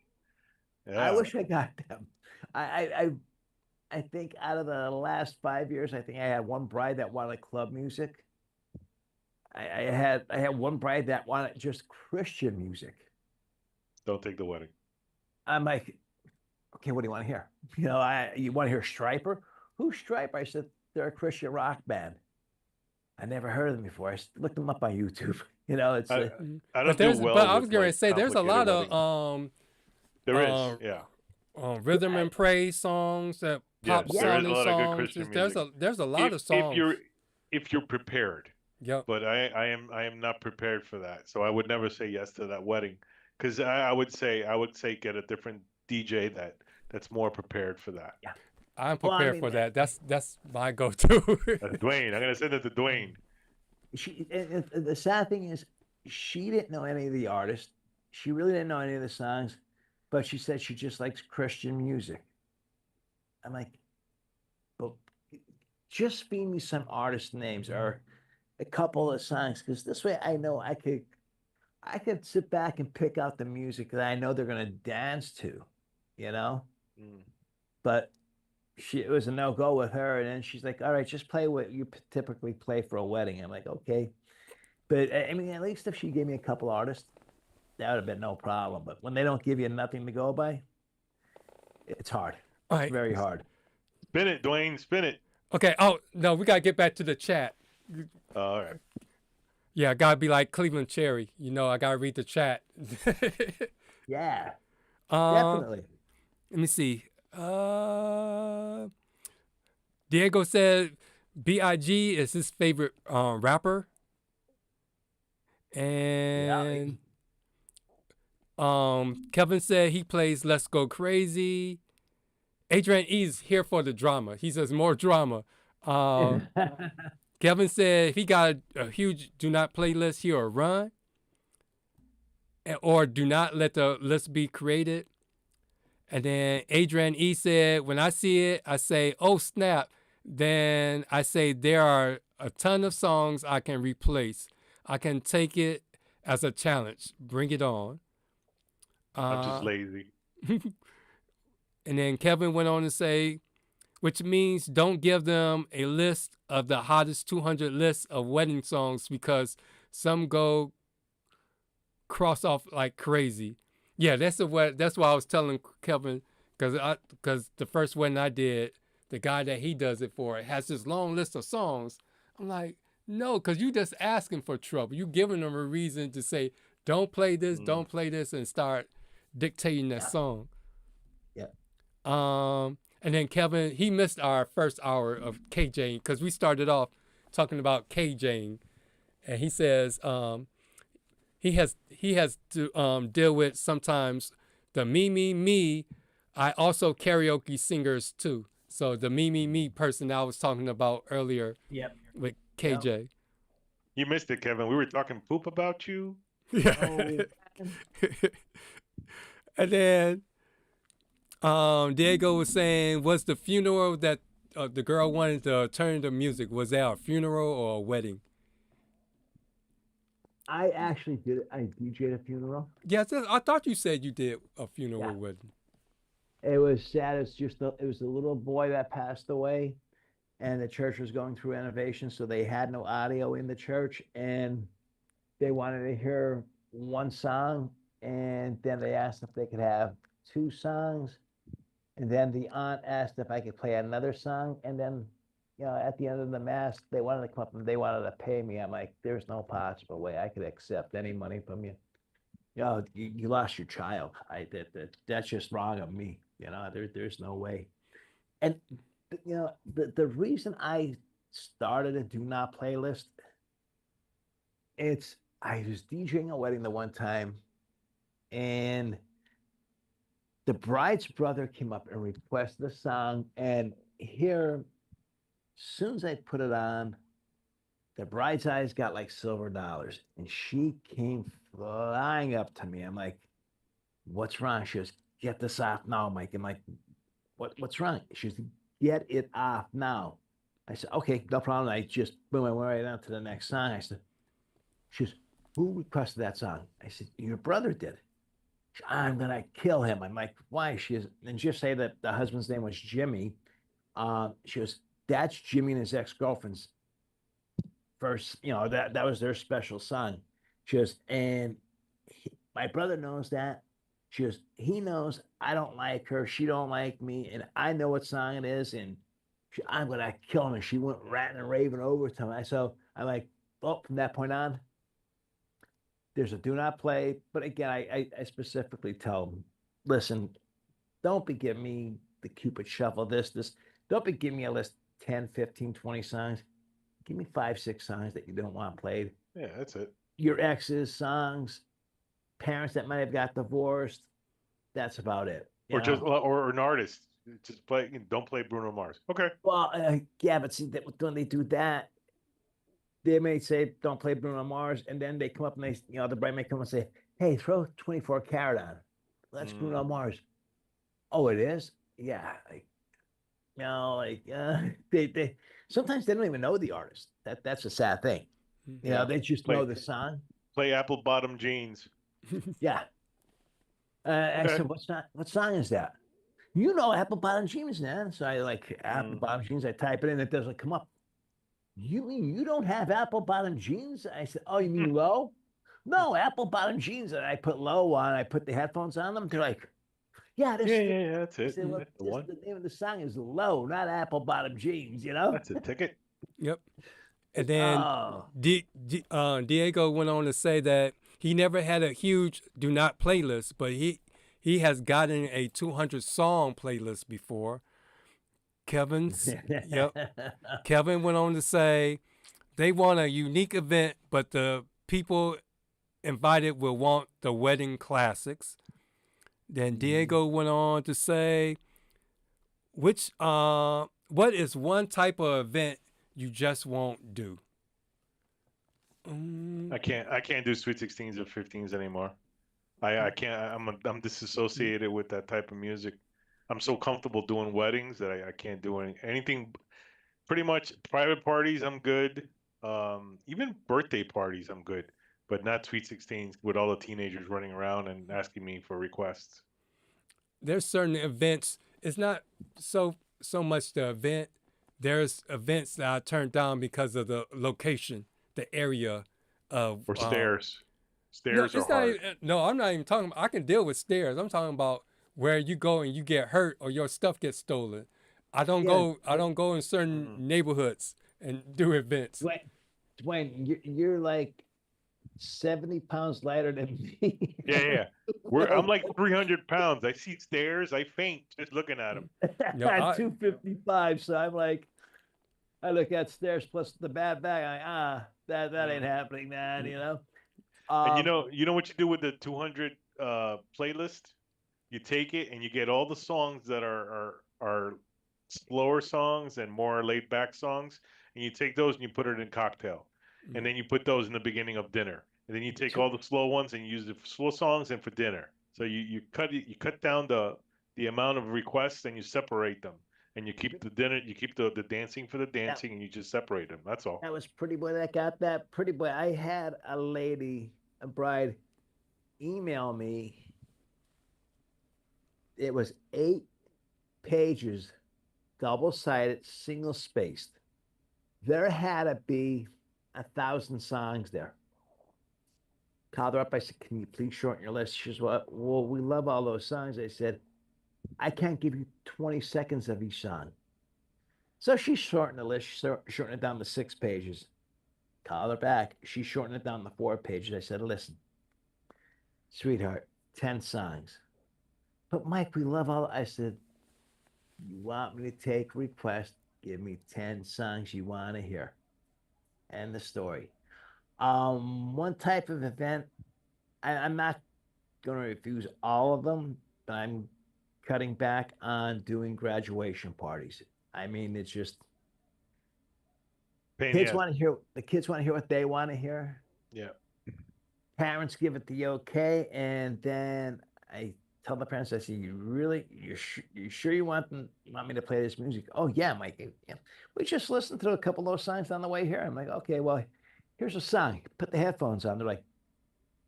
Yeah. I wish I got them. I think out of the last 5 years, I think I had one bride that wanted club music. I had one bride that wanted just Christian music. Don't take the wedding. I'm like, okay, what do you want to hear? You want to hear Stryper? Who's Stryper? I said, they're a Christian rock band. I never heard of them before. I looked them up on YouTube. It's. I don't do well. But I was going to say, there's a lot of there is, yeah. Rhythm and praise songs that pop sounding songs. There's a lot of songs. If you're prepared. Yep. But I am not prepared for that. So I would never say yes to that wedding, because I would say get a different DJ that's more prepared for that. Yeah. I'm prepared for that. That's my go-to. Dwayne, I'm gonna send it to Dwayne. And the sad thing is, she didn't know any of the artists. She really didn't know any of the songs, but she said she just likes Christian music. I'm like, but just feed me some artist names or a couple of songs, because this way I know I could sit back and pick out the music that I know they're gonna dance to, you know. But it was a no-go with her, and then she's like, all right, just play what you typically play for a wedding. I'm like, okay. But I mean, at least if she gave me a couple artists, that would have been no problem. But when they don't give you nothing to go by, it's hard. All It's right. very hard. Spin it, Dwayne. Spin it. Okay. Oh no, we gotta get back to the chat. All right. Yeah, I gotta be like Cleveland Cherry. You know, I gotta read the chat. Yeah, Um, definitely. Let me see. Diego said Big is his favorite rapper, and Kevin said he plays Let's Go Crazy. Adrian E's here for the drama. He says more drama. Kevin said he got a huge do not playlist, he'll run. Or do not let the list be created. And then Adrian E said, when I see it, I say, oh, snap. Then I say, there are a ton of songs I can replace. I can take it as a challenge. Bring it on. I'm just lazy. And then Kevin went on to say, which means don't give them a list of the hottest 200 lists of wedding songs because some go cross off like crazy. Yeah, that's why I was telling Kevin, because the first wedding I did, the guy that he does it for, has this long list of songs. I'm like, no, because you just asking for trouble. You giving them a reason to say, don't play this, don't play this, and start dictating that song. Yeah. And then Kevin, he missed our first hour of KJing because we started off talking about KJing, and he says he has to deal with sometimes the me. I also karaoke singers too. So the me person that I was talking about earlier. Yep. With KJ. Yep. You missed it, Kevin. We were talking poop about you. Yeah. And then Diego was saying, was the funeral that the girl wanted to turn to music, was that a funeral or a wedding? I actually did. I DJ'd a funeral. Yeah, I thought you said you did a funeral wedding. It was sad. It was a little boy that passed away, and the church was going through renovation, so they had no audio in the church, and they wanted to hear one song, and then they asked if they could have two songs, and then the aunt asked if I could play another song, and then, you know, at the end of the mass, they wanted to come up and they wanted to pay me. I'm like, there's no possible way I could accept any money from you. You know, you lost your child. That's just wrong of me. You know, there's no way. And you know, the reason I started a do not playlist, I was DJing a wedding the one time, and the bride's brother came up and requested a song, and here, as soon as I put it on, the bride's eyes got like silver dollars, and she came flying up to me. I'm like, what's wrong? She goes, get this off now, Mike. I'm like, what's wrong? She goes, get it off now. I said, okay, no problem. I just boom, I went right on to the next song. I said, she goes, who requested that song? I said, your brother did. She goes, I'm gonna kill him. I'm like, why? She goes, and just say that the husband's name was Jimmy. She goes, that's Jimmy and his ex-girlfriend's first, you know, that was their special song. She goes, and my brother knows that. She goes, he knows I don't like her, she don't like me, and I know what song it is, and I'm gonna kill him. And she went ranting and raving over to me. So I'm like, oh, from that point on, there's a do not play. But again, I specifically tell them, listen, don't be giving me the Cupid shuffle, this. Don't be giving me a list 10, 15, 20 songs. Give me 5, 6 songs that you don't want played. Yeah, that's it. Your ex's songs, parents that might have got divorced. That's about it. Or just or an artist. Just don't play Bruno Mars. Okay. Well, yeah, but see, when they do that, they may say, don't play Bruno Mars. And then they come up and they, the bride may come and say, hey, throw 24 Karat on. That's Bruno Mars. Oh, it is? Yeah. Like, they sometimes they don't even know the artist. That's a sad thing. They just know the song. Play Apple Bottom Jeans. Yeah. I said, what song is that? You know Apple Bottom Jeans, man. So I Apple Bottom Jeans. I type it in, it doesn't come up. You mean you don't have Apple Bottom Jeans? I said, oh, you mean Low? No, Apple Bottom Jeans. And I put Low on. I put the headphones on them. They're like, yeah, that's it. Said, well, the name of the song is Low, not Apple Bottom Jeans. That's a ticket. Yep. And then Diego went on to say that he never had a huge do not playlist, but he has gotten a 200 song playlist before. Kevin went on to say they want a unique event, but the people invited will want the wedding classics. Then Diego went on to say, what is one type of event you just won't do? I can't do Sweet 16s or 15s anymore. I can't. I'm disassociated with that type of music. I'm so comfortable doing weddings that I can't do anything. Pretty much private parties, I'm good. Even birthday parties, I'm good. But not Sweet 16s with all the teenagers running around and asking me for requests. There's certain events. It's not so much the event. There's events that I turned down because of the location, the area of or stairs. Stairs are hard. I'm not even talking about. I can deal with stairs. I'm talking about where you go and you get hurt or your stuff gets stolen. I don't go in certain neighborhoods and do events. Dwayne, you're like 70 pounds lighter than me. Yeah. I'm like 300 pounds. I see stairs, I faint just looking at them. I'm 255, so I'm like, I look at stairs plus the bad bag. I'm like, that ain't happening, man. And you know what you do with the 200 playlist? You take it and you get all the songs that are slower songs and more laid back songs, and you take those and you put it in cocktail, and then you put those in the beginning of dinner, and then you take all the slow ones and you use the slow songs and for dinner. So you cut down the amount of requests and you separate them, and you keep the dinner, you keep the dancing for the dancing, and you just separate them. That's all. That was Pretty Boy that got that. Pretty Boy. I had a bride, email me. It was 8 pages, double-sided, single-spaced. There had to be 1,000 songs there. Called her up. I said, can you please shorten your list? She says, well, we love all those songs. I said, I can't give you 20 seconds of each song. So she shortened the list. She shortened it down to 6 pages. Called her back. She shortened it down to 4 pages. I said, listen, sweetheart, 10 songs. But Mike, we love all. I said, you want me to take requests? Give me 10 songs you want to hear. End the story. One type of event, I'm not going to refuse all of them, but I'm cutting back on doing graduation parties. I mean, it's just the kids want to hear what they want to hear. Yeah. Parents give it the okay, and then I tell the parents, I say, you sure you want me to play this music? Oh yeah, Mike. Yeah. We just listened to a couple of those songs on the way here. I'm like, okay, well, here's a song. Put the headphones on. They're like,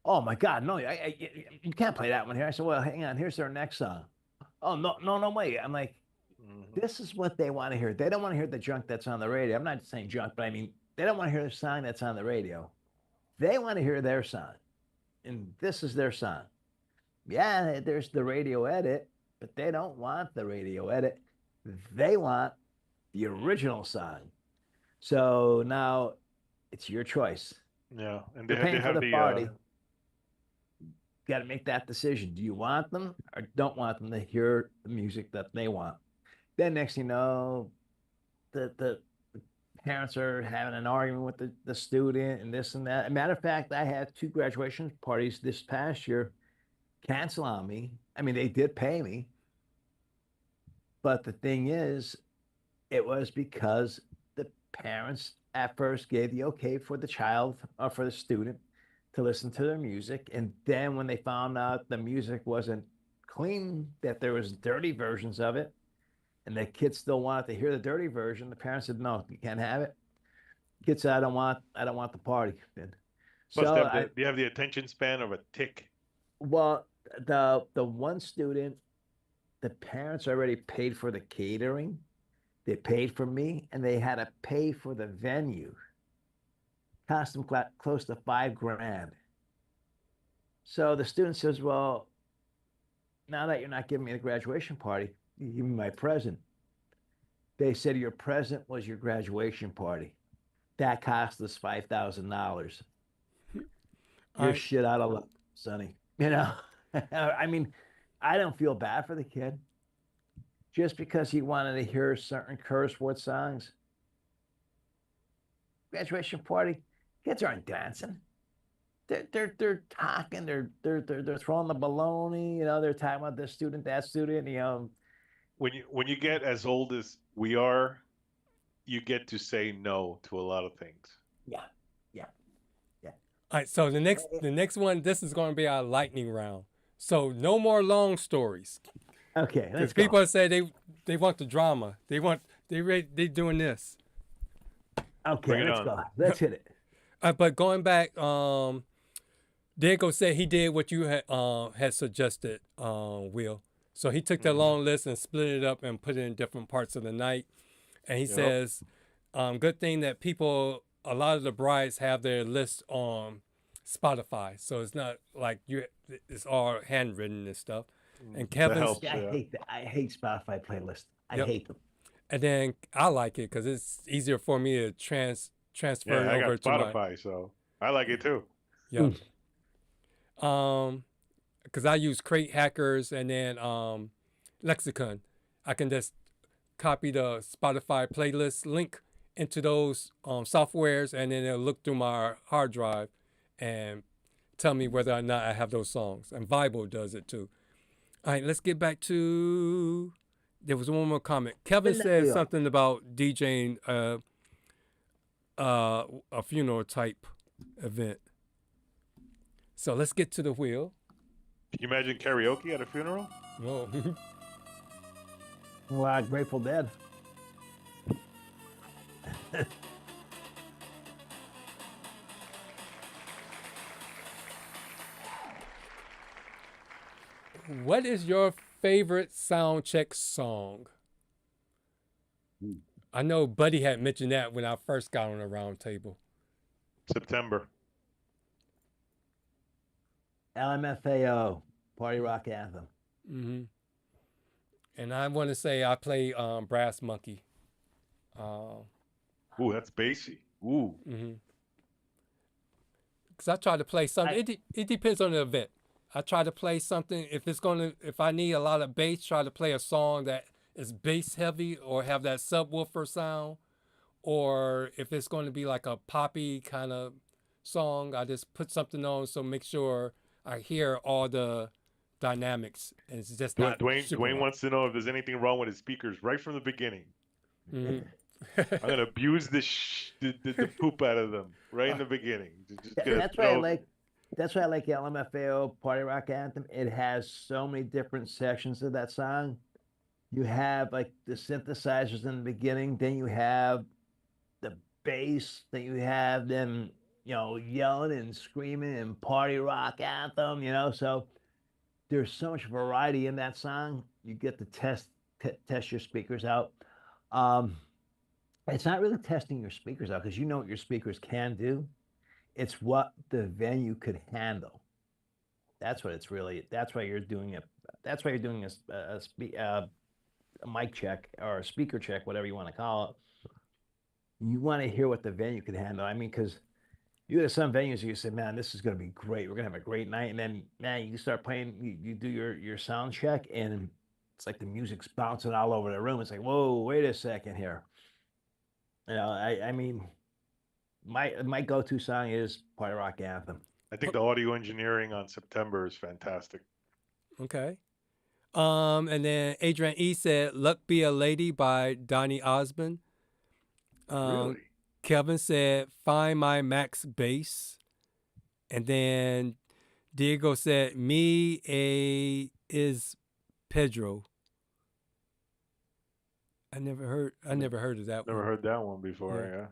oh my God, no, you can't play that one here. I said, well, hang on. Here's their next song. Oh no way. I'm like, this is what they want to hear. They don't want to hear the junk that's on the radio. I'm not saying junk, but I mean, they don't want to hear the song that's on the radio. They want to hear their song, and this is their song. Yeah, there's the radio edit, but they don't want the radio edit. They want the original song. So now it's your choice. Yeah, and they have the party. Got to make that decision. Do you want them or don't want them to hear the music that they want? Then next thing you know, the parents are having an argument with the student and this and that. As a matter of fact, I had 2 graduation parties this past year cancel on me. I mean, they did pay me. But the thing is, it was because the parents at first gave the okay for the child or for the student to listen to their music. And then when they found out the music wasn't clean, that there was dirty versions of it, and the kids still wanted to hear the dirty version, the parents said, no, you can't have it. Kids said, I don't want the party. And Must so have you have the attention span of a tick. well, the one student, the parents already paid for the catering, they paid for me, and they had to pay for the venue. Cost them close to $5,000. So the student says, well, now that you're not giving me the graduation party, you give me my present. They said your present was your graduation party. That cost us $5,000. You're shit out of luck, Sonny. You know, I mean, I don't feel bad for the kid. Just because he wanted to hear certain curse word songs. Graduation party, kids aren't dancing. They're talking. They're throwing the baloney. You know, they're talking about this student, that student. You know, When you get as old as we are, you get to say no to a lot of things. Yeah. All right, so the next one, this is going to be our lightning round. So no more long stories. Okay, let's Because go. people say they want the drama. They doing this. Okay, let's go. Let's hit it. But going back, Diego said he did what you had suggested, Will. So he took that long list and split it up and put it in different parts of the night. And he says, good thing that a lot of the brides have their list on Spotify. So it's not like it's all handwritten and stuff. And Kevin, I hate Spotify playlists. I hate them. And then I like it because it's easier for me to transfer it I over got to Spotify, so I like it too. Yeah. Because I use Crate Hackers and then Lexicon. I can just copy the Spotify playlist link into those softwares, and then it'll look through my hard drive and tell me whether or not I have those songs. And Vibo does it too. All right, let's get back to. There was one more comment. Kevin said something about DJing a funeral type event. So let's get to the wheel. Can you imagine karaoke at a funeral? Whoa. Wow, Grateful Dead. What is your favorite Soundcheck song? I know Buddy had mentioned that when I first got on the round table. September. LMFAO, Party Rock Anthem. Mm-hmm. And I want to say I play Brass Monkey. Ooh, that's bassy. Ooh. Mm-hmm. Because I try to play something. It depends on the event. I try to play something. If I need a lot of bass, try to play a song that is bass heavy or have that subwoofer sound. Or if it's going to be like a poppy kind of song, I just put something on so make sure I hear all the dynamics. And it's just not. Dwayne wants to know if there's anything wrong with his speakers right from the beginning. Mm-hmm. I'm gonna abuse the poop out of them right in the beginning. That's why I like. That's why I like LMFAO Party Rock Anthem. It has so many different sections of that song. You have like the synthesizers in the beginning, then you have the bass, then you have them, yelling and screaming and Party Rock Anthem, so there's so much variety in that song. You get to test your speakers out. It's not really testing your speakers out because you know what your speakers can do. It's what the venue could handle. That's what it's really. That's why you're doing it. That's why you're doing a mic check or a speaker check, whatever you want to call it. You want to hear what the venue could handle. I mean, because you go to some venues, you say, "Man, this is going to be great. We're going to have a great night." And then, man, you start playing. You do your sound check, and it's like the music's bouncing all over the room. It's like, whoa, wait a second here. I mean. My go-to song is Party Rock Anthem. I think the audio engineering on September is fantastic. Okay. And then Adrian E said, "Luck Be a Lady" by Donny Osmond. Really? Kevin said, find my max bass. And then Diego said, is PEDRO. I never heard of that Never one. heard that one before. Yeah.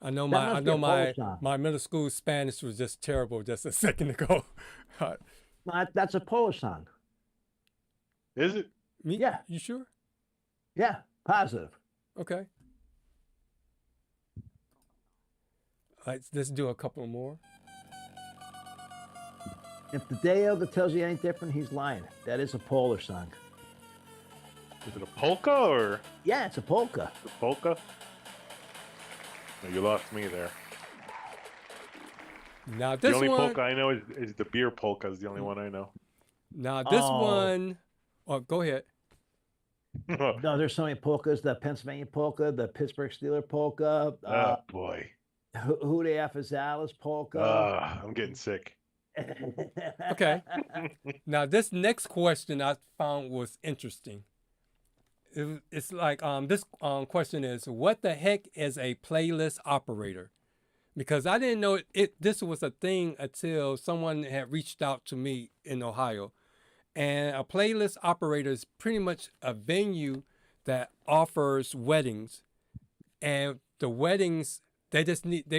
I know That must be a Polish song. my middle school Spanish was just terrible just a second ago. No, that's a Polish song. Is it? Yeah. You sure? Yeah, positive. Okay. Let's do a couple more. If the day of it tells you any different, he's lying. That is a Polish song. Is it a polka or? Yeah, it's a polka. A polka? No, you lost me there. Now this the only one, polka I know is the beer polka. Is the only one I know. Now this one. Oh, go ahead. No, there's so many polkas. The Pennsylvania polka, the Pittsburgh Steeler polka. Oh boy. Hootie Afzalis polka. I'm getting sick. Okay. Now this next question I found was interesting. It's like this question is, what the heck is a playlist operator? Because I didn't know this was a thing until someone had reached out to me in Ohio. And a playlist operator is pretty much a venue that offers weddings. And the weddings, they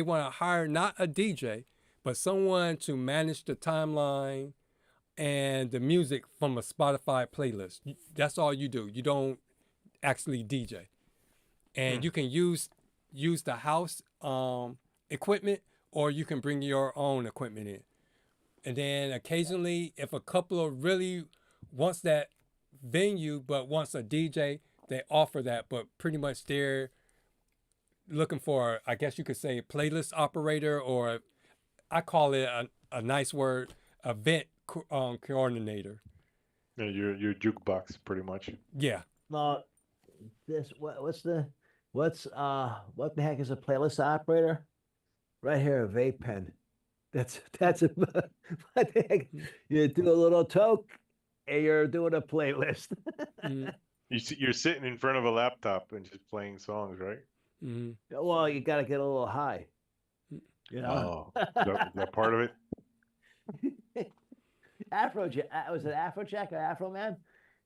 want to hire not a DJ, but someone to manage the timeline and the music from a Spotify playlist. That's all you do. You don't actually DJ. And you can use the house equipment, or you can bring your own equipment in. And then occasionally, if a couple really wants that venue but wants a DJ, they offer that. But pretty much they're looking for, I guess you could say, a playlist operator, or I call it a nice word, event coordinator. Yeah, your jukebox, pretty much. Yeah. No, what the heck is a playlist operator? Right here, a vape pen. That's a what the heck? You do a little toke, and you're doing a playlist. You're sitting in front of a laptop and just playing songs, right? Mm-hmm. Well, you got to get a little high. You know? Oh, is that part of it? Was it Afrojack or Afro Man?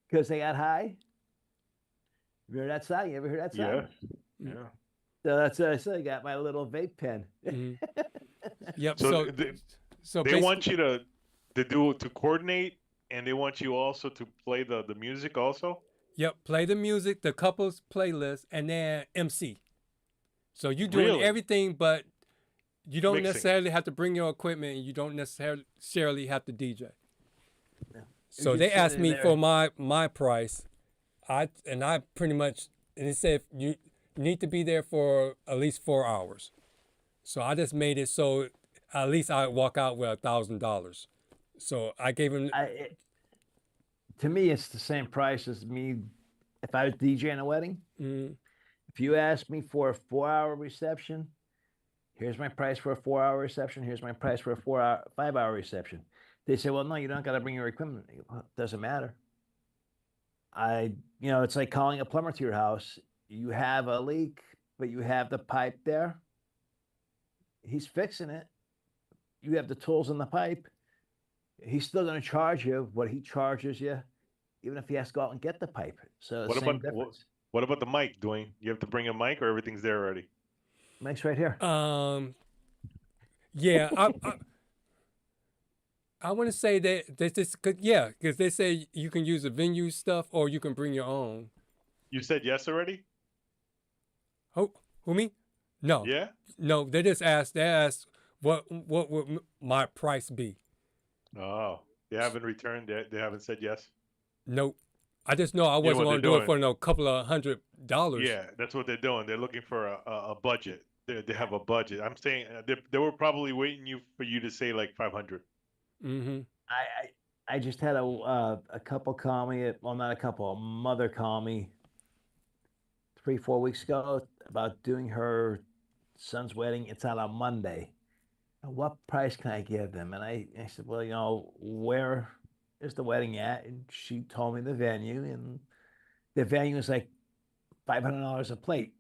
Because they got high. You heard that song? You ever heard that song? Yeah. So that's what I said. I got my little vape pen. Mm-hmm. Yep. So they want you to coordinate, and they want you also to play the music also. Yep. Play the music, the couples playlist, and then MC. So you're doing everything, but you don't necessarily have to bring your equipment, and you don't necessarily have to DJ. Yeah. So they asked me for my price. I pretty much, and it said you need to be there for at least 4 hours. So I just made it so at least I walk out with $1,000. So I gave him. To me, it's the same price as me if I was DJing a wedding. Mm-hmm. If you ask me for a 4-hour reception, here's my price for a 4-hour reception. Here's my price for a 5-hour reception. They say, well, no, you don't got to bring your equipment. It doesn't matter. It's like calling a plumber to your house. You have a leak, but you have the pipe there. He's fixing it. You have the tools in the pipe. He's still going to charge you what he charges you, even if he has to go out and get the pipe. So what about the mic, Dwayne? You have to bring a mic, or everything's there already? Mic's right here. Yeah, I want to say that because they say you can use the venue stuff or you can bring your own. You said yes already? Who me? No. Yeah? No, they just asked. They asked what would my price be? Oh, they haven't returned yet. They haven't said yes. Nope. I just know I wasn't going to do it for no couple of $100. Yeah, that's what they're doing. They're looking for a budget. They have a budget. I'm saying they were probably waiting for you to say like 500. Mm-hmm. I just had a couple call me. Well, not a couple. A mother call me 3-4 weeks ago about doing her son's wedding. It's on a Monday. What price can I give them? And I said, well, where is the wedding at? And she told me the venue, and the venue is like $500 a plate.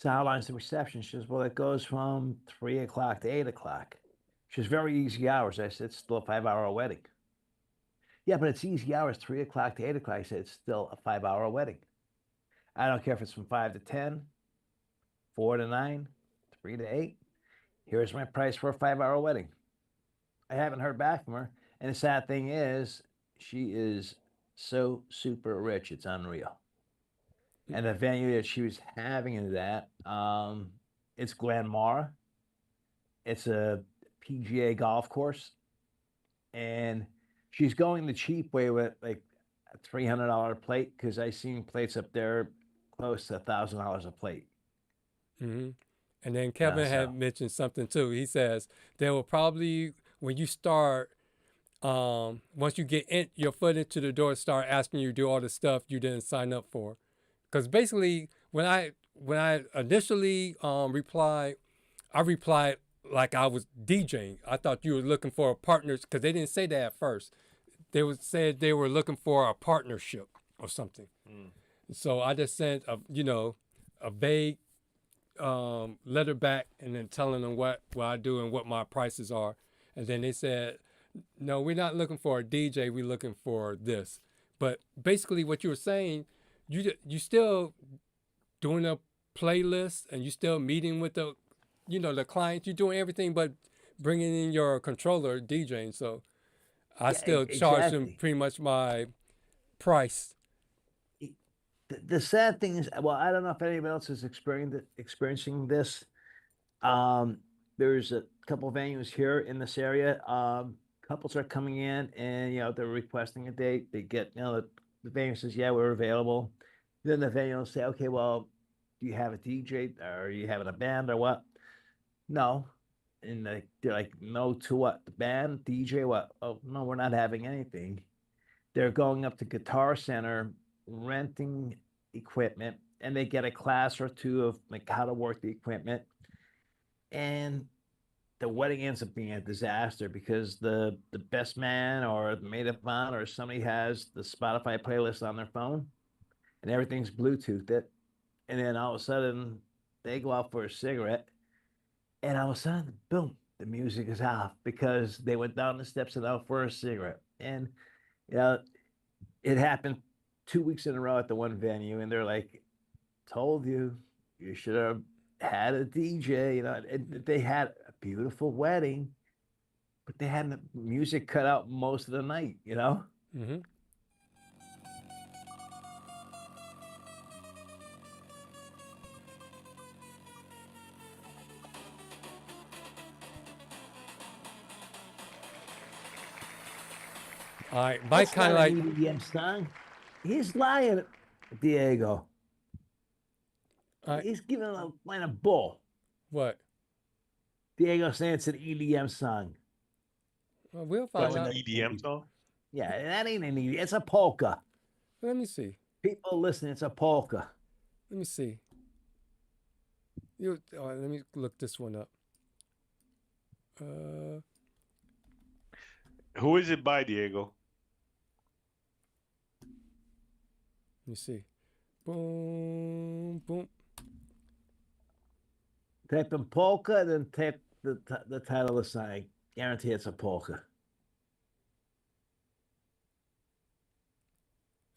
So how long's the reception? She says, well, it goes from 3 o'clock to 8 o'clock. She says, very easy hours. I said, it's still a 5-hour wedding. Yeah, but it's easy hours, 3 o'clock to 8 o'clock. I said, it's still a 5-hour wedding. I don't care if it's from 5 to 10, 4 to 9, 3 to 8. Here's my price for a 5-hour wedding. I haven't heard back from her. And the sad thing is, she is so super rich. It's unreal. And the venue that she was having in that, it's Glenmora. It's a PGA golf course. And she's going the cheap way with like a $300 plate, because I seen plates up there close to $1,000 a plate. Mm-hmm. And then Kevin had mentioned something too. He says they will probably, when you start, once you get your foot into the door, start asking you to do all the stuff you didn't sign up for. Because basically, when I initially replied, I replied like I was DJing. I thought you were looking for a partner, because they didn't say that at first. They said they were looking for a partnership or something. So I just sent a vague letter back, and then telling them what I do and what my prices are. And then they said, no, we're not looking for a DJ. We're looking for this. But basically, what you were saying, you still doing a playlist, and you still meeting with the client. You're doing everything but bringing in your controller, DJing. So I still charge them pretty much my price. The sad thing is, well, I don't know if anybody else is experiencing this. There's a couple venues here in this area. Couples are coming in, and they're requesting a date. They get the venue says, yeah, we're available. Then the venue will say, okay, well, do you have a DJ, or are you having a band, or what? No. And they're like, no to what? The band, DJ, what? Oh, no, we're not having anything. They're going up to Guitar Center, renting equipment, and they get a class or two of like how to work the equipment. And the wedding ends up being a disaster, because the best man or the maid of honor or somebody has the Spotify playlist on their phone, and everything's Bluetoothed. And then all of a sudden they go out for a cigarette, and all of a sudden, boom, the music is off, because they went down the steps and out for a cigarette. And it happened 2 weeks in a row at the one venue, and they're like, told you should have had a DJ. And they had a beautiful wedding, but they had the music cut out most of the night. Mm-hmm. All right, Mike kind of like EDM song. He's lying, Diego. He's giving a line of bull. What? Diego saying it's an EDM song. Well, we'll find out. An EDM song? Yeah, that ain't an EDM. It's a polka. Let me see. People listen. It's a polka. Let me see. Let me look this one up. Who is it by, Diego? Let me see. Boom, boom. Type in polka, then type the title of the song. I guarantee it's a polka.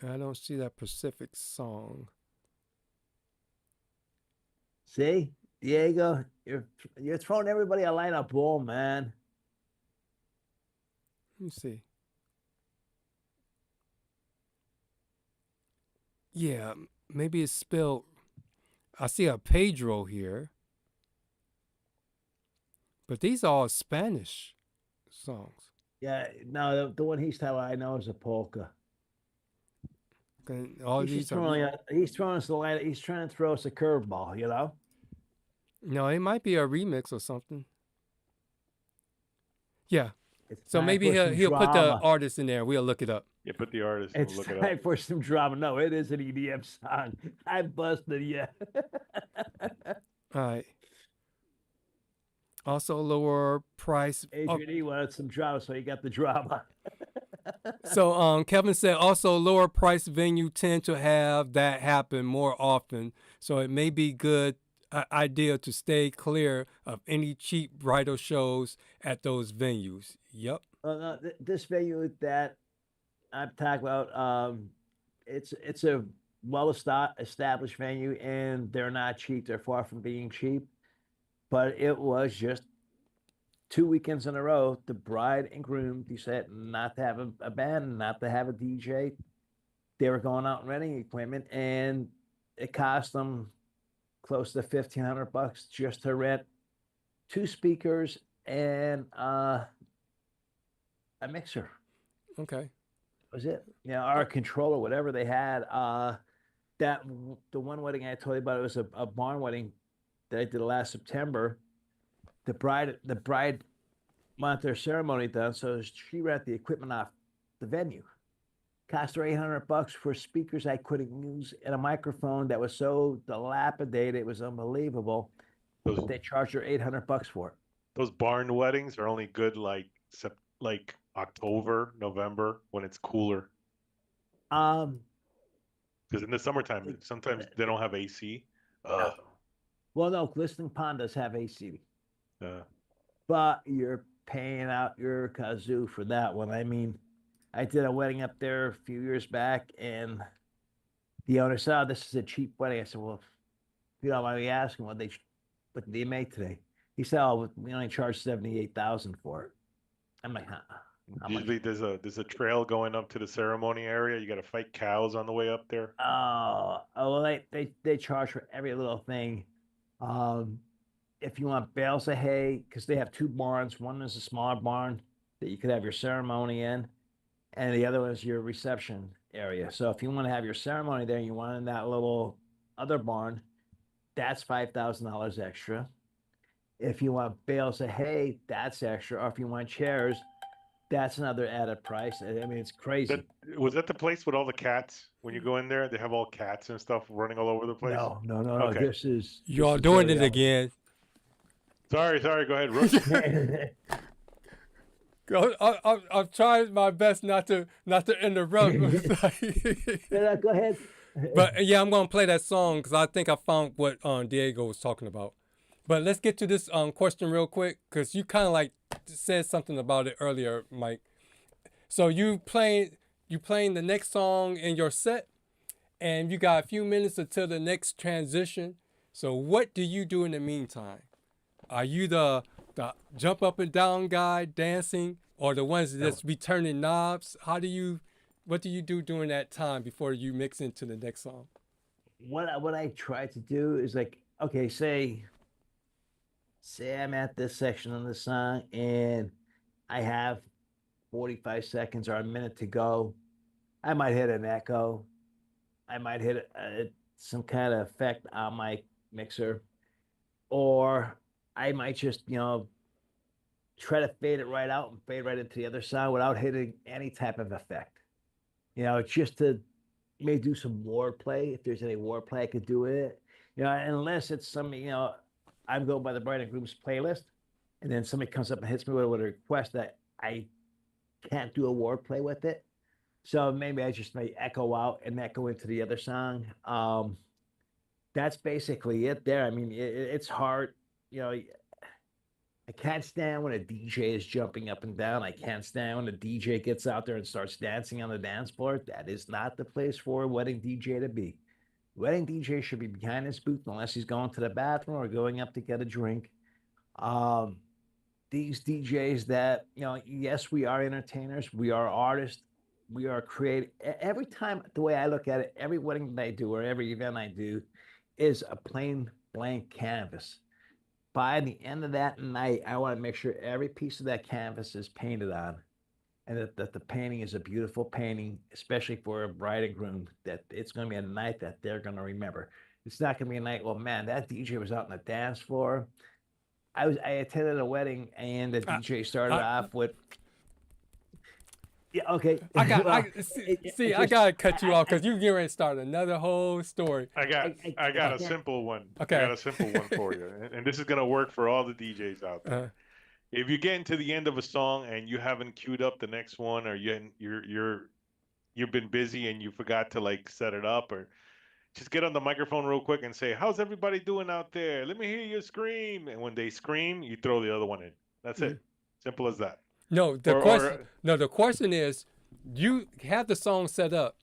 I don't see that Pacific song. See, Diego, you're throwing everybody a line of bull, man. Let me see. Yeah, maybe it's spelled. I see a Pedro here. But these are all Spanish songs. Yeah, no, the one he's talking about, I know, is a polka. He's throwing us the line. He's trying to throw us a curveball, No, it might be a remix or something. Yeah. So maybe he'll put the artist in there. We'll look it up. Yeah, put the artist. It's We'll look it time up. for some drama. No, it is an EDM song. I busted you. All right. Also lower price. Adrian E wanted some drama, so he got the drama. So Kevin said also lower price venue tend to have that happen more often. So it may be good idea to stay clear of any cheap bridal shows at those venues. Yep. No, this venue that I'm talking about, it's a established venue, and they're not cheap. They're far from being cheap, but it was just 2 weekends in a row. The bride and groom decided not to have a band, not to have a DJ. They were going out and renting equipment, and it cost them close to $1,500 just to rent 2 speakers and a mixer. Okay. Was it? Yeah, or a controller, whatever they had. The one wedding I told you about, it was a barn wedding that I did last September. The bride wanted their ceremony done, so she rented the equipment off the venue. Cost her $800 for speakers I couldn't use and a microphone that was so dilapidated, it was unbelievable. But they charged her $800 for it. Those barn weddings are only good like October, November, when it's cooler. Because in the summertime, sometimes they don't have AC. Well, no, Glistening Pond does have AC. But you're paying out your kazoo for that one. I mean, I did a wedding up there a few years back, and the owner said, "Oh, this is a cheap wedding." I said, "Well, if you don't mind me asking, what did they make today?" He said, "Oh, we only charged $78,000 for it." I'm like, "Huh." Usually there's a trail going up to the ceremony area. You got to fight cows on the way up there. Oh, well, they charge for every little thing. If you want bales of hay, because they have 2 barns. One is a smaller barn that you could have your ceremony in, and the other one is your reception area. So if you want to have your ceremony there, you want in that little other barn, that's $5,000 extra. If you want bales of hay, that's extra. Or if you want chairs, that's another added price. I mean, it's crazy. Was that the place with all the cats? When you go in there, they have all cats and stuff running all over the place? No. Okay. You're doing it again. Sorry. Go ahead, Rook. I'm trying my best not to interrupt. Go ahead. But yeah, I'm gonna play that song because I think I found what Diego was talking about. But let's get to this question real quick, because you kind of like said something about it earlier, Mike. So you playing the next song in your set, and you got a few minutes until the next transition. So what do you do in the meantime? Are you the jump up and down guy dancing, or the ones that's be turning knobs? What do you do during that time before you mix into the next song? What I try to do is, like, okay, say I'm at this section of the song and I have 45 seconds or a minute to go. I might hit an echo. I might hit some kind of effect on my mixer, or I might just, try to fade it right out and fade right into the other side without hitting any type of effect. Just to maybe do some wordplay. If there's any wordplay I could do with it, unless it's something, I'm going by the bride and groom's playlist, and then somebody comes up and hits me with a request that I can't do a wordplay with it. So maybe I just may echo out and echo into the other song. That's basically it there. I mean, it's hard. I can't stand when a DJ is jumping up and down. I can't stand when a DJ gets out there and starts dancing on the dance floor. That is not the place for a wedding DJ to be. Wedding DJ should be behind his booth unless he's going to the bathroom or going up to get a drink. These DJs that, yes, we are entertainers. We are artists. We are creative. Every time, the way I look at it, every wedding that I do or every event I do is a plain blank canvas. By the end of that night, I want to make sure every piece of that canvas is painted on, and that the painting is a beautiful painting, especially for a bride and groom, that it's going to be a night that they're going to remember. It's not going to be a night, well, man, that DJ was out on the dance floor. I attended a wedding, and the DJ started off with, yeah, okay. I gotta cut you off because you're getting ready to start another whole story. I got a simple one. Okay. I got a simple one for you, and this is gonna work for all the DJs out there. If you get into the end of a song and you haven't queued up the next one, or you've been busy and you forgot to like set it up, or just get on the microphone real quick and say, "How's everybody doing out there? Let me hear you scream." And when they scream, you throw the other one in. That's it. Simple as that. No, the question is, you have the song set up,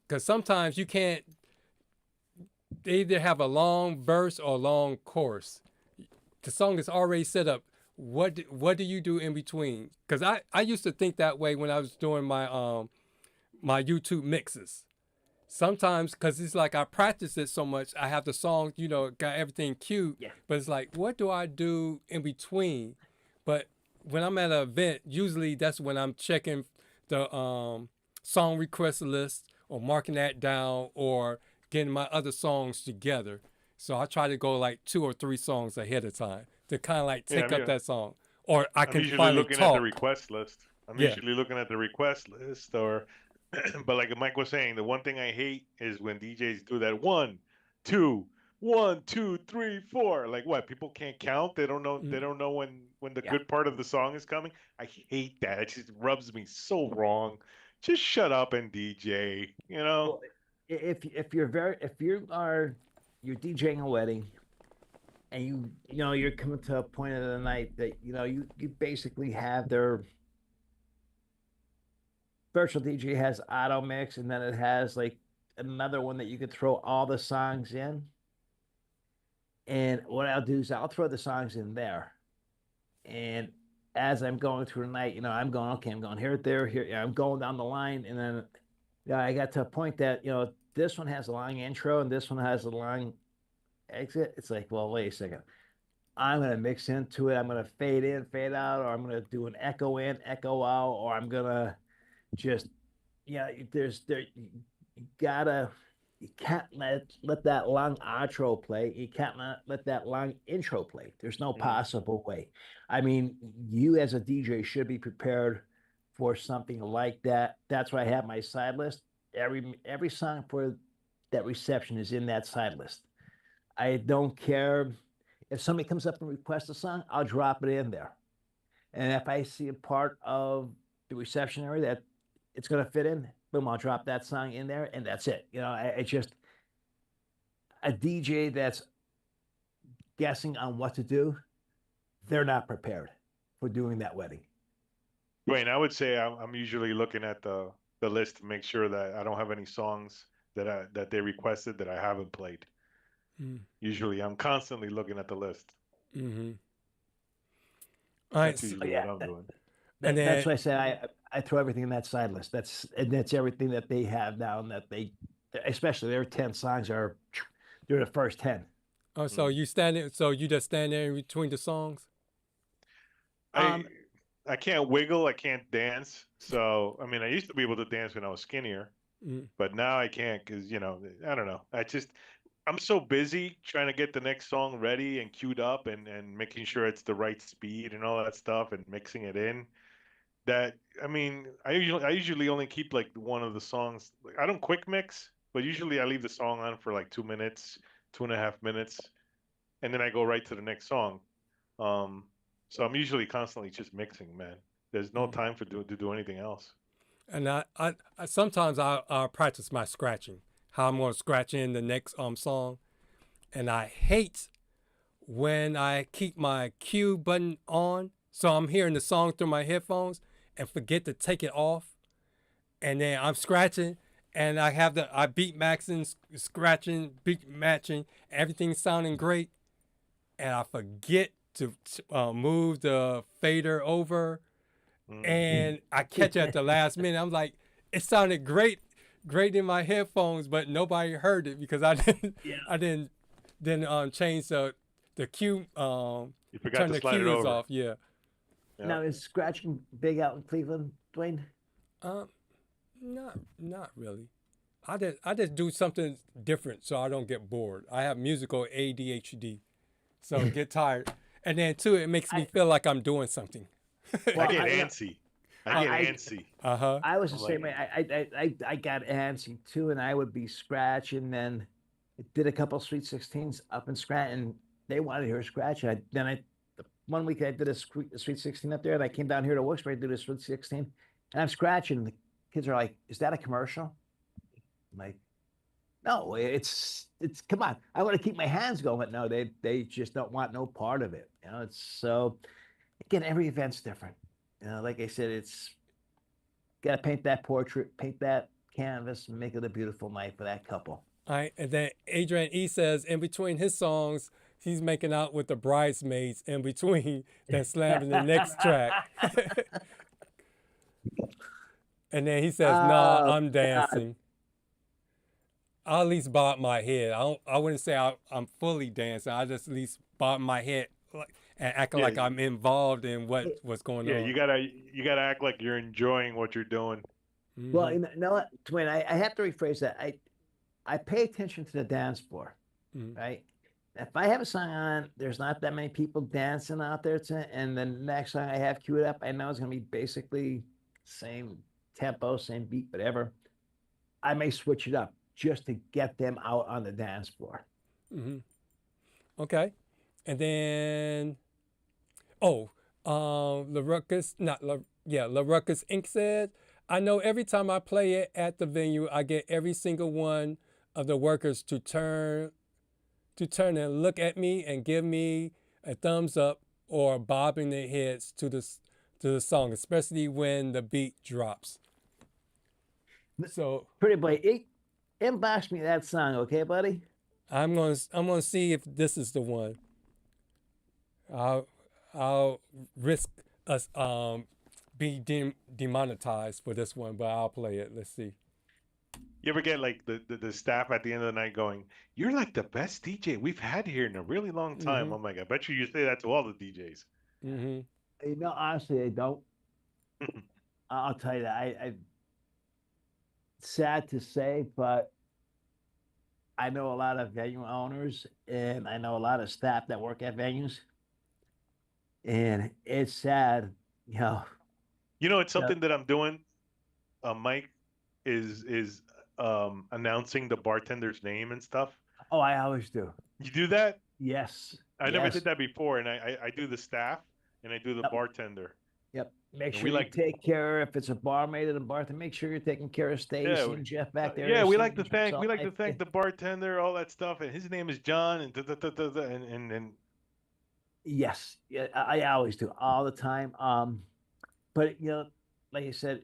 because sometimes you can't. They either have a long verse or a long chorus. The song is already set up. What do you do in between? Because I used to think that way when I was doing my my YouTube mixes. Sometimes, because it's like I practice it so much, I have the song, got everything queued. Yeah. But it's like, what do I do in between? But when I'm at an event, usually that's when I'm checking the song request list or marking that down or getting my other songs together. So I try to go like 2 or 3 songs ahead of time to kind of like take up that song. Or I'm can usually finally looking talk. at the request list. I'm usually looking at the request list, or but like Mike was saying, the one thing I hate is when DJs do that 1, 2, 1, 2, 3, 4. Like what? People can't count. They don't know. They don't know when the good part of the song is coming. I hate that. It just rubs me so wrong. Just shut up and DJ. Well, if you're you're DJing a wedding, and you're coming to a point of the night that you basically have their virtual DJ has auto mix, and then it has like another one that you could throw all the songs in. And what I'll do is I'll throw the songs in there, and as I'm going through the night, I'm going, okay, I'm going here, there, here. I'm going down the line, and then I got to a point that this one has a long intro and this one has a long exit. It's like, well, wait a second. I'm gonna mix into it. I'm gonna fade in, fade out, or I'm gonna do an echo in, echo out, or I'm gonna just you can't let that long outro play. You can't let that long intro play. There's no possible way. I mean, you as a DJ should be prepared for something like that. That's why I have my side list. Every song for that reception is in that side list. I don't care if somebody comes up and requests a song, I'll drop it in there. And if I see a part of the reception area that it's going to fit in, boom, I'll drop that song in there, and that's it. It's just a DJ that's guessing on what to do. They're not prepared for doing that wedding. Right, and I would say I'm usually looking at the list to make sure that I don't have any songs that they requested that I haven't played. Usually, I'm constantly looking at the list. Mm-hmm. That's usually what I'm doing. And that's why I say I throw everything in that side list. That's everything that they have now, and that especially their 10 songs they're the first 10. Oh, so you just stand there in between the songs? I can't wiggle, I can't dance. So I mean, I used to be able to dance when I was skinnier, but now I can't because I don't know. I'm so busy trying to get the next song ready and queued up and making sure it's the right speed and all that stuff and mixing it in. That I mean, I usually only keep like one of the songs. I don't quick mix, but usually I leave the song on for like 2 minutes, 2.5 minutes, and then I go right to the next song. So I'm usually constantly just mixing, man. There's no time to do anything else. And I sometimes I practice my scratching, how I'm going to scratch in the next song, and I hate when I keep my cue button on, so I'm hearing the song through my headphones and forget to take it off, and then I'm scratching, and I beat maxing, scratching, beat matching, everything's sounding great, and I forget to move the fader over, and I catch it at the last minute. I'm like, it sounded great in my headphones, but nobody heard it because I didn't change the cue. You forgot turn to the slide it cues over. off. Yeah. Now is scratching big out in Cleveland, Dwayne? Not really. I just do something different so I don't get bored. I have musical ADHD, so get tired. And then too, it makes me feel like I'm doing something. I get antsy. I get antsy. I was the same way. I got antsy too, and I would be scratching. Then I did a couple Sweet 16s up and scratch, and they wanted to hear a scratch. One week I did a Sweet 16 up there, and I came down here to Wilkes-Barre to do a Sweet 16, and I'm scratching. And the kids are like, "Is that a commercial?" I'm like, No, it's come on. I want to keep my hands going. No, they just don't want no part of it. You know, it's so again, every event's different. You know, like I said, it's gotta paint that portrait, paint that canvas, and make it a beautiful night for that couple. All right, and then Adrian E says in between his songs, he's making out with the bridesmaids in between, then slamming the next track. And then he says, "Nah, I'm dancing. I'll at least bob my head. I wouldn't say I'm fully dancing. I just at least bob my head like, and acting like I'm involved in what's going on." Yeah, you gotta act like you're enjoying what you're doing. Well, you know what, Dwayne, I have to rephrase that. I pay attention to the dance floor, right? If I have a song on, there's not that many people dancing out there, and the next song I have queued up, I know it's gonna be basically same tempo, same beat, whatever. I may switch it up just to get them out on the dance floor. Okay, and then LaRuckus, not La, yeah, LaRuckus Inc. said, "I know every time I play it at the venue, I get every single one of the workers to turn and look at me and give me a thumbs up or bobbing their heads to the song, especially when the beat drops." So Pretty boy, inbox me that song, okay, buddy? I'm gonna see if this is the one. I'll risk us being demonetized for this one, but I'll play it. Let's see. You ever get like the staff at the end of the night going, "You're like the best DJ we've had here in a really long time." I'm like, I bet you say that to all the DJs. You know, honestly, I don't. I'll tell you that. I sad to say, but I know a lot of venue owners and I know a lot of staff that work at venues. And it's sad, you know. You know, it's something that I'm doing, Mike, is announcing the bartender's name and stuff. Oh, I always do. You do that? Yes. I never did that before, and I do the staff and I do the bartender. Yep. Make sure you take care. If it's a barmaid and a bartender, make sure you're taking care of Stacy and Jeff back there. Yeah, we like to thank the bartender, all that stuff, and his name is John, and yes, yeah, I always do all the time. But you know, like you said,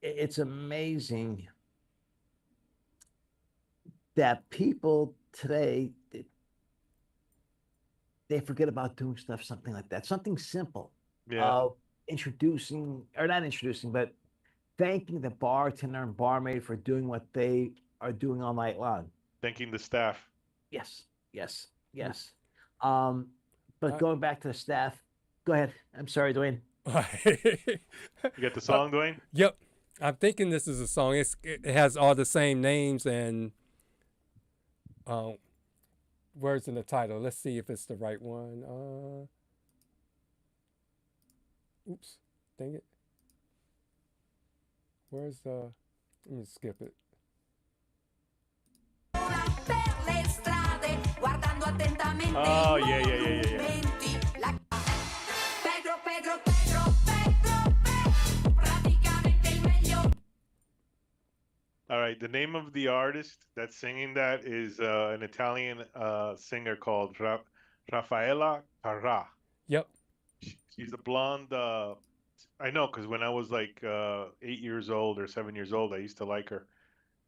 it's amazing that people today they forget about doing something like that, something simple. Yeah. Introducing, or not introducing, but thanking the bartender and barmaid for doing what they are doing all night long. Thanking the staff. Yes. But going back to the staff, go ahead. I'm sorry, Dwayne. You got the song, Dwayne? Yep. I'm thinking this is a song. It has all the same names and words in the title. Let's see if it's the right one. Oops, dang it. Where's let me skip it. Oh, yeah. All right, the name of the artist that's singing that is an Italian singer called Raffaella Carrà. Yep. She's a blonde. I know, because when I was like 8 years old or 7 years old, I used to like her.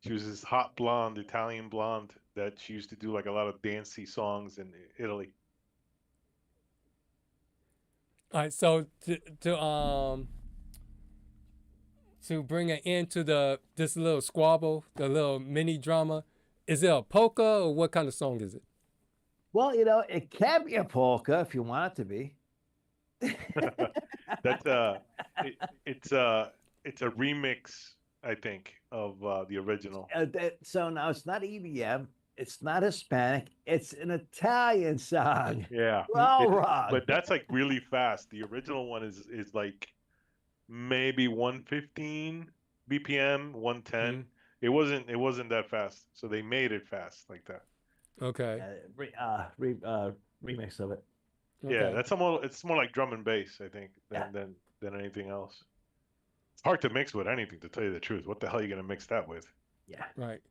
She was this hot blonde, Italian blonde that she used to do like a lot of dancey songs in Italy. All right, so to bring an end to this little squabble, the little mini drama, is it a polka or what kind of song is it? Well, you know, it can be a polka if you want it to be. That's it's a remix, I think, of the original. So now it's not EDM, it's not Hispanic, it's an Italian song. Yeah, but that's like really fast. The original one is like maybe 115 BPM, 110. It wasn't that fast, so they made it fast like that. Okay. Remix of it. Okay. Yeah, it's more like drum and bass, I think, than anything else. It's hard to mix with anything, to tell you the truth. What the hell are you gonna mix that with? Yeah. Right.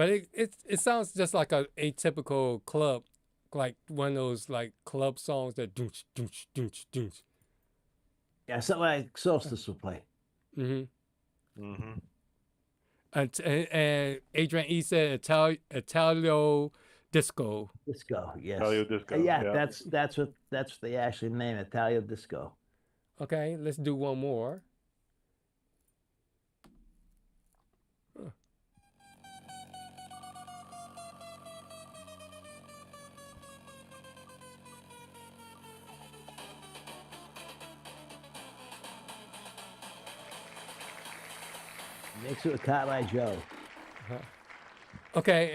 But it sounds just like a atypical club, like one of those like club songs that doonch doonch doonch doonch. Yeah, something like Solstice will play. Mm-hmm. Mm-hmm. And Adrian E said Italio disco. Disco, yes. Italio disco. Yeah, that's what they actually name it, Italio disco. Okay, let's do one more. Huh. Mix it with Cotton Eye Joe. Okay,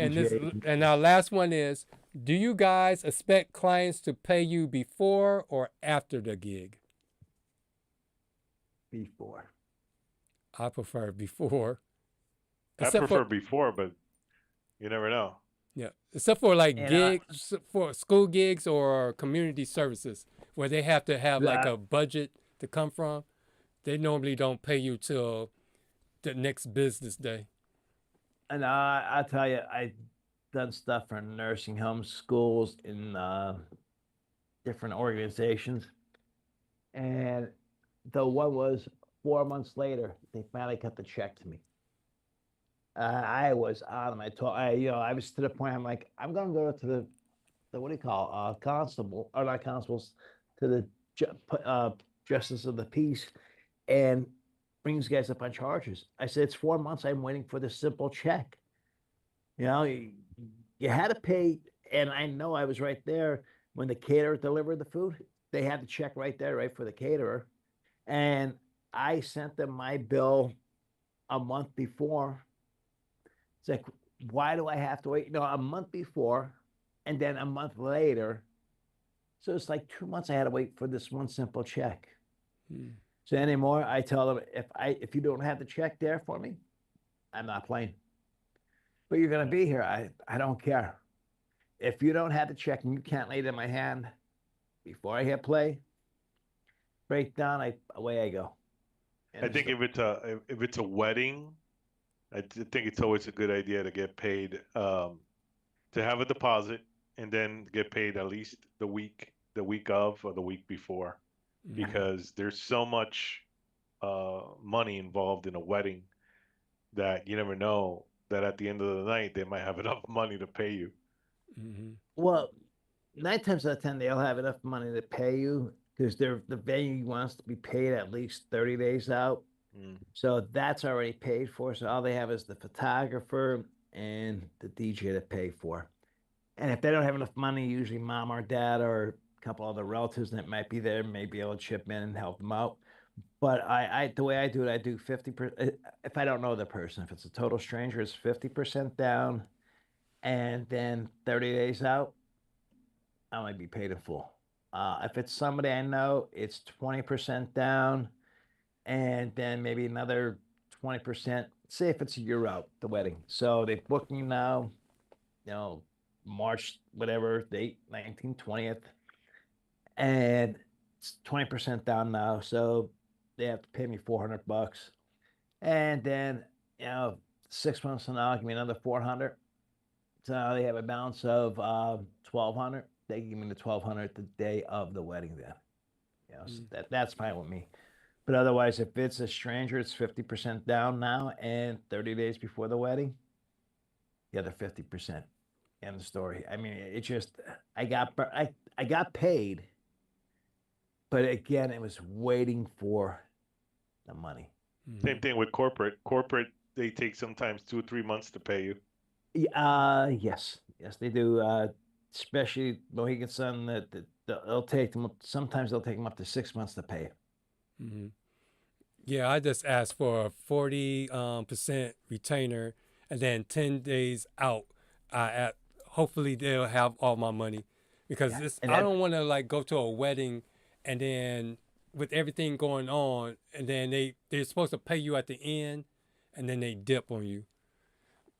and our last one is: do you guys expect clients to pay you before or after the gig? Before. I prefer before. I prefer before, but you never know. Yeah, except for like And gigs, for school gigs or community services, where they have to have like Right. a budget to come from. They normally don't pay you till the next business day. And I'll tell you, I've done stuff for nursing homes, schools, in different organizations. And the one was 4 months later, they finally cut the check to me. I was on them. I was to the point, I'm like, I'm going to go to the what do you call, constable, or not constables, to the justice of the peace, and bring these guys up on charges. I said, it's 4 months. I'm waiting for the simple check. You know, you had to pay. And I know I was right there when the caterer delivered the food. They had the check right there, right for the caterer. And I sent them my bill a month before. It's like, why do I have to wait? A month before and then a month later. So it's like 2 months I had to wait for this one simple check. So anymore, I tell them, if you don't have the check there for me, I'm not playing. But you're gonna be here. I don't care. If you don't have the check and you can't lay it in my hand before I hit play, breakdown, away I go. I think if it's a wedding, I think it's always a good idea to get paid, to have a deposit and then get paid at least the week of or the week before, because there's so much money involved in a wedding that you never know that at the end of the night they might have enough money to pay you. Well, 9 times out of 10, they'll have enough money to pay you because the venue wants to be paid at least 30 days out. So that's already paid for. So all they have is the photographer and the DJ to pay for. And if they don't have enough money, usually mom or dad or a couple other relatives that might be there may be able to chip in and help them out. But the way I do it, I do 50%. If I don't know the person, if it's a total stranger, it's 50% down, and then 30 days out, I might be paid in full. If it's somebody I know, it's 20% down, and then maybe another 20%. Say if it's a year out, the wedding. So they book me now, March, whatever date, 19th, 20th, and it's 20% down now. So they have to pay me $400, and then 6 months from now, give me another $400. So they have a balance of $1,200. They give me the $1,200 the day of the wedding. Then, so that's fine with me. But otherwise, if it's a stranger, it's 50% down now, and 30 days before the wedding, the other 50%. End of story. I mean, it just I got paid, but again, it was waiting for the money. Same thing with corporate. Corporate, they take sometimes 2 or 3 months to pay you. Yes, they do. Especially Mohegan Sun, they'll take them. Sometimes they'll take them up to 6 months to pay. Yeah, I just asked for a 40% retainer, and then 10 days out. Hopefully they'll have all my money, because I don't want to go to a wedding and then with everything going on, and then they're supposed to pay you at the end, and then they dip on you.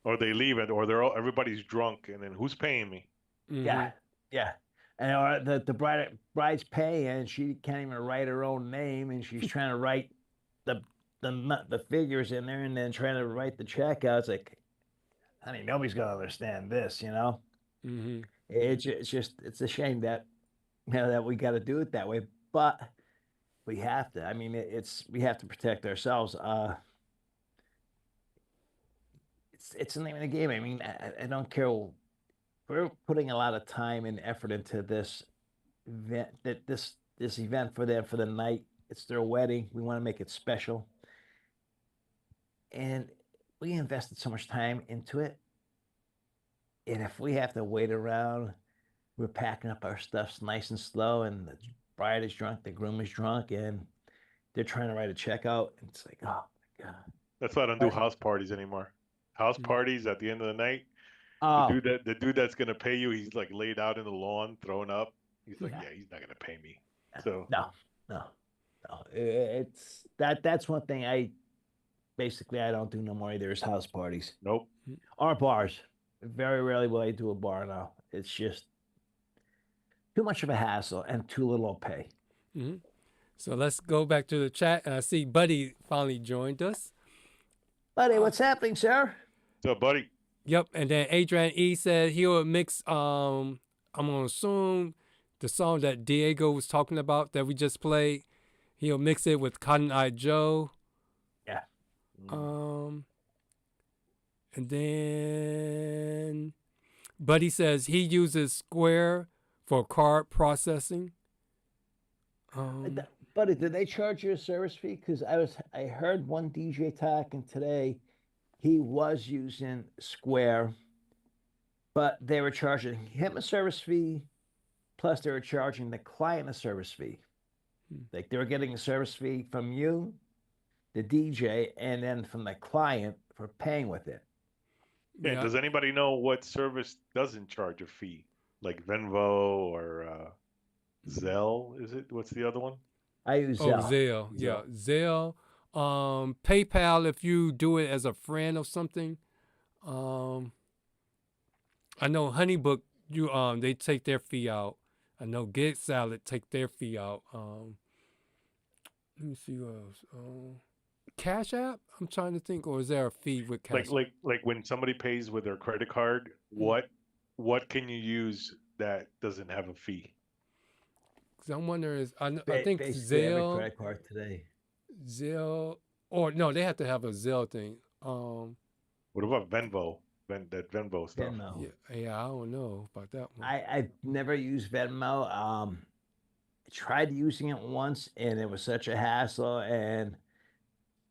Or they leave it, or everybody's drunk, and then who's paying me? Yeah. And the bride's paying, and she can't even write her own name, and she's trying to write the figures in there, and then trying to write the check out. It's like, honey, nobody's gonna understand this, you know. Mm-hmm. It's a shame that that we got to do it that way, but we have to. I mean, we have to protect ourselves. It's the name of the game. I mean, I don't care. We're putting a lot of time and effort into this event. This event for them for the night. It's their wedding. We want to make it special, and we invested so much time into it. And if we have to wait around, we're packing up our stuffs nice and slow, and the bride is drunk, the groom is drunk, and they're trying to write a check out. And it's like, oh my God. That's why I don't do house parties anymore. House parties at the end of the night. Oh, The dude that's gonna pay you, he's like laid out in the lawn, thrown up. He's like, yeah, he's not gonna pay me. So no. It's that's one thing I don't do no more either is house parties. nope. Or bars. Very rarely will I do a bar now. It's just too much of a hassle and too little pay. Mm-hmm. So let's go back to the chat. I see Buddy finally joined us. Buddy, what's happening, sir? So, buddy, Yep. And then Adrian E said he'll mix I'm gonna assume the song that Diego was talking about that we just played. He'll mix it with Cotton Eye Joe. Yeah. And then Buddy says he uses Square for card processing. Buddy, did they charge you a service fee? Because I heard one DJ talking today, he was using Square, but they were charging him a service fee, plus they were charging the client a service fee. Like they were getting a service fee from you, the DJ, and then from the client for paying with it. yeah. Does anybody know what service doesn't charge a fee? Like Venmo or Zelle? Is it? What's the other one? I use Oh, Zelle. Zelle. Yeah, Zelle. PayPal if you do it as a friend or something. I know Honeybook, they take their fee out. I know Gig Salad take their fee out. Let me see what else. Cash App? I'm trying to think, or is there a fee with Cash? Like when somebody pays with their credit card, what can you use that doesn't have a fee? Because I'm wondering, I think Basically every Zelle, credit card today. Zelle, or no, they have to have a Zelle thing. What about Venmo? That Venmo stuff. Venmo. Yeah, I don't know about that one. I've never used Venmo. I tried using it once, and it was such a hassle. And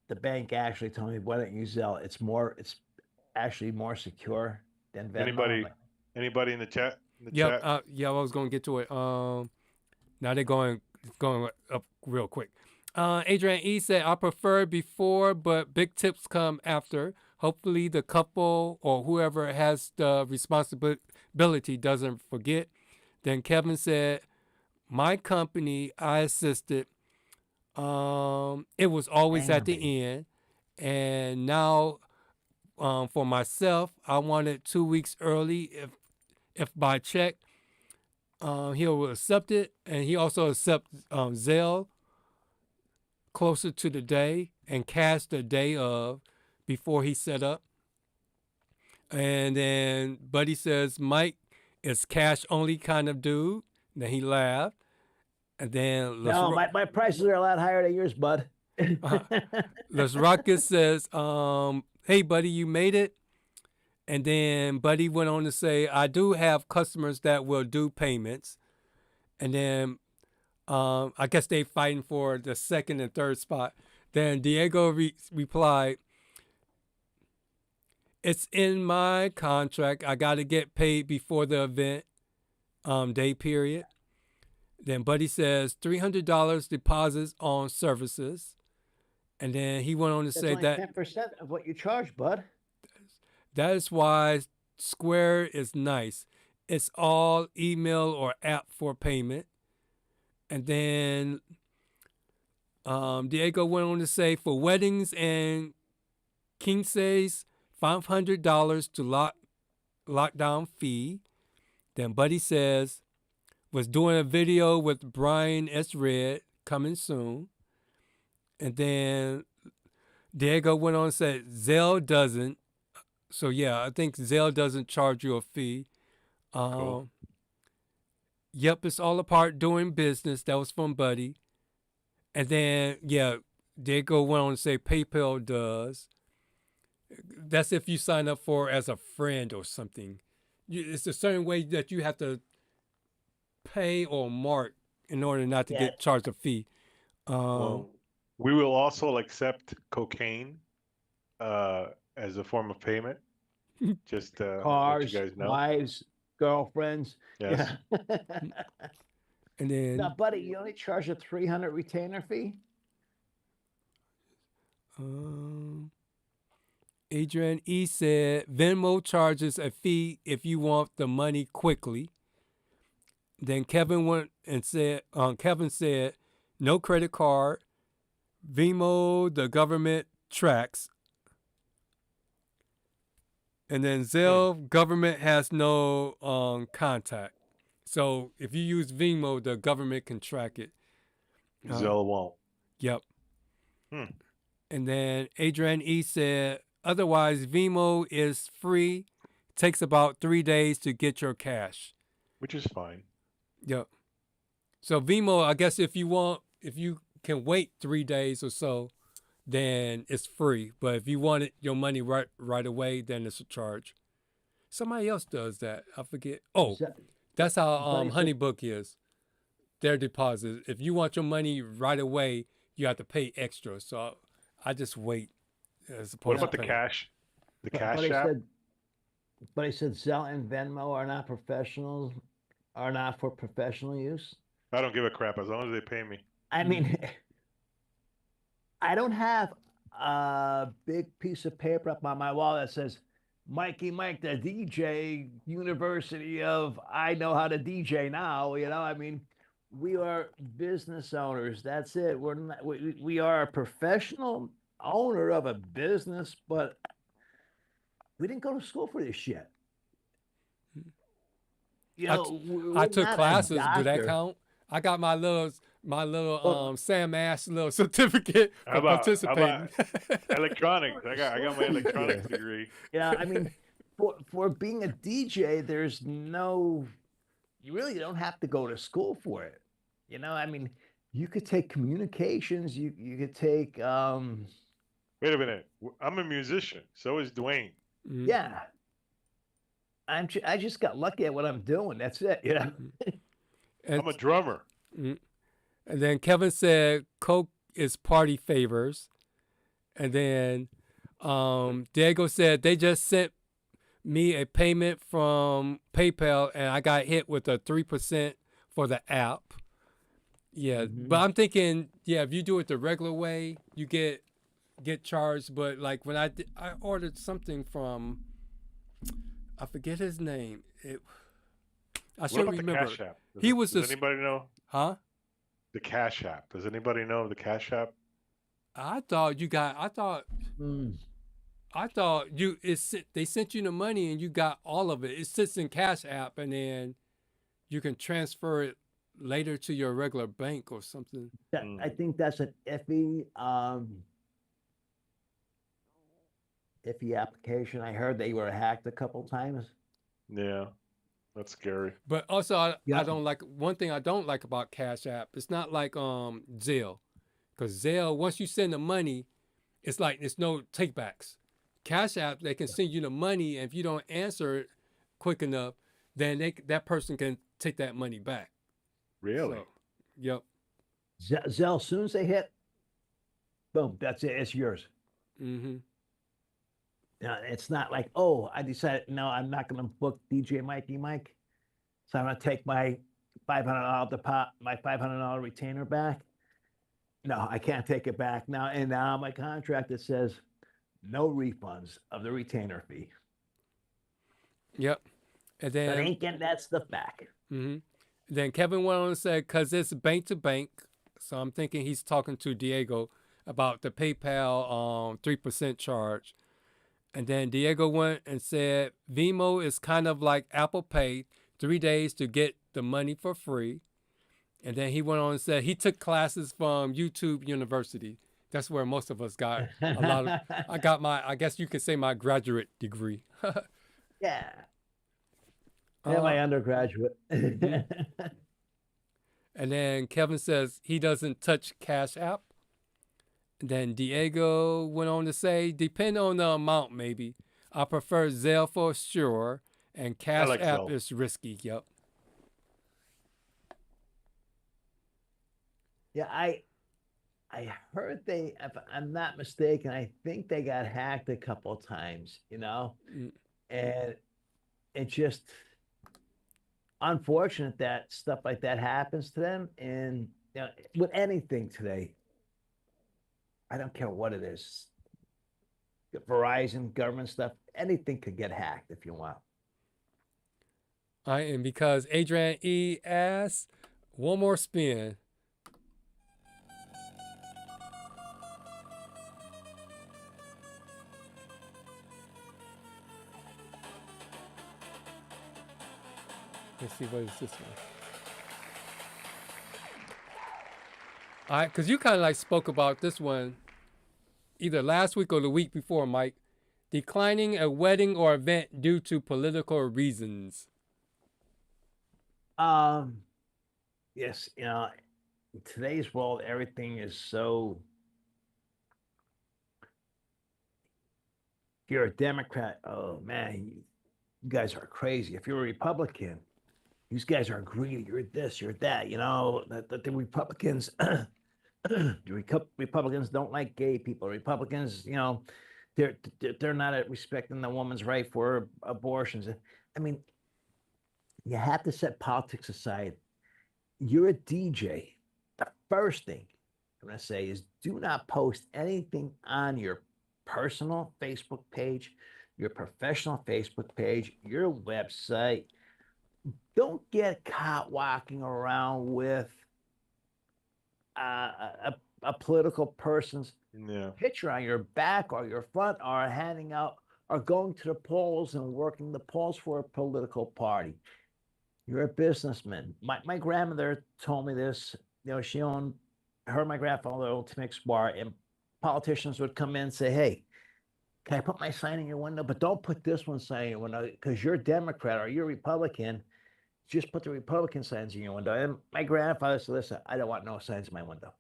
the bank actually told me, "Why don't you use Zelle? It's actually more secure than Venmo." Anybody in the chat? Yep. Yeah, I was going to get to it. Now they're going up real quick. Adrian E said, I prefer before, but big tips come after. Hopefully the couple or whoever has the responsibility doesn't forget. Then Kevin said, my company, I assisted. It was always at the end. And now for myself, I wanted 2 weeks early if by check. He'll accept it, and he also accepts Zelle closer to the day and cash the day of before he set up. And then Buddy says Mike is cash only kind of dude. Then he laughed. And then no, my prices are a lot higher than yours, bud. Les Rocket says, hey, Buddy, you made it. And then Buddy went on to say, I do have customers that will do payments. And then I guess they fighting for the second and third spot. Then Diego replied, it's in my contract. I got to get paid before the event day period. Then Buddy says $300 deposits on services. And then he went on to say that 10% of what you charge, bud. That is why Square is nice. It's all email or app for payment. And then Diego went on to say for weddings and quinces, $500 to lockdown fee. Then Buddy says, was doing a video with Brian S. Red coming soon. And then Diego went on and said, Zelle doesn't. So yeah, I think Zelle doesn't charge you a fee. Cool. Yep, it's all a part doing business. That was from Buddy. And then, yeah, Diego went on to say PayPal does. That's if you sign up for as a friend or something. It's a certain way that you have to pay or mark in order not to get charged a fee. Well, we will also accept cocaine as a form of payment. Just let Cars, you guys know. wives, girlfriends. Yes. Yeah. And then, Now, buddy, you only charge a 300 retainer fee? Adrian E said Venmo charges a fee if you want the money quickly. Then Kevin went and said, Kevin said, no credit card. Venmo, the government tracks. And then Zelle, government has no contact. So if you use Venmo, the government can track it. Zelle won't. Yep. And then Adrian E said, otherwise, Venmo is free. Takes about 3 days to get your cash. Which is fine. Yep. So Venmo, I guess if you can wait 3 days or so, then it's free. But if you want your money right away, then it's a charge. Somebody else does that. I forget. Oh, that's how Honeybook is. Their deposit. If you want your money right away, you have to pay extra. So I just wait. What about the cash? The cash app? But I said Zelle and Venmo are not professionals, are not for professional use. I don't give a crap as long as they pay me. I mean, I don't have a big piece of paper up on my wall that says, Mikey Mike, the DJ University of I know how to DJ now. You know, I mean, we are business owners. That's it. We're not, we are a professional owner of a business, but we didn't go to school for this shit. You know, I took classes. Do that count? I got my little Sam Ash little certificate for participating. Electronics. I got my electronics degree. Yeah, I mean, for being a DJ, there's no, you really don't have to go to school for it. You know, I mean, you could take communications. You could take. Wait a minute. I'm a musician. So is Dwayne. Yeah. I just got lucky at what I'm doing. That's it. You know. I'm a drummer. And then Kevin said Coke is party favors. And then Diego said they just sent me a payment from PayPal and I got hit with a 3% for the app. Yeah, but I'm thinking, yeah, if you do it the regular way, you get charged. But like when I ordered something from, I forget his name. I should remember. The Cash App? Does anybody know? Huh? The Cash App. Does anybody know of the Cash App? I thought they sent you the money and you got all of it. It sits in Cash App and then you can transfer it later to your regular bank or something. I think that's an iffy application. I heard they were hacked a couple times. Yeah, that's scary. But also, I don't like, one thing I don't like about Cash App. It's not like Zelle, because Zelle, once you send the money, it's like it's no takebacks. Cash App, they can send you the money, and if you don't answer it quick enough, then that person can take that money back. Really? So, yep. Zelle, as soon as they hit, boom, that's it. It's yours. Mm-hmm. It's not like, oh, I decided, no, I'm not going to book DJ Mikey Mike. So I'm going to take my $500 retainer back. No, I can't take it back now. And now my contract, it says no refunds of the retainer fee. Yep. And then I ain't getting that stuff back. Mm-hmm. Then Kevin went on and said, because it's bank to bank. So I'm thinking he's talking to Diego about the PayPal 3% charge. And then Diego went and said, Venmo is kind of like Apple Pay, 3 days to get the money for free. And then he went on and said he took classes from YouTube University. That's where most of us got a lot of. I got my, I guess you could say, my graduate degree. Yeah. And my undergraduate. And then Kevin says he doesn't touch Cash App. And then Diego went on to say, depend on the amount, maybe. I prefer Zelle for sure, and Cash like App Zelle. is risky. Yep. Yeah, I heard they, if I'm not mistaken, I think they got hacked a couple of times, you know, and it just unfortunate that stuff like that happens to them. And you know, with anything today, I don't care what it is, Verizon, government stuff, anything could get hacked if you want. All right, and because Adrian E asks, one more spin. Let's see, what is this one? All right, because you kind of like spoke about this one either last week or the week before, Mike. Declining a wedding or event due to political reasons. Yes, you know, in today's world, everything is so. If you're a Democrat, oh man, you guys are crazy. If you're a Republican, these guys are greedy. You're this, you're that. You know that the Republicans, Republicans don't like gay people. Republicans, you know, they're not respecting the woman's right for abortions. I mean, you have to set politics aside. You're a DJ. The first thing I'm going to say is do not post anything on your personal Facebook page, your professional Facebook page, your website. Don't get caught walking around with a political person's picture on your back or your front, or handing out, or going to the polls and working the polls for a political party. You're a businessman. My grandmother told me this. You know, she owned, her and my grandfather owned Timix Bar, and politicians would come in and say, hey, can I put my sign in your window? But don't put this one sign in your window because you're a Democrat or you're a Republican. Just put the Republican signs in your window. And my grandfather said, listen, I don't want no signs in my window.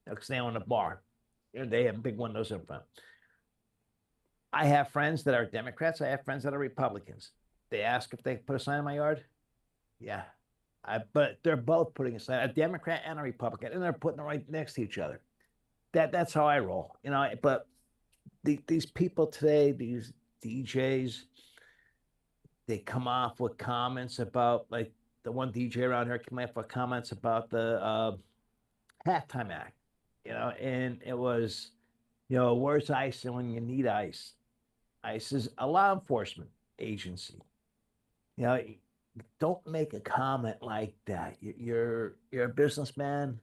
Because they own a bar. You know, they have big windows in front. I have friends that are Democrats. I have friends that are Republicans. They ask if they put a sign in my yard. Yeah. But they're both putting a sign, a Democrat and a Republican, and they're putting it right next to each other. That's how I roll, you know. But these people today, these DJs, they come off with comments about, like the one DJ around here came off with comments about the halftime act, you know, and it was, you know, where's ICE when you need ICE? ICE is a law enforcement agency. You know, don't make a comment like that. You're a businessman.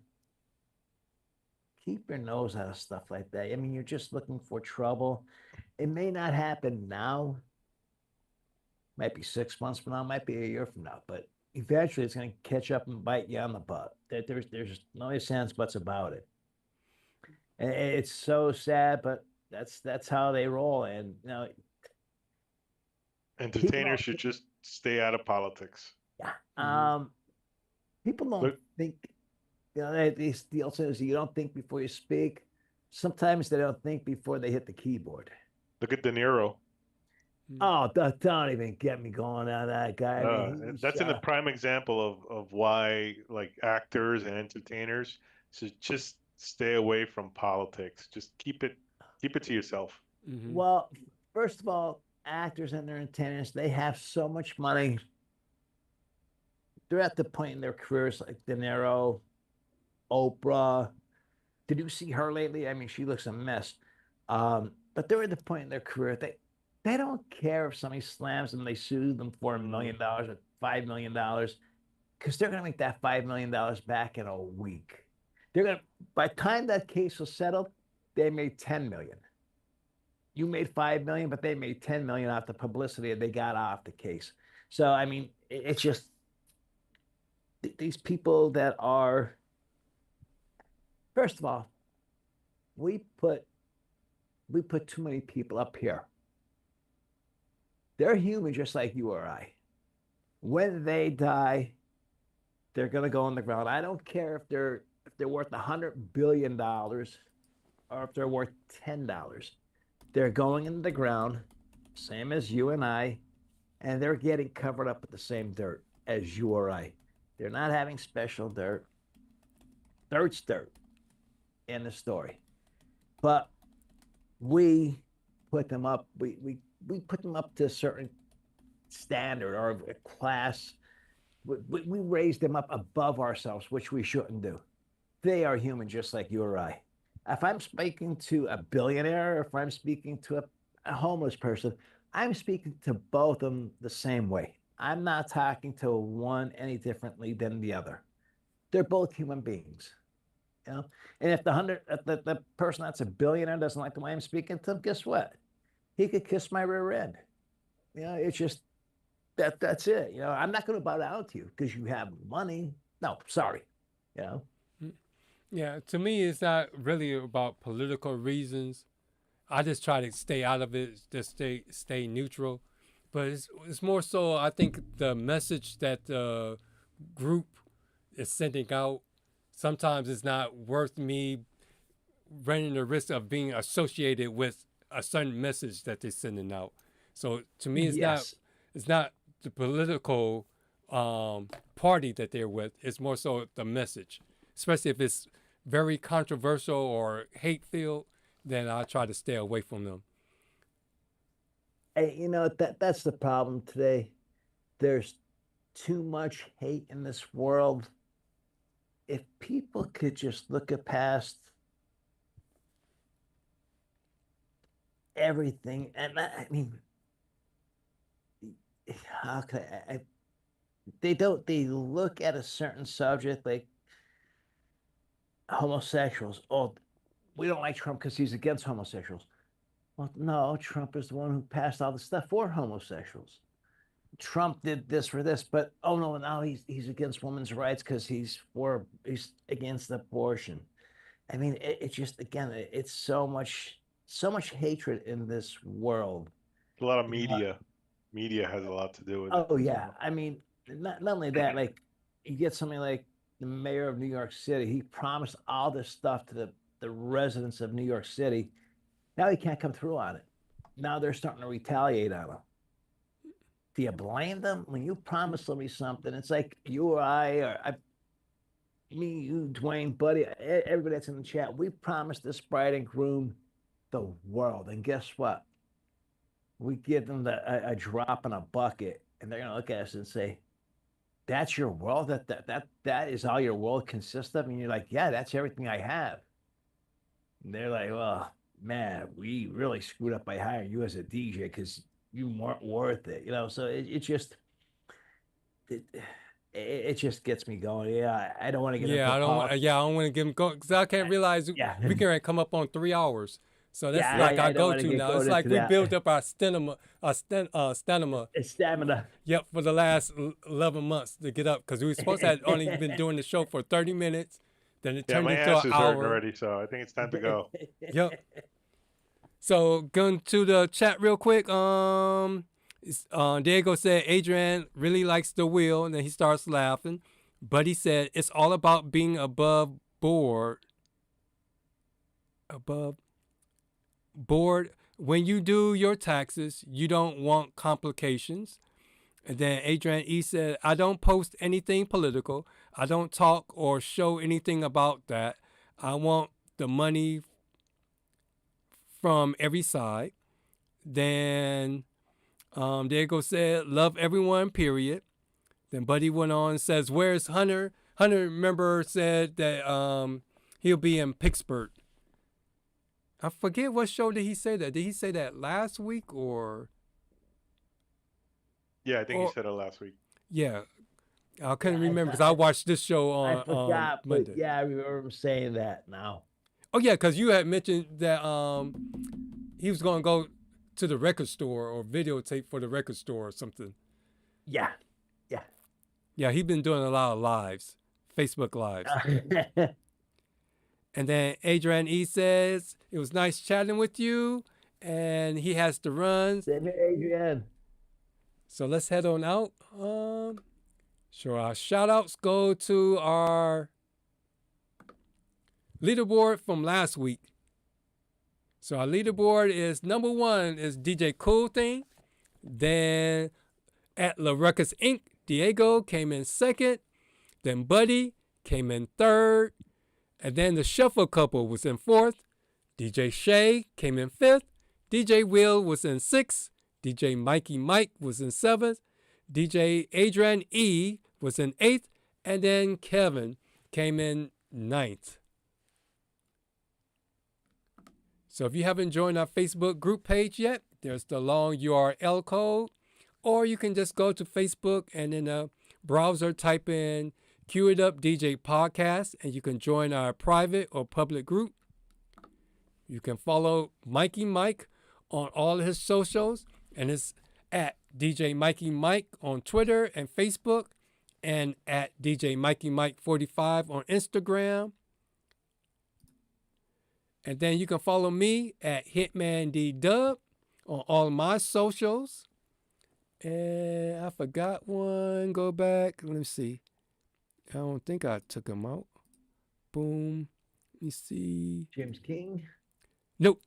Keep your nose out of stuff like that. I mean, you're just looking for trouble. It may not happen now. Might be 6 months from now, might be a year from now, but eventually it's going to catch up and bite you on the butt. There's no ifs, ands, buts about it. And it's so sad, but that's how they roll. And you know, entertainers should just stay out of politics. Yeah. People don't think. You know, the old saying is you don't think before you speak. Sometimes they don't think before they hit the keyboard. Look at De Niro. Oh, don't even get me going on that guy. I mean, that's a prime example of why, like, actors and entertainers should just stay away from politics. Just keep it to yourself. Mm-hmm. Well, first of all, actors and their entertainers, they have so much money. They're at the point in their careers like De Niro, Oprah. Did you see her lately? I mean, she looks a mess. But they're at the point in their career they don't care if somebody slams them, they sue them for $1 million or $5 million, because they're going to make that $5 million back in a week. They're going to, by the time that case was settled, they made $10 million. You made $5 million, but they made $10 million off the publicity they got off the case. So, I mean, it's just these people that are, first of all, we put too many people up here. They're human just like you or I. When they die, they're gonna go on the ground. I don't care if they're worth $100 billion or if they're worth $10. They're going in the ground, same as you and I, and they're getting covered up with the same dirt as you or I. They're not having special dirt. Dirt's dirt in the story. But we put them up, we put them up to a certain standard or a class. We raise them up above ourselves, which we shouldn't do. They are human just like you or I. If I'm speaking to a billionaire, or if I'm speaking to a homeless person, I'm speaking to both of them the same way. I'm not talking to one any differently than the other. They're both human beings. You know? And if the person that's a billionaire doesn't like the way I'm speaking to him, guess what? He could kiss my rear end. You know, it's just that's it. You know, I'm not going to bow down to you because you have money. No, sorry. You know. Yeah, to me, it's not really about political reasons. I just try to stay out of it, just stay neutral. But it's more so, I think, the message that the group is sending out, sometimes it's not worth me running the risk of being associated with a certain message that they're sending out. So to me, it's not the political party that they're with. It's more so the message, especially if it's very controversial or hate-filled, then I try to stay away from them. Hey, you know, that's the problem today. There's too much hate in this world. If people could just look at past everything, and I mean, how can they look at a certain subject like homosexuals. Oh, we don't like Trump because he's against homosexuals. Well, no, Trump is the one who passed all the stuff for homosexuals. Trump did this for this, but oh no, now he's against women's rights because he's against abortion. I mean, it's just, again, it's so much hatred in this world. A lot of media. Media has a lot to do with it. Oh yeah, I mean, not only that, like you get something like the mayor of New York City. He promised all this stuff to the residents of New York City. Now he can't come through on it. Now they're starting to retaliate on him. Do you blame them? When you promise somebody something, it's like you or me, you, Dwayne, Buddy, everybody that's in the chat, we promised this bride and groom the world. And guess what? We give them a drop in a bucket, and they're going to look at us and say, that's your world? That is all your world consists of? And you're like, yeah, that's everything I have. And they're like, well, man, we really screwed up by hiring you as a DJ because you weren't worth it, you know. So it just gets me going. Yeah, I don't want to get into politics. I don't want to get them going because I can't realize we can come up on 3 hours. So that's our go-to now. It's like we built up our stamina. Stamina. Yep, for the last 11 months to get up because we were supposed to have only been doing the show for 30 minutes. Then it turned into an hour. My ass is hurting already, so I think it's time to go. Yep. So going to the chat real quick. Diego said Adrian really likes the wheel, and then he starts laughing. Buddy said it's all about being above board. When you do your taxes, you don't want complications. And then Adrian E said, I don't post anything political. I don't talk or show anything about that. I want the money from every side. Then Diego said, love everyone, period. Then Buddy went on and says, where's Hunter? Hunter, remember, said that he'll be in Pittsburgh. I forget what show did he say that. Did he say that last week or? Yeah, I think he said it last week. Yeah. I couldn't remember because I watched this show on I forgot, Monday. but yeah, I remember him saying that now. Oh, yeah, because you had mentioned that he was going to go to the record store or videotape for the record store or something. Yeah. Yeah, he's been doing a lot of lives, Facebook Lives. And then Adrian E says, it was nice chatting with you. And he has to run. Same here, Adrian. So let's head on out. Sure, our shout outs go to our leaderboard from last week. So our leaderboard is number 1 is DJ Cool Thing. Then at La Ruckus Inc., Diego came in 2nd. Then Buddy came in 3rd. And then the Shuffle Couple was in 4th. DJ Shay came in 5th. DJ Will was in 6th. DJ Mikey Mike was in 7th. DJ Adrian E was in 8th. And then Kevin came in 9th. So if you haven't joined our Facebook group page yet, there's the long URL code. Or you can just go to Facebook and in the browser type in CUEITUP DJ Podcast, and you can join our private or public group. You can follow Mikey Mike on all of his socials, and it's at DJ Mikey Mike on Twitter and Facebook, and at DJ Mikey Mike 45 on Instagram. And then you can follow me at Hitman D Dub on all of my socials. And I forgot one. Go back. Let me see. I don't think I took him out. Boom. Let me see. James King. Nope.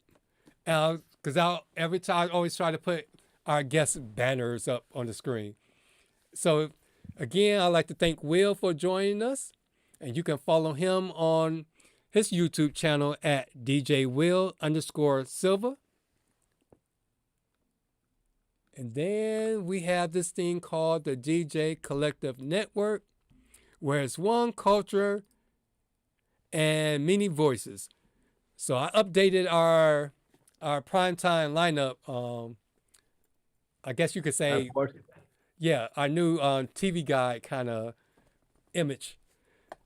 Because every time I always try to put our guest banners up on the screen. So again, I'd like to thank Will for joining us. And you can follow him on his YouTube channel at DJ Will_Silva. And then we have this thing called the DJ Collective Network, where it's one culture and many voices. So I updated our primetime lineup. I guess you could say, yeah, our new TV guide kind of image.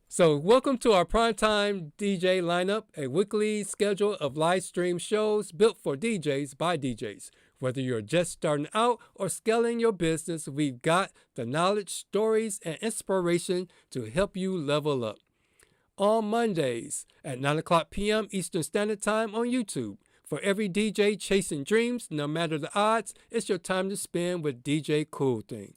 So welcome to our primetime DJ lineup, a weekly schedule of live stream shows built for DJs by DJs. Whether you're just starting out or scaling your business, we've got the knowledge, stories, and inspiration to help you level up. On Mondays at 9 o'clock p.m. Eastern Standard Time on YouTube. For every DJ chasing dreams, no matter the odds, it's your time to spend with DJ Cool Thing.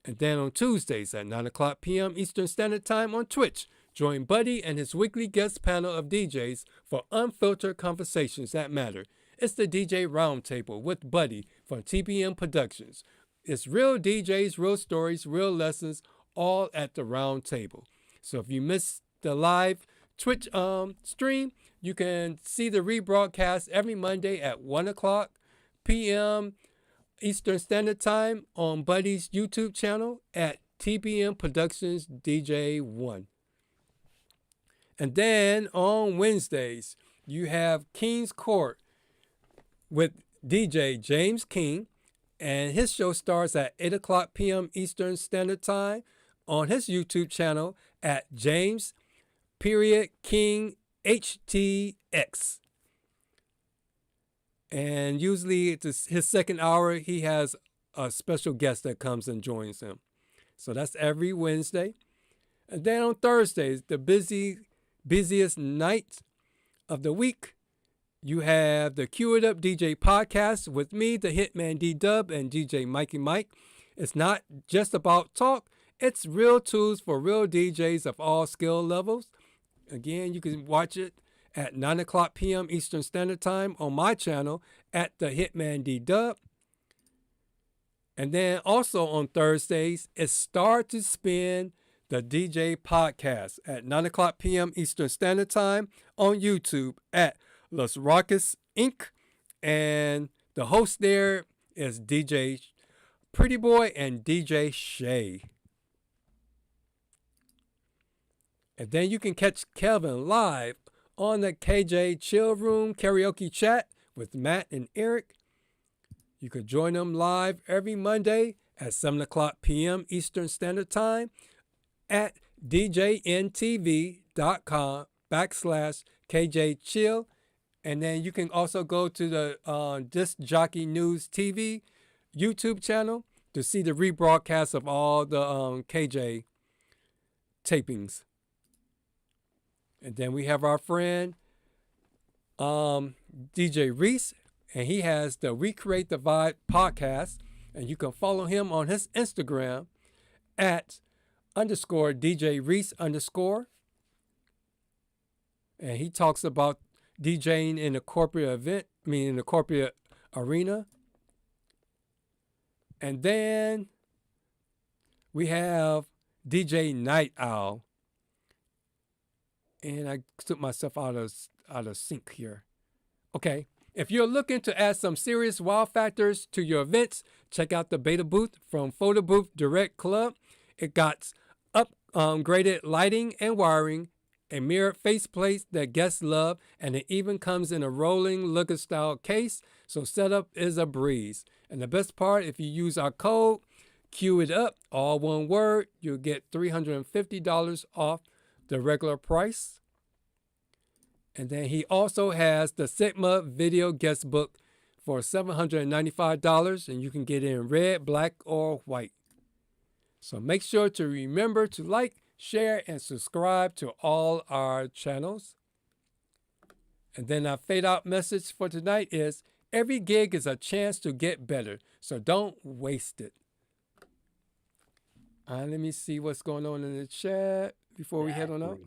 And then on Tuesdays at 9 o'clock p.m. Eastern Standard Time on Twitch, join Buddy and his weekly guest panel of DJs for unfiltered conversations that matter. It's the DJ Roundtable with Buddy from TBM Productions. It's real DJs, real stories, real lessons, all at the round table. So if you missed the live Twitch stream, you can see the rebroadcast every Monday at 1 o'clock p.m. Eastern Standard Time on Buddy's YouTube channel at TBM Productions DJ1. And then on Wednesdays, you have King's Court with DJ James King, and his show starts at 8 o'clock p.m. Eastern Standard Time on his YouTube channel at James.King HTX. And usually it's his second hour, he has a special guest that comes and joins him. So that's every Wednesday. And then on Thursdays, the busiest night of the week, you have the CUEITUP DJ podcast with me, the Hitman D-Dub, and DJ Mikey Mike. It's not just about talk. It's real tools for real DJs of all skill levels. Again, you can watch it at 9 o'clock p.m. Eastern Standard Time on my channel at the Hitman D-Dub. And then also on Thursdays, it's Start to Spin, the DJ podcast at 9 o'clock p.m. Eastern Standard Time on YouTube at Los Rockets Inc. And the host there is DJ Pretty Boy and DJ Shay. And then you can catch Kelvin live on the KJ Chill Room Karaoke Chat with Matt and Eric. You can join them live every Monday at 7 o'clock p.m. Eastern Standard Time at djntv.com/KJ Chill. And then you can also go to the Disc Jockey News TV YouTube channel to see the rebroadcast of all the KJ tapings. And then we have our friend DJ Reese, and he has the Recreate the Vibe podcast, and you can follow him on his Instagram at _DJ Reese _ and he talks about DJing in the corporate event, in the corporate arena. And then we have DJ Night Owl. And I took myself out of sync here. Okay. If you're looking to add some serious wow factors to your events, check out the beta booth from Photo Booth Direct Club. It got upgraded lighting and wiring, a mirrored faceplate that guests love, and it even comes in a rolling looker style case, so setup is a breeze. And the best part, if you use our code CUEITUP, all one word, you'll get $350 off the regular price. And then he also has the Sigma video guest book for $795, and you can get it in red, black, or white. So make sure to remember to like, share, and subscribe to all our channels. And then our fade out message for tonight is, every gig is a chance to get better, so don't waste it. Let me see what's going on in the chat before we head on out.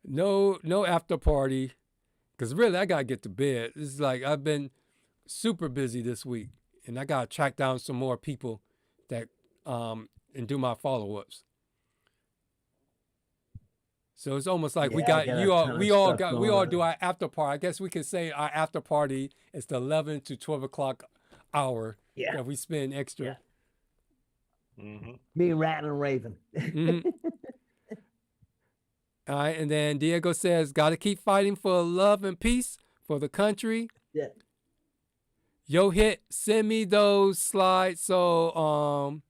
No after party, because really I got to get to bed. It's like I've been super busy this week, and I got to track down some more people that and do my follow-ups. So it's almost like we all do our after party. I guess we could say our after party is the 11 to 12 o'clock hour that we spend extra. Yeah. Mm-hmm. Me, Rat, and Raven. Mm-hmm. All right, and then Diego says, got to keep fighting for love and peace for the country. Yeah. Yo, send me those slides so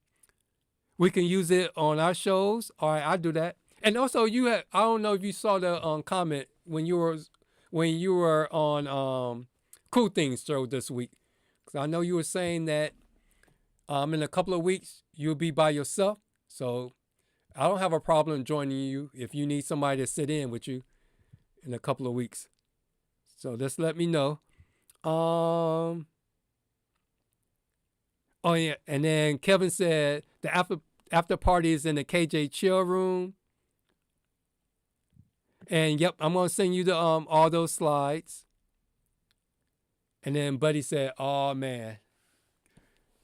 we can use it on our shows. All right, I'll do that. And also, I don't know if you saw the comment when you were on Cool Things show this week, because I know you were saying that in a couple of weeks you'll be by yourself. So I don't have a problem joining you if you need somebody to sit in with you in a couple of weeks. So just let me know. Oh yeah, and then Kevin said the after party is in the KJ Chill room. And yep, I'm gonna send you the all those slides. And then Buddy said, "Oh man,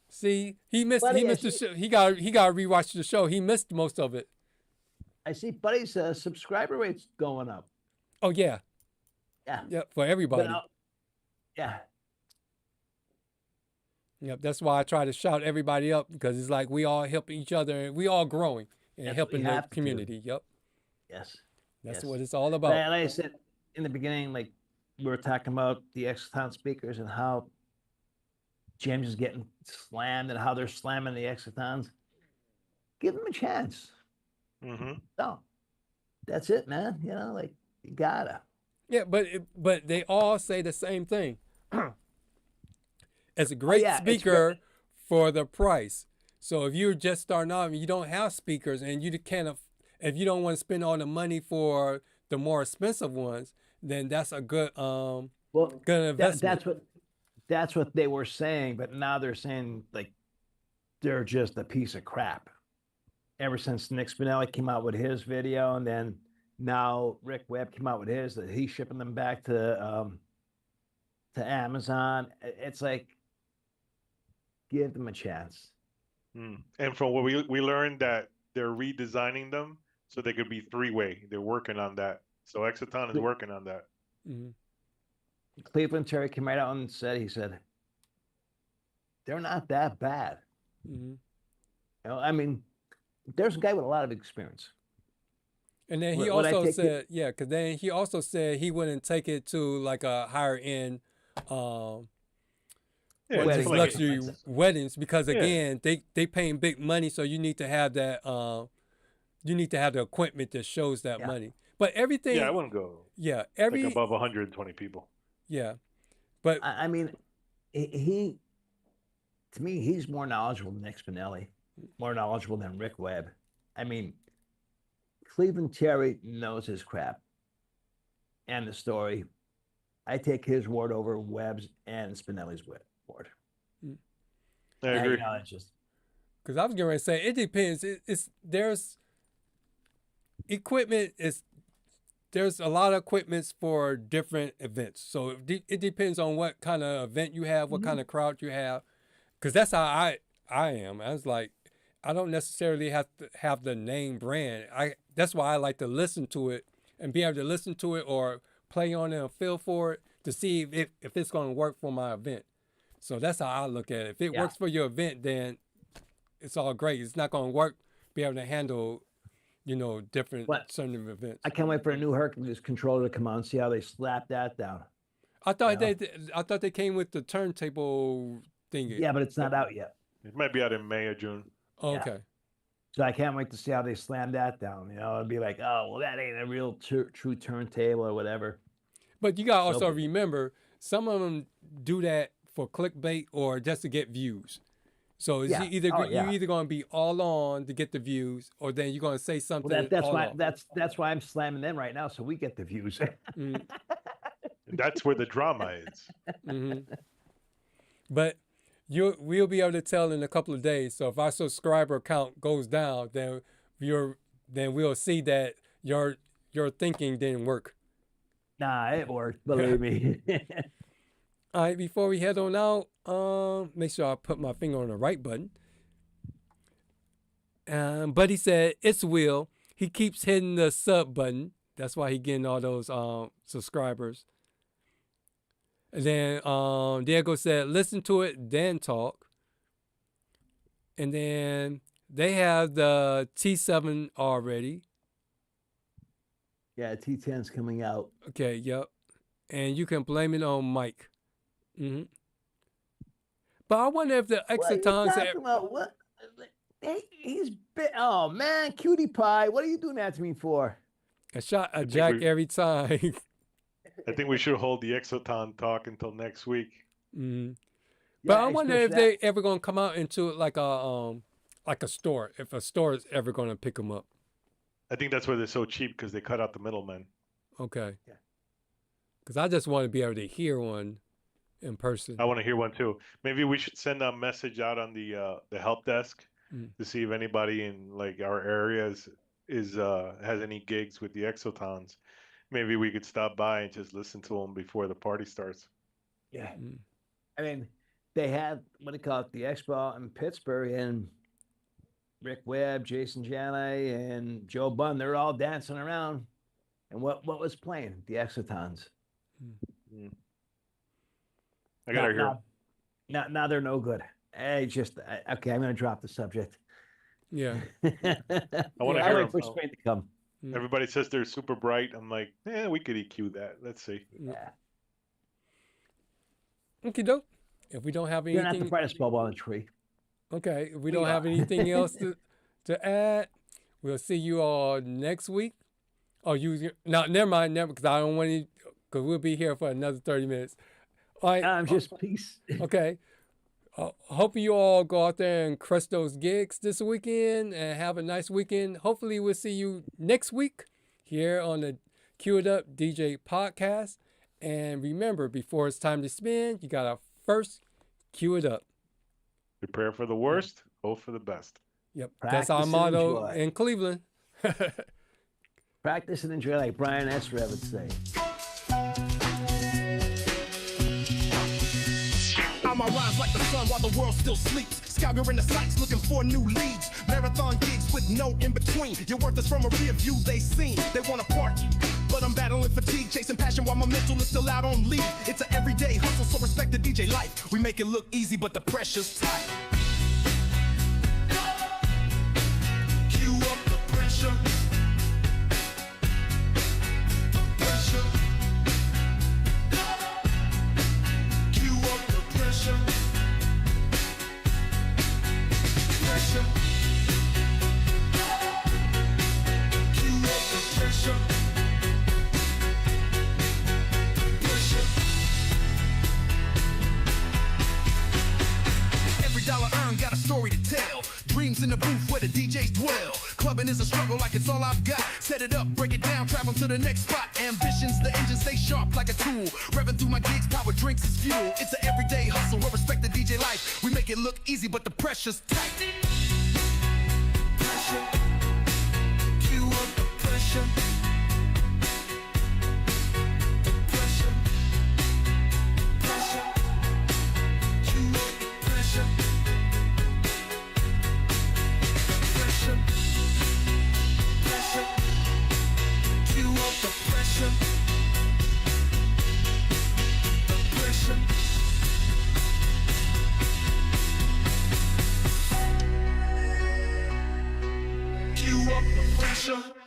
see, he missed the show. He got to rewatch the show. He missed most of it." I see Buddy's subscriber rate's going up. Oh yeah, yeah, for everybody. Yeah. Yep, that's why I try to shout everybody up, because it's like we all helping each other and we all growing and helping the community. Yep. Yes. That's what it's all about. And like I said in the beginning, like we were talking about the Exciton speakers and how James is getting slammed and how they're slamming the Excitons. Give them a chance. Mm-hmm. No, that's it, man. You know, like you gotta. Yeah, but they all say the same thing. It's a great speaker for the price. So if you're just starting out and you don't have speakers and you can't, if you don't want to spend all the money for the more expensive ones, then that's a good good investment. That's what they were saying, but now they're saying like they're just a piece of crap. Ever since Nick Spinelli came out with his video, and then now Rick Webb came out with his, that he's shipping them back to Amazon. It's like, give them a chance. And from what we learned, that they're redesigning them so they could be three-way. They're working on that. So Exciton is working on that. Mm-hmm. Cleveland Terry came right out and said, they're not that bad. Mm-hmm. You know, I mean, there's a guy with a lot of experience. And then he also said, because then he also said he wouldn't take it to like a higher end luxury weddings, because again, they paying big money, so you need to have that you need to have the equipment that shows that money. But everything, I wouldn't go. Yeah, like above 120 people. Yeah, but I mean, he to me, he's more knowledgeable than Nick Spinelli, more knowledgeable than Rick Webb. I mean, Cleveland Terry knows his crap and the story. I take his word over Webb's and Spinelli's word. I agree. It's just because I was going to say it depends. There's equipment there's a lot of equipments for different events. So it depends on what kind of event you have, what kind of crowd you have. Because that's how I am. I was like, I don't necessarily have to have the name brand. That's why I like to listen to it and be able to listen to it or play on it and feel for it to see if it's going to work for my event. So that's how I look at it. If it works for your event, then it's all great. It's not going to work, be able to handle, different certain events. I can't wait for a new Hercules controller to come out and see how they slap that down. I thought they came with the turntable thingy. Yeah, but it's not out yet. It might be out in May or June. Oh, okay. So I can't wait to see how they slam that down. It'd be like, oh, well, that ain't a real true turntable or whatever. But you got to also remember, some of them do that for clickbait or just to get views. So it's you're either going to be all on to get the views, or then you're going to say something. Well, that's why I'm slamming them right now, so we get the views. That's where the drama is. Mm-hmm. But we'll be able to tell in a couple of days. So if our subscriber count goes down, then we'll see that your thinking didn't work. Nah, it worked. Believe me. All right, before we head on out, make sure I put my finger on the right button. Buddy said, it's Will. He keeps hitting the sub button. That's why he getting all those subscribers. And then Diego said, listen to it, then talk. And then they have the T7 already. Yeah, T10's coming out. Okay, yep. And you can blame it on Mike. Mm-hmm. But I wonder if the Exitons... What? He's been... Oh, man, cutie pie. What are you doing that to me for? A shot a jack every time. I think we should hold the Exoton talk until next week. Mm-hmm. But I wonder if they ever going to come out into like a store. If a store is ever going to pick them up. I think that's why they're so cheap, because they cut out the middlemen. Okay. Yeah. Because I just want to be able to hear one in person. I want to hear one too. Maybe we should send a message out on the help desk to see if anybody in like our areas has any gigs with the Exotons. Maybe we could stop by and just listen to them before the party starts. Yeah. I mean, they had, the Expo in Pittsburgh, and Rick Webb, Jason Janay, and Joe Bunn, they're all dancing around. And what was playing? The Exotons. I gotta hear. Now they're no good. Okay, I'm gonna drop the subject. Yeah. I want to hear them. For spring to come. Everybody says they're super bright. I'm like, we could EQ that. Let's see. Yeah. Okay, dope. If we don't have anything, you're not the brightest bulb on the tree. Okay. If we don't have anything else to add, we'll see you all next week. Oh, never mind, because I don't want to, because we'll be here for another 30 minutes. All right. I'm just peace. Okay. Hope you all go out there and crush those gigs this weekend and have a nice weekend. Hopefully we'll see you next week here on the CUEITUP DJ podcast. And remember, before it's time to spin, you got to first cue it up. Prepare for the worst, hope for the best. Yep. Practice that's our motto in Cleveland. Practice and enjoy, like Brian Esra would say. I rise like the sun while the world still sleeps. Scouring the sights looking for new leads. Marathon gigs with no in between. Your worth is from a rear view they seen. They want to party, but I'm battling fatigue, chasing passion while my mental is still out on leave. It's an everyday hustle, so respect the DJ life. We make it look easy, but the pressure's tight. Cue up the pressure. Every dollar earned got a story to tell. Dreams in the booth where the DJs dwell. Clubbing is a struggle like it's all I've got. Set it up, break it down, travel to the next spot. Ambitions, the engine stay sharp like a tool. Revving through my gigs, power drinks is fuel. It's an everyday hustle, we'll respect the DJ life. We make it look easy, but the pressure's tight. Pressure, cue up the pressure. Pressure, pressure, cue up the pressure. Pressure, pressure, cue up the pressure. The pressure. Cue up the pressure.